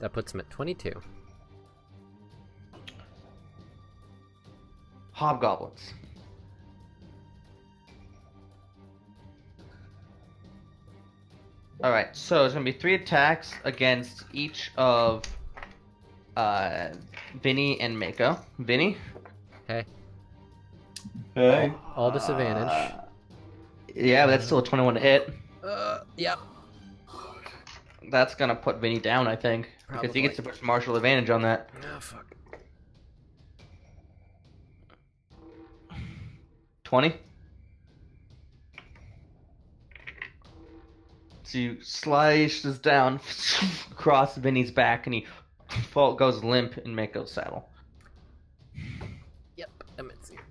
That puts him at 22. Hobgoblins. Alright, so it's gonna be 3 attacks against each of Vinny and Mako. Vinny? Okay. Hey. All disadvantage. Yeah, but that's still a 21 to hit. Yeah. That's gonna put Vinny down, I think. Because he gets to push martial advantage on that. Oh, fuck. 20? So you slices down across Vinny's back, and he goes limp in Mako's saddle. Yep, I'm at 0.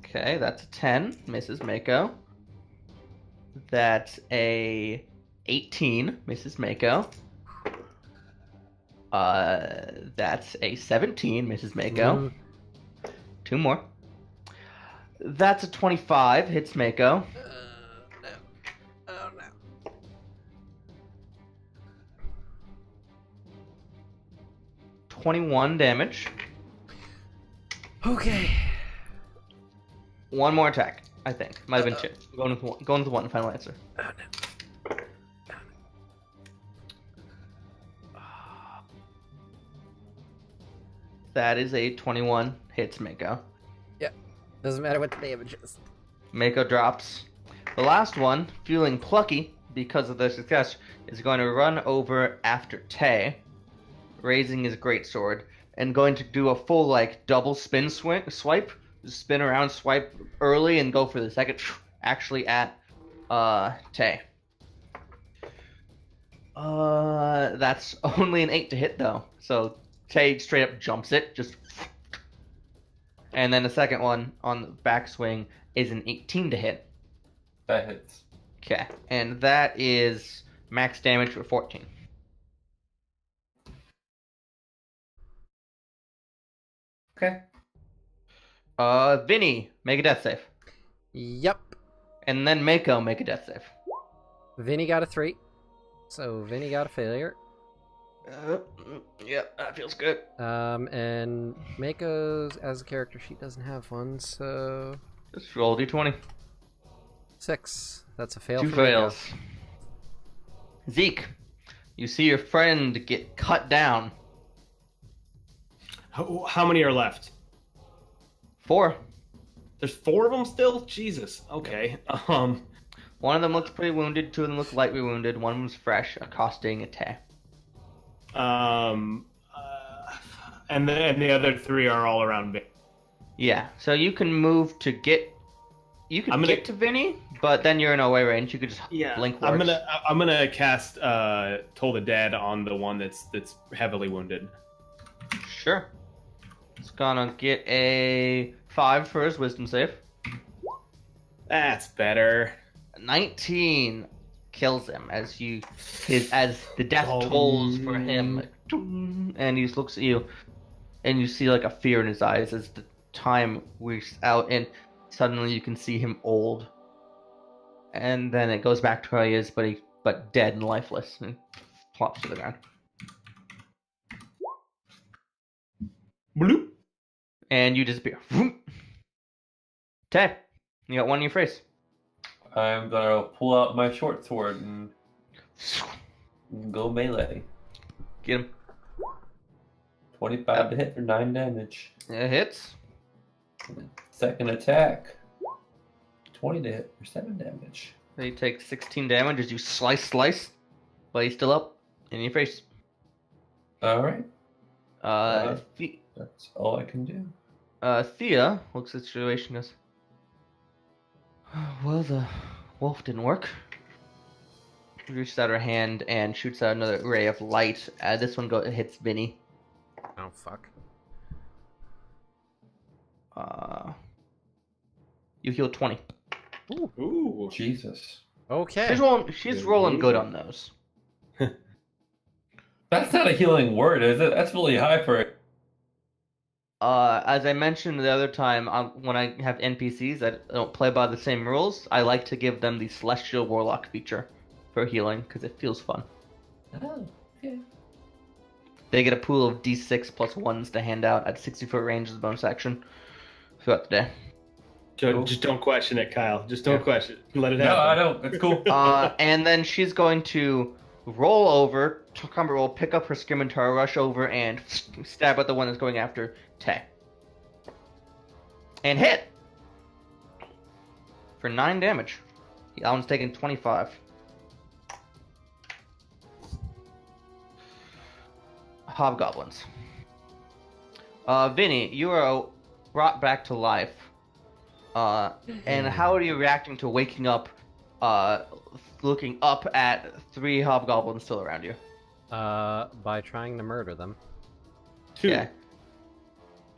Okay, that's a 10, misses Mako. That's a 18, misses Mako. That's a 17, misses Mako. 2 more. That's a 25, hits Mako. No. Oh no. 21 damage. Okay. 1 more attack, I think. Might have been 2. Going with 1, final answer. Oh no. That is a 21, hits Mako. Doesn't matter what the damage is. Mako drops. The last one, feeling plucky because of their success, is going to run over after Tay, raising his greatsword, and going to do a full double swipe, spin around, swipe early, and go for the second, actually at Tay. That's only an 8 to hit though, so Tay straight up jumps it, just. And then the second one on the backswing is an 18 to hit. That hits. Okay, and that is max damage for 14. Okay. Vinny, make a death save. Yep. And then Mako, make a death save. Vinny got a 3. So Vinny got a failure. Yep, that feels good. And Mako's as a character sheet doesn't have one, so Just roll d20. 6. That's a fail. 2 for Mako. fails. Zeke, you see your friend get cut down. How many are left? 4. There's 4 of them still? Jesus. Okay. One of them looks pretty wounded, 2 of them look lightly wounded, one of them's fresh, accosting a Tay. And the other 3 are all around me. Yeah, so you can move to get. You can get to Vinny, but then you're in away range. You could just blink words. I'm gonna cast Toll the Dead on the one that's heavily wounded. Sure. It's gonna get a 5 for his wisdom save. That's better. 19 kills him as the death tolls for him, and he looks at you, and you see a fear in his eyes as the time weeks out, and suddenly you can see him old, and then it goes back to how he is, but dead and lifeless, and plops to the ground. Bloop. And you disappear. Tay, you got 1 in your face. I'm gonna pull out my short sword and go melee. Get him. 25 to hit for 9 damage. It hits. Second attack. 20 to hit for 7 damage. You take 16 damage as you slice, but he's still up in your face. Alright. The- That's all I can do. Thea looks at the situation and goes, well, the wolf didn't work. She reaches out her hand and shoots out another ray of light. This one hits Vinny. Oh fuck. You heal 20. Ooh. Jesus. Okay. She's rolling good on those. That's not a healing word, is it? That's really high for it. As I mentioned the other time, when I have NPCs that don't play by the same rules, I like to give them the Celestial Warlock feature for healing, because it feels fun. Oh, okay. They get a pool of D6 plus 1s to hand out at 60-foot range as a bonus action throughout the day. Just don't question it, Kyle. Just don't question it. Let it happen. No, I don't. It's cool. And then she's going to roll over, combat roll, pick up her scimitar, rush over, and stab at the one that's going after Tay. And hit! For 9 damage. That one's taking 25. Hobgoblins. Vinny, you are brought back to life. And how are you reacting to waking up, looking up at 3 hobgoblins still around you? By trying to murder them. 2. Okay.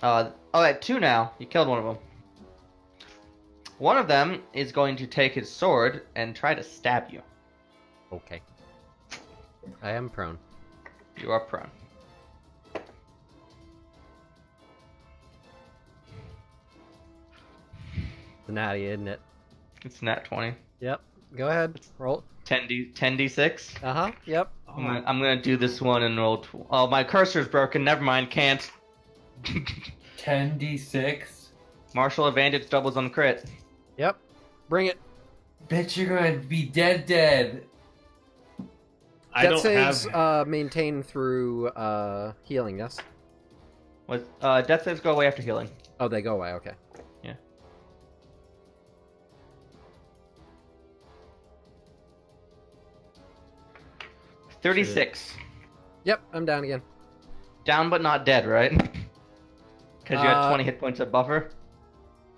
At 2 now. You killed one of them. One of them is going to take his sword and try to stab you. Okay. I am prone. You are prone. It's natty, isn't it? It's nat 20. Yep. Go ahead. Roll. 10d6. Uh-huh. Yep. I'm gonna do this one and roll. Oh, my cursor's broken. Never mind. Can't. 10d6. Martial advantage doubles on crit. Yep. Bring it. Bet you're gonna be dead. I Death don't saves have. maintain through healing, yes? Death saves go away after healing. Oh, they go away, okay. 36. Yep, I'm down again. Down but not dead, right? Because you had 20 hit points of buffer.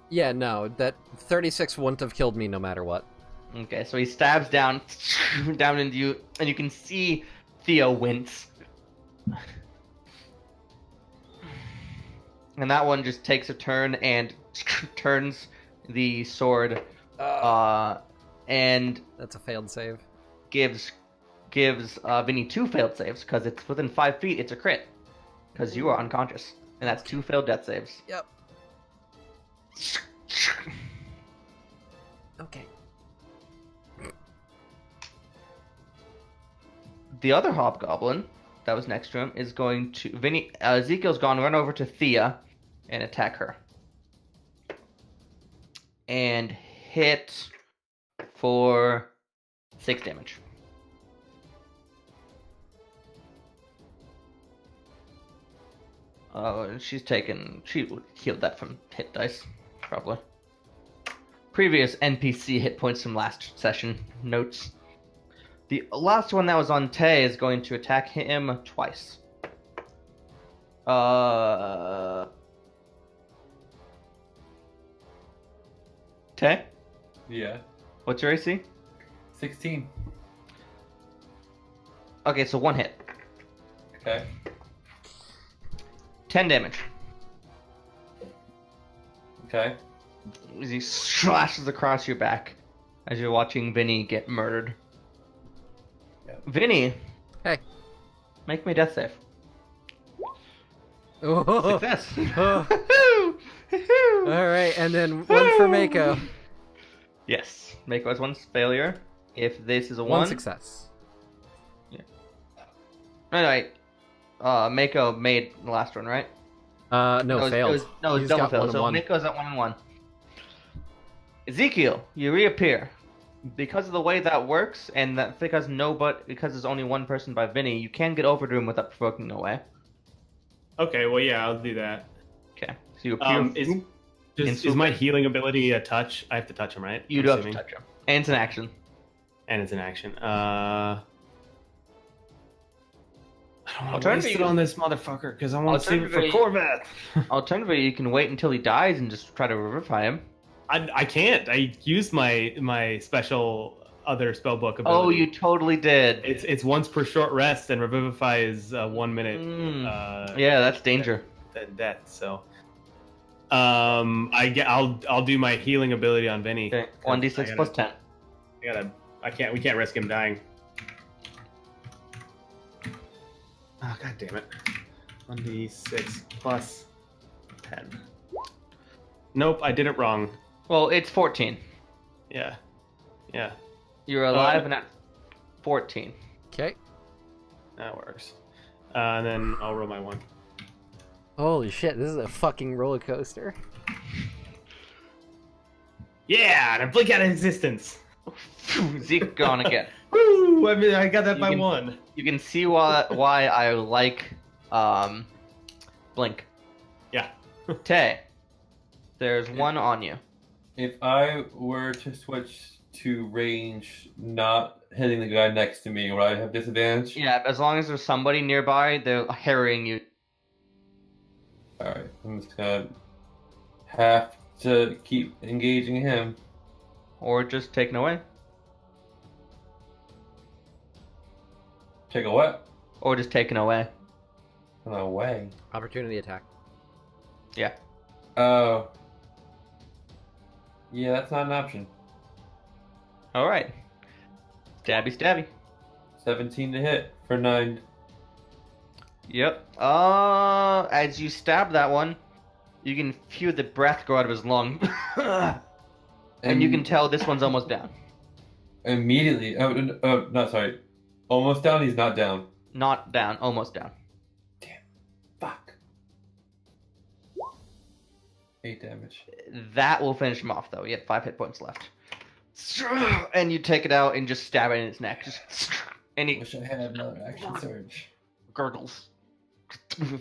Yeah, no, that 36 wouldn't have killed me no matter what. Okay, so he stabs down into you, and you can see Theo wince. And that one just takes a turn and turns the sword, and That's a failed save. gives Vinny 2 failed saves because it's within 5 feet. It's a crit because you are unconscious, and that's 2 failed death saves. Yep. Okay. The other hobgoblin that was next to him is going to Ezekiel's gone run over to Thea and attack her and hit for 6 damage. She healed that from hit dice, probably. Previous NPC hit points from last session notes. The last one that was on Tay is going to attack him twice. Tay? Yeah. What's your AC? 16. Okay, so 1 hit. Okay. 10 damage. Okay. As he slashes across your back as you're watching Vinny get murdered. Yep. Vinny! Hey. Make me a death save. Oh. Success! Oh. Alright, and then one for Mako. Yes. Mako has 1 failure. If this is a 1 1... success. Alright. Mako made the last one, right? No, failed. It was He's double got fail. 1 and So 1. Mako's at 1 and 1. Ezekiel, you reappear. Because of the way that works, and that because there's only 1 person by Vinny, you can get over to him without provoking away. Okay, well, yeah, I'll do that. Okay. So you appear. Is my healing ability a touch? I have to touch him, right? You I'm do have to assuming. touch him. And it's an action. And it's an action. I don't want to waste Alternatively, it on this motherfucker because I want to save it for Alternatively- Corvette. Alternatively, you can wait until he dies and just try to revivify him. I can't. I used my special other spellbook ability. Oh, you totally did. It's once per short rest, and revivify is 1 minute. Yeah, that's danger. Than death. So, I'll do my healing ability on Vinny. Okay. 1d6 plus 10. We can't risk him dying. Oh, god damn it. 1d6 plus 10. Nope, I did it wrong. Well, it's 14. Yeah. Yeah, You're alive and at 14. Okay. that works. And then I'll roll my 1. Holy shit, this is a fucking roller coaster. Yeah, and I blink out of existence. Zeke gone again. Woo! I got that You by can- 1. You can see why I like Blink. Yeah. Tay, there's 1 on you. If I were to switch to range, not hitting the guy next to me, would I have disadvantage? Yeah, as long as there's somebody nearby, they're harrying you. Alright, I'm just gonna have to keep engaging him. Or just taken away. Take a what? Or just taken away. No way. Opportunity attack. Yeah. Oh. Yeah, that's not an option. Alright. Stabby, stabby. 17 to hit for 9. Yep. As you stab that one, you can feel the breath go out of his lung. And you can tell this one's almost down. Immediately. Oh, not sorry. Almost down, he's not down. Not down, almost down. Fuck. 8 damage. That will finish him off, though. He had 5 hit points left. And you take it out and just stab it in its neck. And he Wish I had another action surge. gurgles.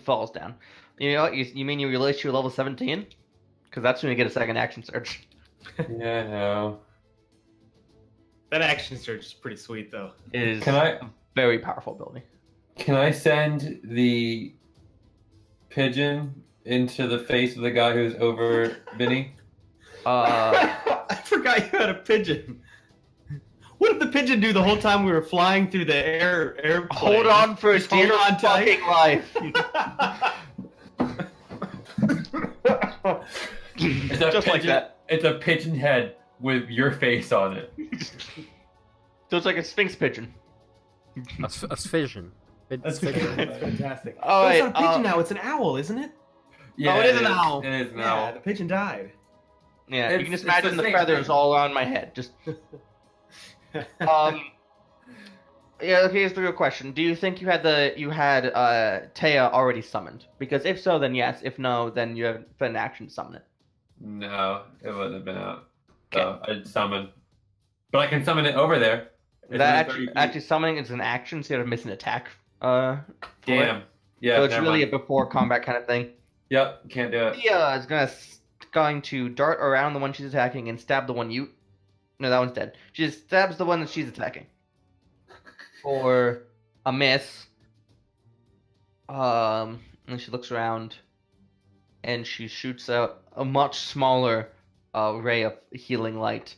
Falls down. You know what? You mean you release to level 17? Because that's when you get a second action surge. Yeah, I know. That action surge is pretty sweet, though. It is Can I a very powerful ability. can I send the pigeon into the face of the guy who's over Vinny? I forgot you had a pigeon. What did the pigeon do the whole time we were flying through the airplane? Hold on for Just dear hold on tight. fucking life. It's a Just like pigeon- that. It's a pigeon head with your face on it. So it's like a sphinx pigeon. A fission. That's That's fantastic. All Oh, it's right, not a pigeon now, it's an owl, isn't it? Yeah, Oh, it is an owl. It is an Yeah, owl. the pigeon died. Yeah, you It's- can just it's the imagine the same feathers thing. all around my head. Just yeah. Okay, here's the real question: do you think you had Taya already summoned? Because if so, then yes. If no, then you have an action to summon it. No, it wouldn't have been out. So I'd summon. But I can summon it over there. It's That within 30 feet. actually summoning is an action, so you have to miss an attack. For it. Damn. Yeah, So it's never really mind. a before combat kind of thing. Yep, can't do it. Tia is going to dart around the one she's attacking and stab the one you. No, that one's dead. She just stabs the one that she's attacking. For a miss. And she looks around, and she shoots out a much smaller ray of healing light,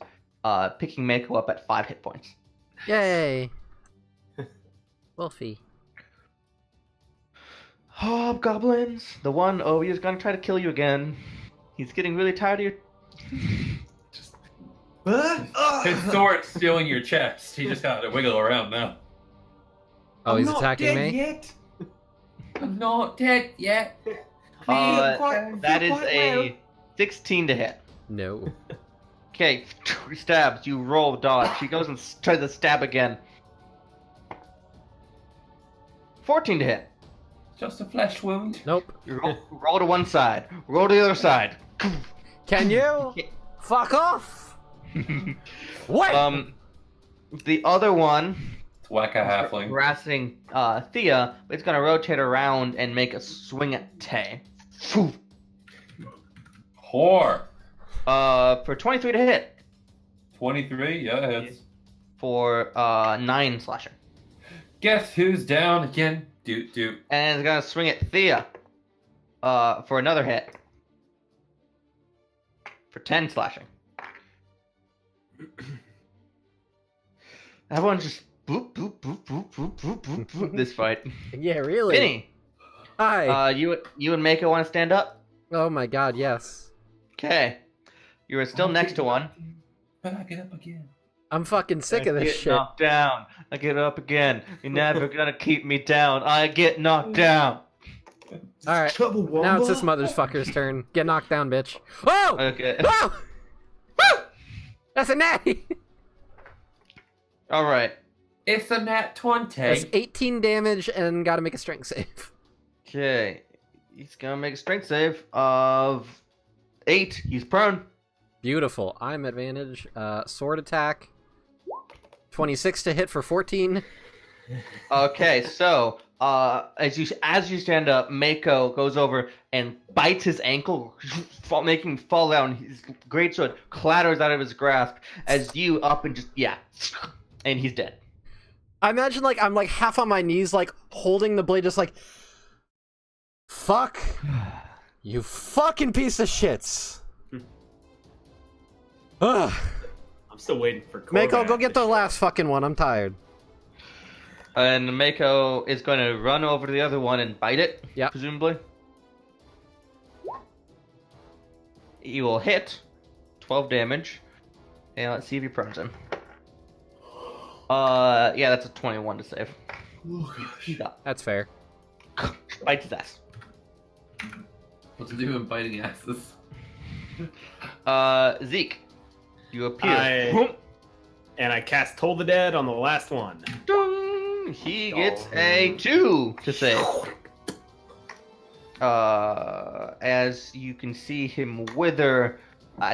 picking Mako up at 5 hit points. Yay! Wolfie. Hobgoblins! The one over you is gonna try to kill you again. He's getting really tired of your. His sword's still in your chest. He just got to wiggle around now. Oh, he's attacking me? Yet. I'm not dead yet. That is a 16 to hit. No. Okay, he stabs. You roll dodge. He goes and tries to stab again. 14 to hit. Just a flesh wound. Nope. You roll to one side. Roll to the other side. Can you? Fuck off! What? The other one Whack a halfling. harassing Thea, but it's gonna rotate around and make a swing at Tay. Phew. Whore. For 23 to hit. 23, yeah, it hits. For 9 slashing. Guess who's down again? Doot doot. And it's gonna swing at Thea. For another hit. For 10 slashing. Everyone's just boop boop boop boop boop boop boop boop this fight. Yeah, really? Vinny, Hi. you and Mako want to stand up? Oh my god, yes. Okay. You are still next to one. But I get up again. I'm fucking sick of I this get shit. knocked down. I get up again. You're never gonna keep me down. I get knocked down. Alright, Trouble, now it's this motherfucker's turn. Get knocked down, bitch. Oh! Okay. Oh! Woo! That's a natty! All right. It's a nat 20. That's 18 damage and gotta make a strength save. Okay. He's gonna make a strength save of 8. He's prone. Beautiful. I'm advantage. Sword attack. 26 to hit for 14. Okay, so as you stand up, Mako goes over and bites his ankle, making him fall down. His greatsword clatters out of his grasp as you up and just and he's dead. I imagine like I'm like half on my knees, like holding the blade, just like, fuck, you fucking piece of shits. Ugh. I'm still waiting for Mako, Cormac go get to the show last fucking one. I'm tired. And Mako is going to run over to the other one and bite it, Yep. presumably. He will hit 12 damage. And let's see if he burns him. Yeah, that's a 21 to save. Oh gosh. He's up. That's fair. Bites his ass. What's it doing biting asses? Zeke, you appear. And I cast Toll the Dead on the last one. Dung! He gets a 2 to save. As you can see him wither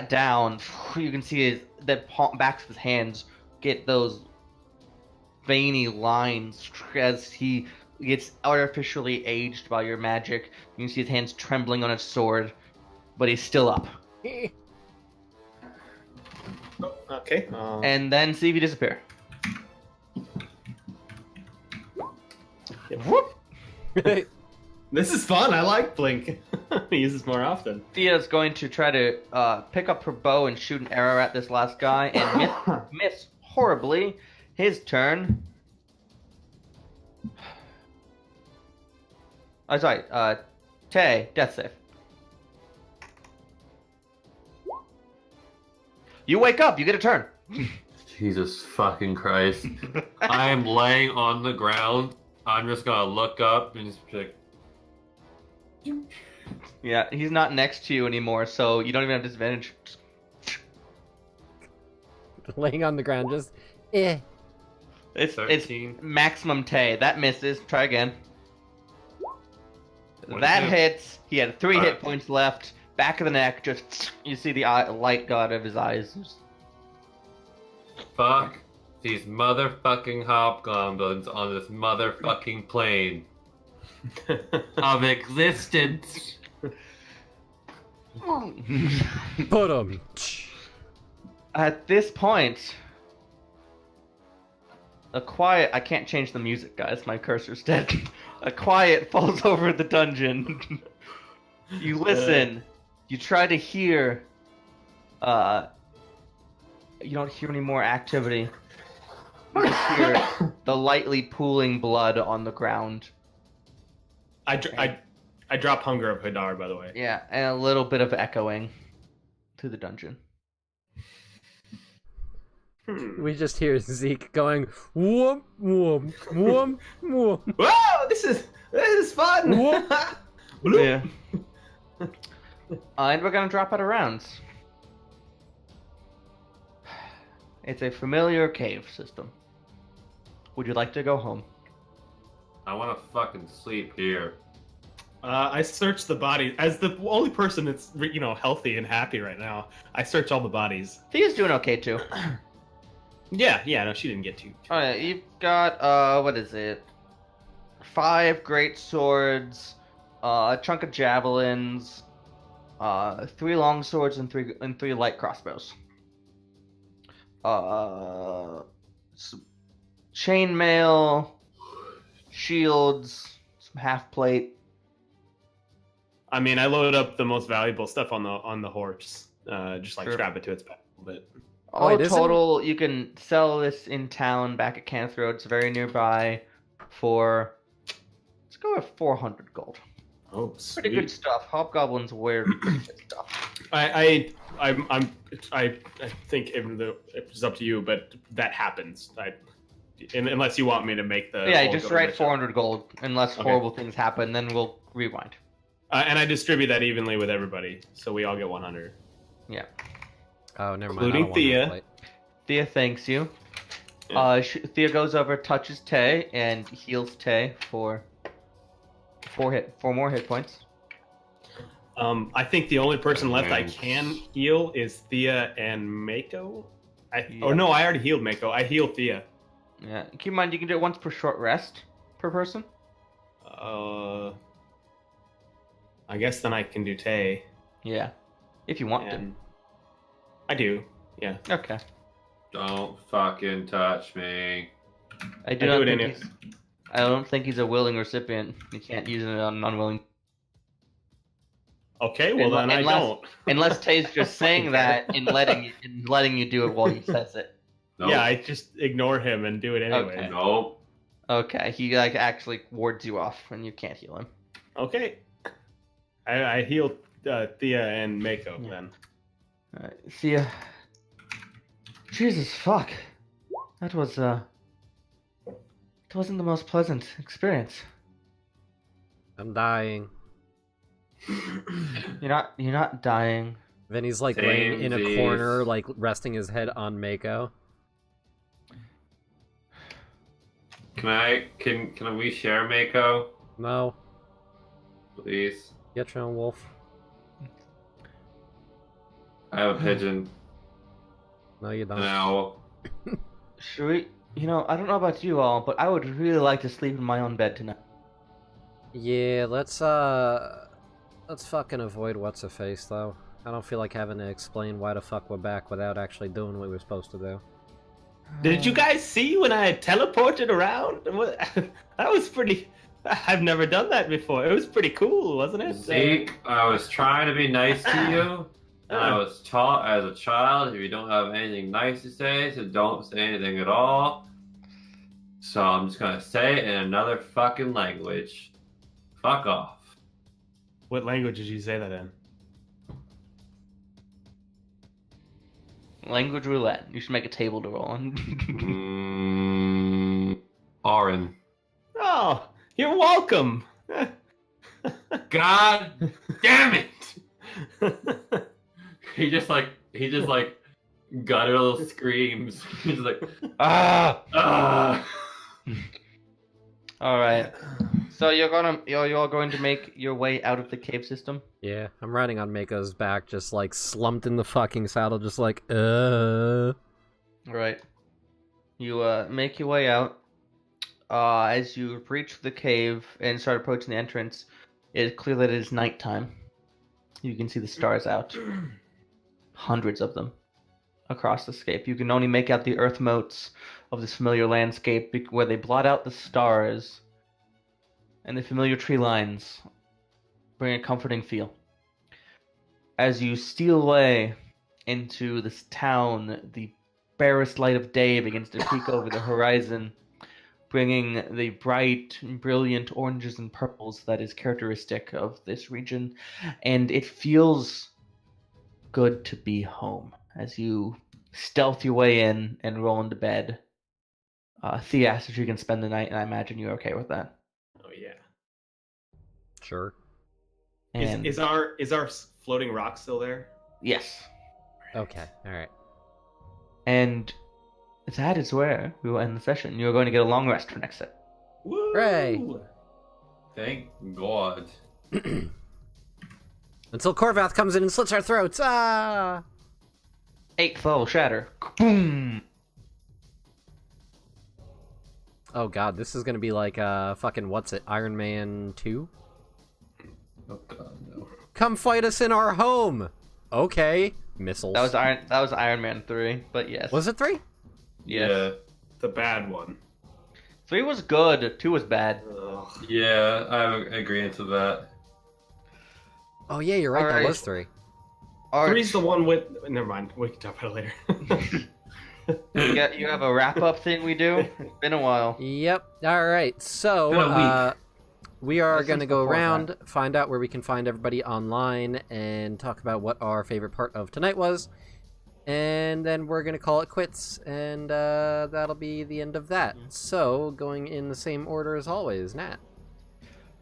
down, you can see the backs of his hands get those veiny lines as he gets artificially aged by your magic. You can see his hands trembling on his sword, but he's still up. Okay. And then see if he disappear. Whoop. This is fun. I like Blink. Use this more often. Thea's going to try to pick up her bow and shoot an arrow at this last guy and miss horribly. His turn. Oh, sorry. Tay, death save. You wake up. You get a turn. Jesus fucking Christ. I am laying on the ground. I'm just gonna look up and just be like, Yeah, he's not next to you anymore, so you don't even have disadvantage. Laying on the ground, just It's 13. maximum Tay. That misses. Try again. What That is it? hits. He had 3 hit Alright. points left. Back of the neck, just you see the light god of his eyes. Fuck these motherfucking hobgoblins on this motherfucking plane of existence. put him. At this point, a quiet. I can't change the music, guys. My cursor's dead. A quiet falls over the dungeon. You listen. You try to hear. You don't hear any more activity. You just hear the lightly pooling blood on the ground. I drop Hunger of Hadar, by the way. Yeah, and a little bit of echoing through the dungeon. We just hear Zeke going whoop whoop whoop whoop. Whoa! This is fun. Whoop. Bloop. Yeah. And we're gonna drop out of rounds. It's a familiar cave system. Would you like to go home? I want to fucking sleep here. I search the bodies as the only person that's healthy and happy right now. I search all the bodies. Thea's doing okay too. Yeah. No, she didn't get to. Alright, you've got what is it? 5 great swords, a chunk of javelins, 3 long swords and 3 light crossbows. Some chainmail, shields, some half plate. I mean, I loaded up the most valuable stuff on the horse. Just like Sure. strap it to its back a little bit. All Wait, isn't- total, you can sell this in town back at Kenneth Road. It's very nearby for, let's go with 400 gold. Oh, Pretty good stuff. Hobgoblins wear pretty good stuff. I think it's up to you, but that happens. Unless you want me to make the Yeah, whole just go write mission. 400 gold unless Okay. horrible things happen, then we'll rewind. And I distribute that evenly with everybody, so we all get 100. Yeah. Oh, never mind. Including I don't want that Thea. plate. Thea thanks you. Yeah. Thea goes over, touches Tay, and heals Tay for 4 more hit points. I think the only person left I Thanks. can heal is Thea and Mako. Yeah. Oh no, I already healed Mako. I healed Thea. Yeah. Keep in mind, you can do it once per short rest per person. I guess then I can do Tay. Yeah. If you want And I do. Yeah. to. Okay. Don't fucking touch me. I do it in it. I don't think he's a willing recipient. You can't use it on an unwilling. Okay, well then I don't. Unless Tay's just saying that and letting you do it while he says it. Nope. Yeah, I just ignor him and do it anyway. Okay. Nope. Okay, he like actually wards you off and you can't heal him. Okay. I healed Thea and Mako then. Alright, see ya. Jesus fuck. That wasn't the most pleasant experience. I'm dying. You're not dying. Vinny's like laying in a Samesies. corner, like resting his head on Mako. Can we share Mako, No, please? get your own wolf. I have a pigeon, No, you don't. an owl. Should we I don't know about you all, but I would really like to sleep in my own bed tonight. Yeah, let's fucking avoid what's a face though. I don't feel like having to explain why the fuck we're back without actually doing what we're supposed to do. Did you guys see when I teleported around? That was pretty. I've never done that before. It was pretty cool, wasn't it? Zeke, I was trying to be nice to you, and I was taught as a child if you don't have anything nice to say, so don't say anything at all. So I'm just gonna say it in another fucking language. Fuck off. What language did you say that in? Language roulette. You should make a table to roll on. Orin. Oh, you're welcome. God damn it! He just guttural screams. He's like, Ah! ah. Alright. So you're all going to make your way out of the cave system? Yeah, I'm riding on Mako's back, just like slumped in the fucking saddle, just like, Right. You make your way out. As you reach the cave and start approaching the entrance, it is clear that it is nighttime. You can see the stars out. Hundreds of them across the scape. You can only make out the earth motes of this familiar landscape where they blot out the stars, and the familiar tree lines bring a comforting feel. As you steal away into this town, the barest light of day begins to peek over the horizon, bringing the bright and brilliant oranges and purples that is characteristic of this region, and it feels good to be home as you stealth your way in and roll into bed. Thea asked if you can spend the night, and I imagine you're okay with that. Oh yeah. sure. And Is our floating rock still there? yes, Okay, alright. and that is where we will end the session. You're going to get a long rest for next set. Woo! Hooray! Thank God. Until Korvath comes in and slits our throats. Ah! 8th level shatter. Boom. Oh god, this is gonna be like fucking what's it? Iron Man 2? Oh God, no. Come fight us in our home. Okay, missiles. That was Iron Man 3, but yes. Was it 3? Yes. The bad one. 3 was good, 2 was bad. Ugh. Yeah, I'm agreeing to that. Oh yeah, you're right. Alright. That was 3. Arch, Three's the one with. Never mind. We can talk about it later. you have a wrap-up thing we do? It's been a while. Yep. All right. So Been a we are This going to is go before around, find out where we can find everybody online, and talk about what our favorite part of tonight was, and then we're going to call it quits, and that'll be the end of that. So going in the same order as always, Nat.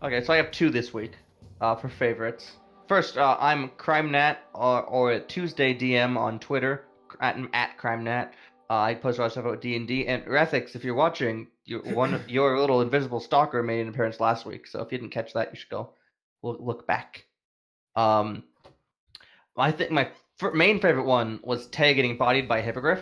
Okay, so I have 2 this week for favorites. First, I'm CrimeNat or Tuesday DM on Twitter at CrimeNat. I post a lot of stuff about D&D. And Rethix, if you're watching, your little invisible stalker made an appearance last week. So if you didn't catch that, you should go look back. I think my main favorite one was Tay getting bodied by a hippogriff.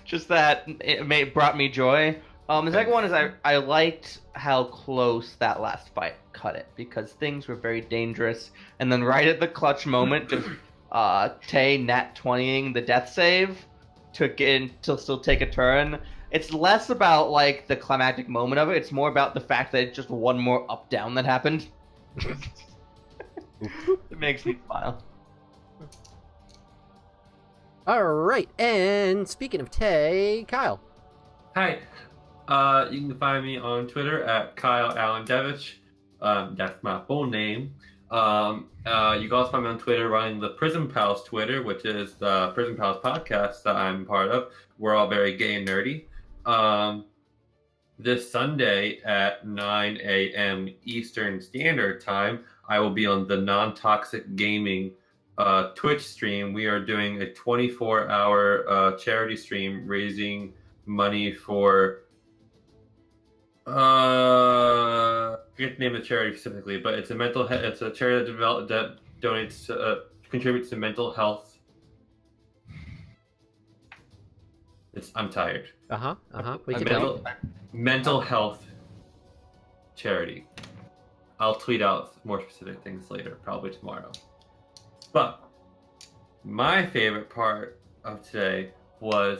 Just that it brought me joy. The second one is I liked how close that last fight cut it, because things were very dangerous, and then right at the clutch moment, just Tay nat 20ing the death save to still take a turn. It's less about like the climactic moment of it. It's more about the fact that it's just one more up down that happened. It makes me smile. All right, and speaking of Tay, Kyle. Hi. You can find me on Twitter at Kyle Allen Devich. That's my full name. You can also find me on Twitter running the Prism Pals Twitter, which is the Prism Pals podcast that I'm part of. We're all very gay and nerdy. This Sunday at 9 a.m. Eastern Standard Time, I will be on the Non-Toxic Gaming Twitch stream. We are doing a 24-hour charity stream raising money for I forget the name of the charity specifically, but it's a it's a charity that donates contributes to mental health. I'm tired. We can Mental health charity. I'll tweet out more specific things later, probably tomorrow. But my favorite part of today was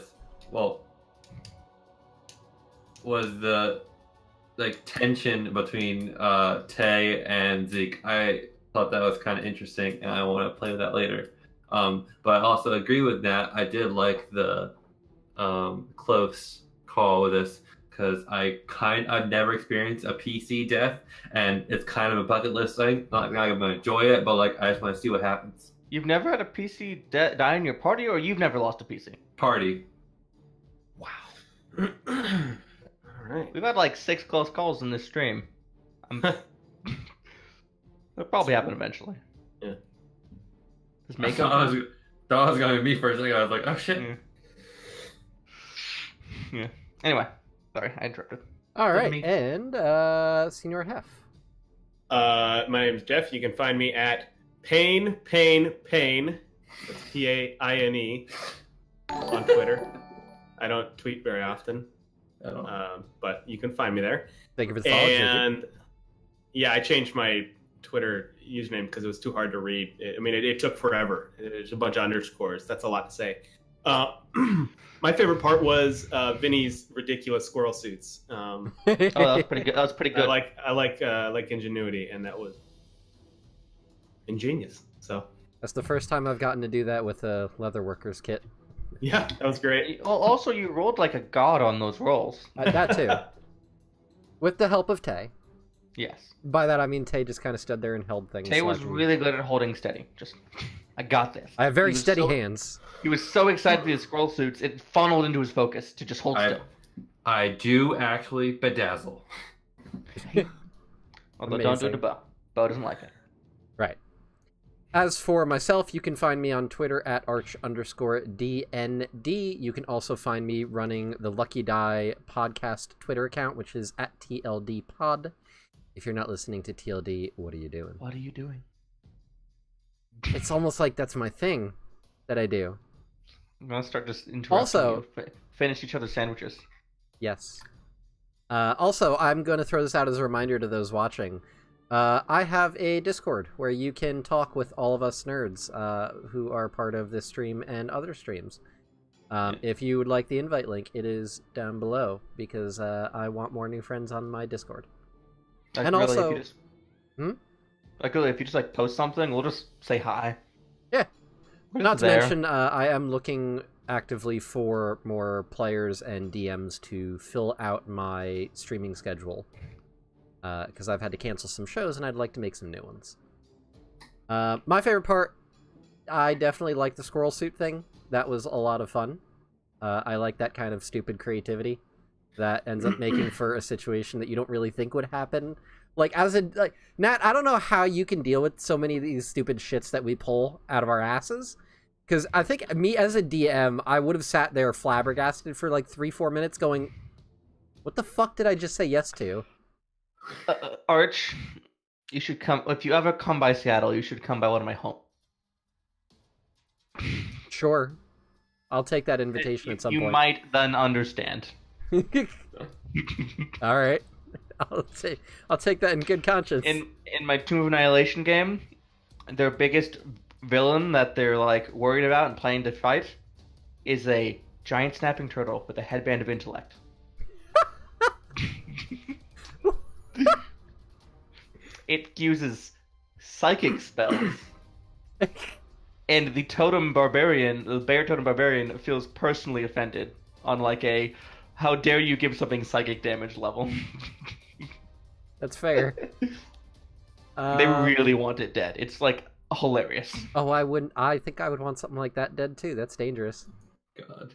the tension between Tay and Zeke. I thought that was kind of interesting, and I want to play with that later. But I also agree with Nat. I did like the close call with this because I've never experienced a PC death, and it's kind of a bucket list thing. Not like I'm gonna enjoy it, but like I just want to see what happens. You've never had a PC die in your party, or you've never lost a PC? Party. Wow. Alright. We've had like 6 close calls in this stream. It'll probably happen eventually. Yeah. Just I make thought it was going to be me for a second. I was like, oh shit. Yeah. Anyway, sorry, I interrupted. All right, me. and Senior Hef. My name's Jeff. You can find me at Pain. That's Paine on Twitter. I don't tweet very often, but you can find me there. Thank you for the follow, JJ. And yeah, I changed my Twitter username because it was too hard to read. It took forever. There's a bunch of underscores. That's a lot to say. My favorite part was Vinny's ridiculous squirrel suits. Oh, that was pretty good. That was pretty good. I like ingenuity, and that was ingenious. So That's the first time I've gotten to do that with a leatherworker's kit. yeah, that was great. Well, also, you rolled like a god on those rolls. That too. With the help of Tay. Yes. By that I mean Tay just kind of stood there and held things. Tay so was really good at holding steady. I got this. I have very He was steady so- hands. He was so excited with his scroll suits, it funneled into his focus to just hold still. I do actually bedazzle. Although don't do it Amazing. to Bo. Bo doesn't like it. Right. As for myself, you can find me on Twitter at arch_DND. You can also find me running the Lucky Die podcast Twitter account, which is at TLDpod. If you're not listening to TLD, what are you doing? What are you doing? It's almost like that's my thing that I do. I'm gonna start just interrupting Also- you. Finish each other's sandwiches. Yes. Also, I'm going to throw this out as a reminder to those watching. I have a Discord where you can talk with all of us nerds who are part of this stream and other streams. If you would like the invite link, it is down below because I want more new friends on my Discord. Like, And really, also- if you just... Like, really, if you just like post something, we'll just say hi. Yeah. We're Not just to there. mention, I am looking actively for more players and DMs to fill out my streaming schedule. Because I've had to cancel some shows and I'd like to make some new ones. My favorite part, I definitely like the squirrel suit thing. That was a lot of fun. I like that kind of stupid creativity that ends up making for a situation that you don't really think would happen. Like, Nat, I don't know how you can deal with so many of these stupid shits that we pull out of our asses. Because I think me as a DM, I would have sat there flabbergasted for like 3-4 minutes going, what the fuck did I just say yes to? Arch, you should come. If you ever come by Seattle, you should come by one of my home. Sure. I'll take that invitation at some You point. might then understand. All right. I'll take that in good conscience. In my Tomb of Annihilation game, their biggest villain that they're like worried about and planning to fight is a giant snapping turtle with a headband of intellect. it uses psychic spells. And the bear totem barbarian feels personally offended on like a how dare you give something psychic damage level. That's fair. They really want it dead. It's like hilarious. Oh, I wouldn't. I think I would want something like that dead too. That's dangerous. God.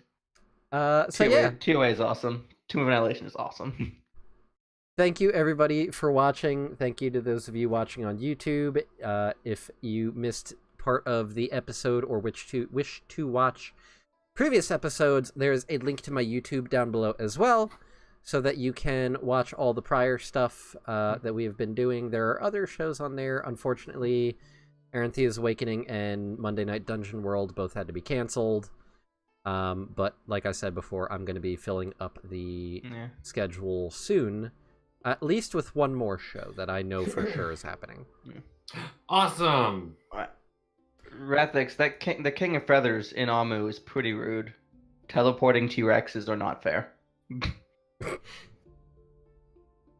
So yeah, TOA is awesome. Tomb of Annihilation is awesome. thank you everybody for watching. Thank you to those of you watching on YouTube. If you missed part of the episode or wish to watch previous episodes, there's a link to my YouTube down below as well, so that you can watch all the prior stuff that we have been doing. There are other shows on there. Unfortunately, Aranthea's Awakening and Monday Night Dungeon World both had to be canceled. But like I said before, I'm going to be filling up the schedule soon, at least with one more show that I know for sure is happening. Awesome! Rathix, the King of Feathers in Amu is pretty rude. Teleporting T-Rexes are not fair.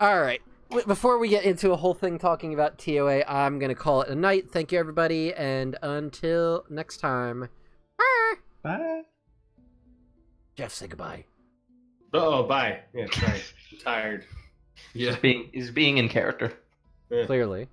Alright, before we get into a whole thing talking about TOA, I'm going to call it a night. Thank you, everybody, and until next time. Bye. Jeff, say goodbye. Oh, bye. Yeah, sorry. I'm tired. Yeah. He's being in character. Clearly.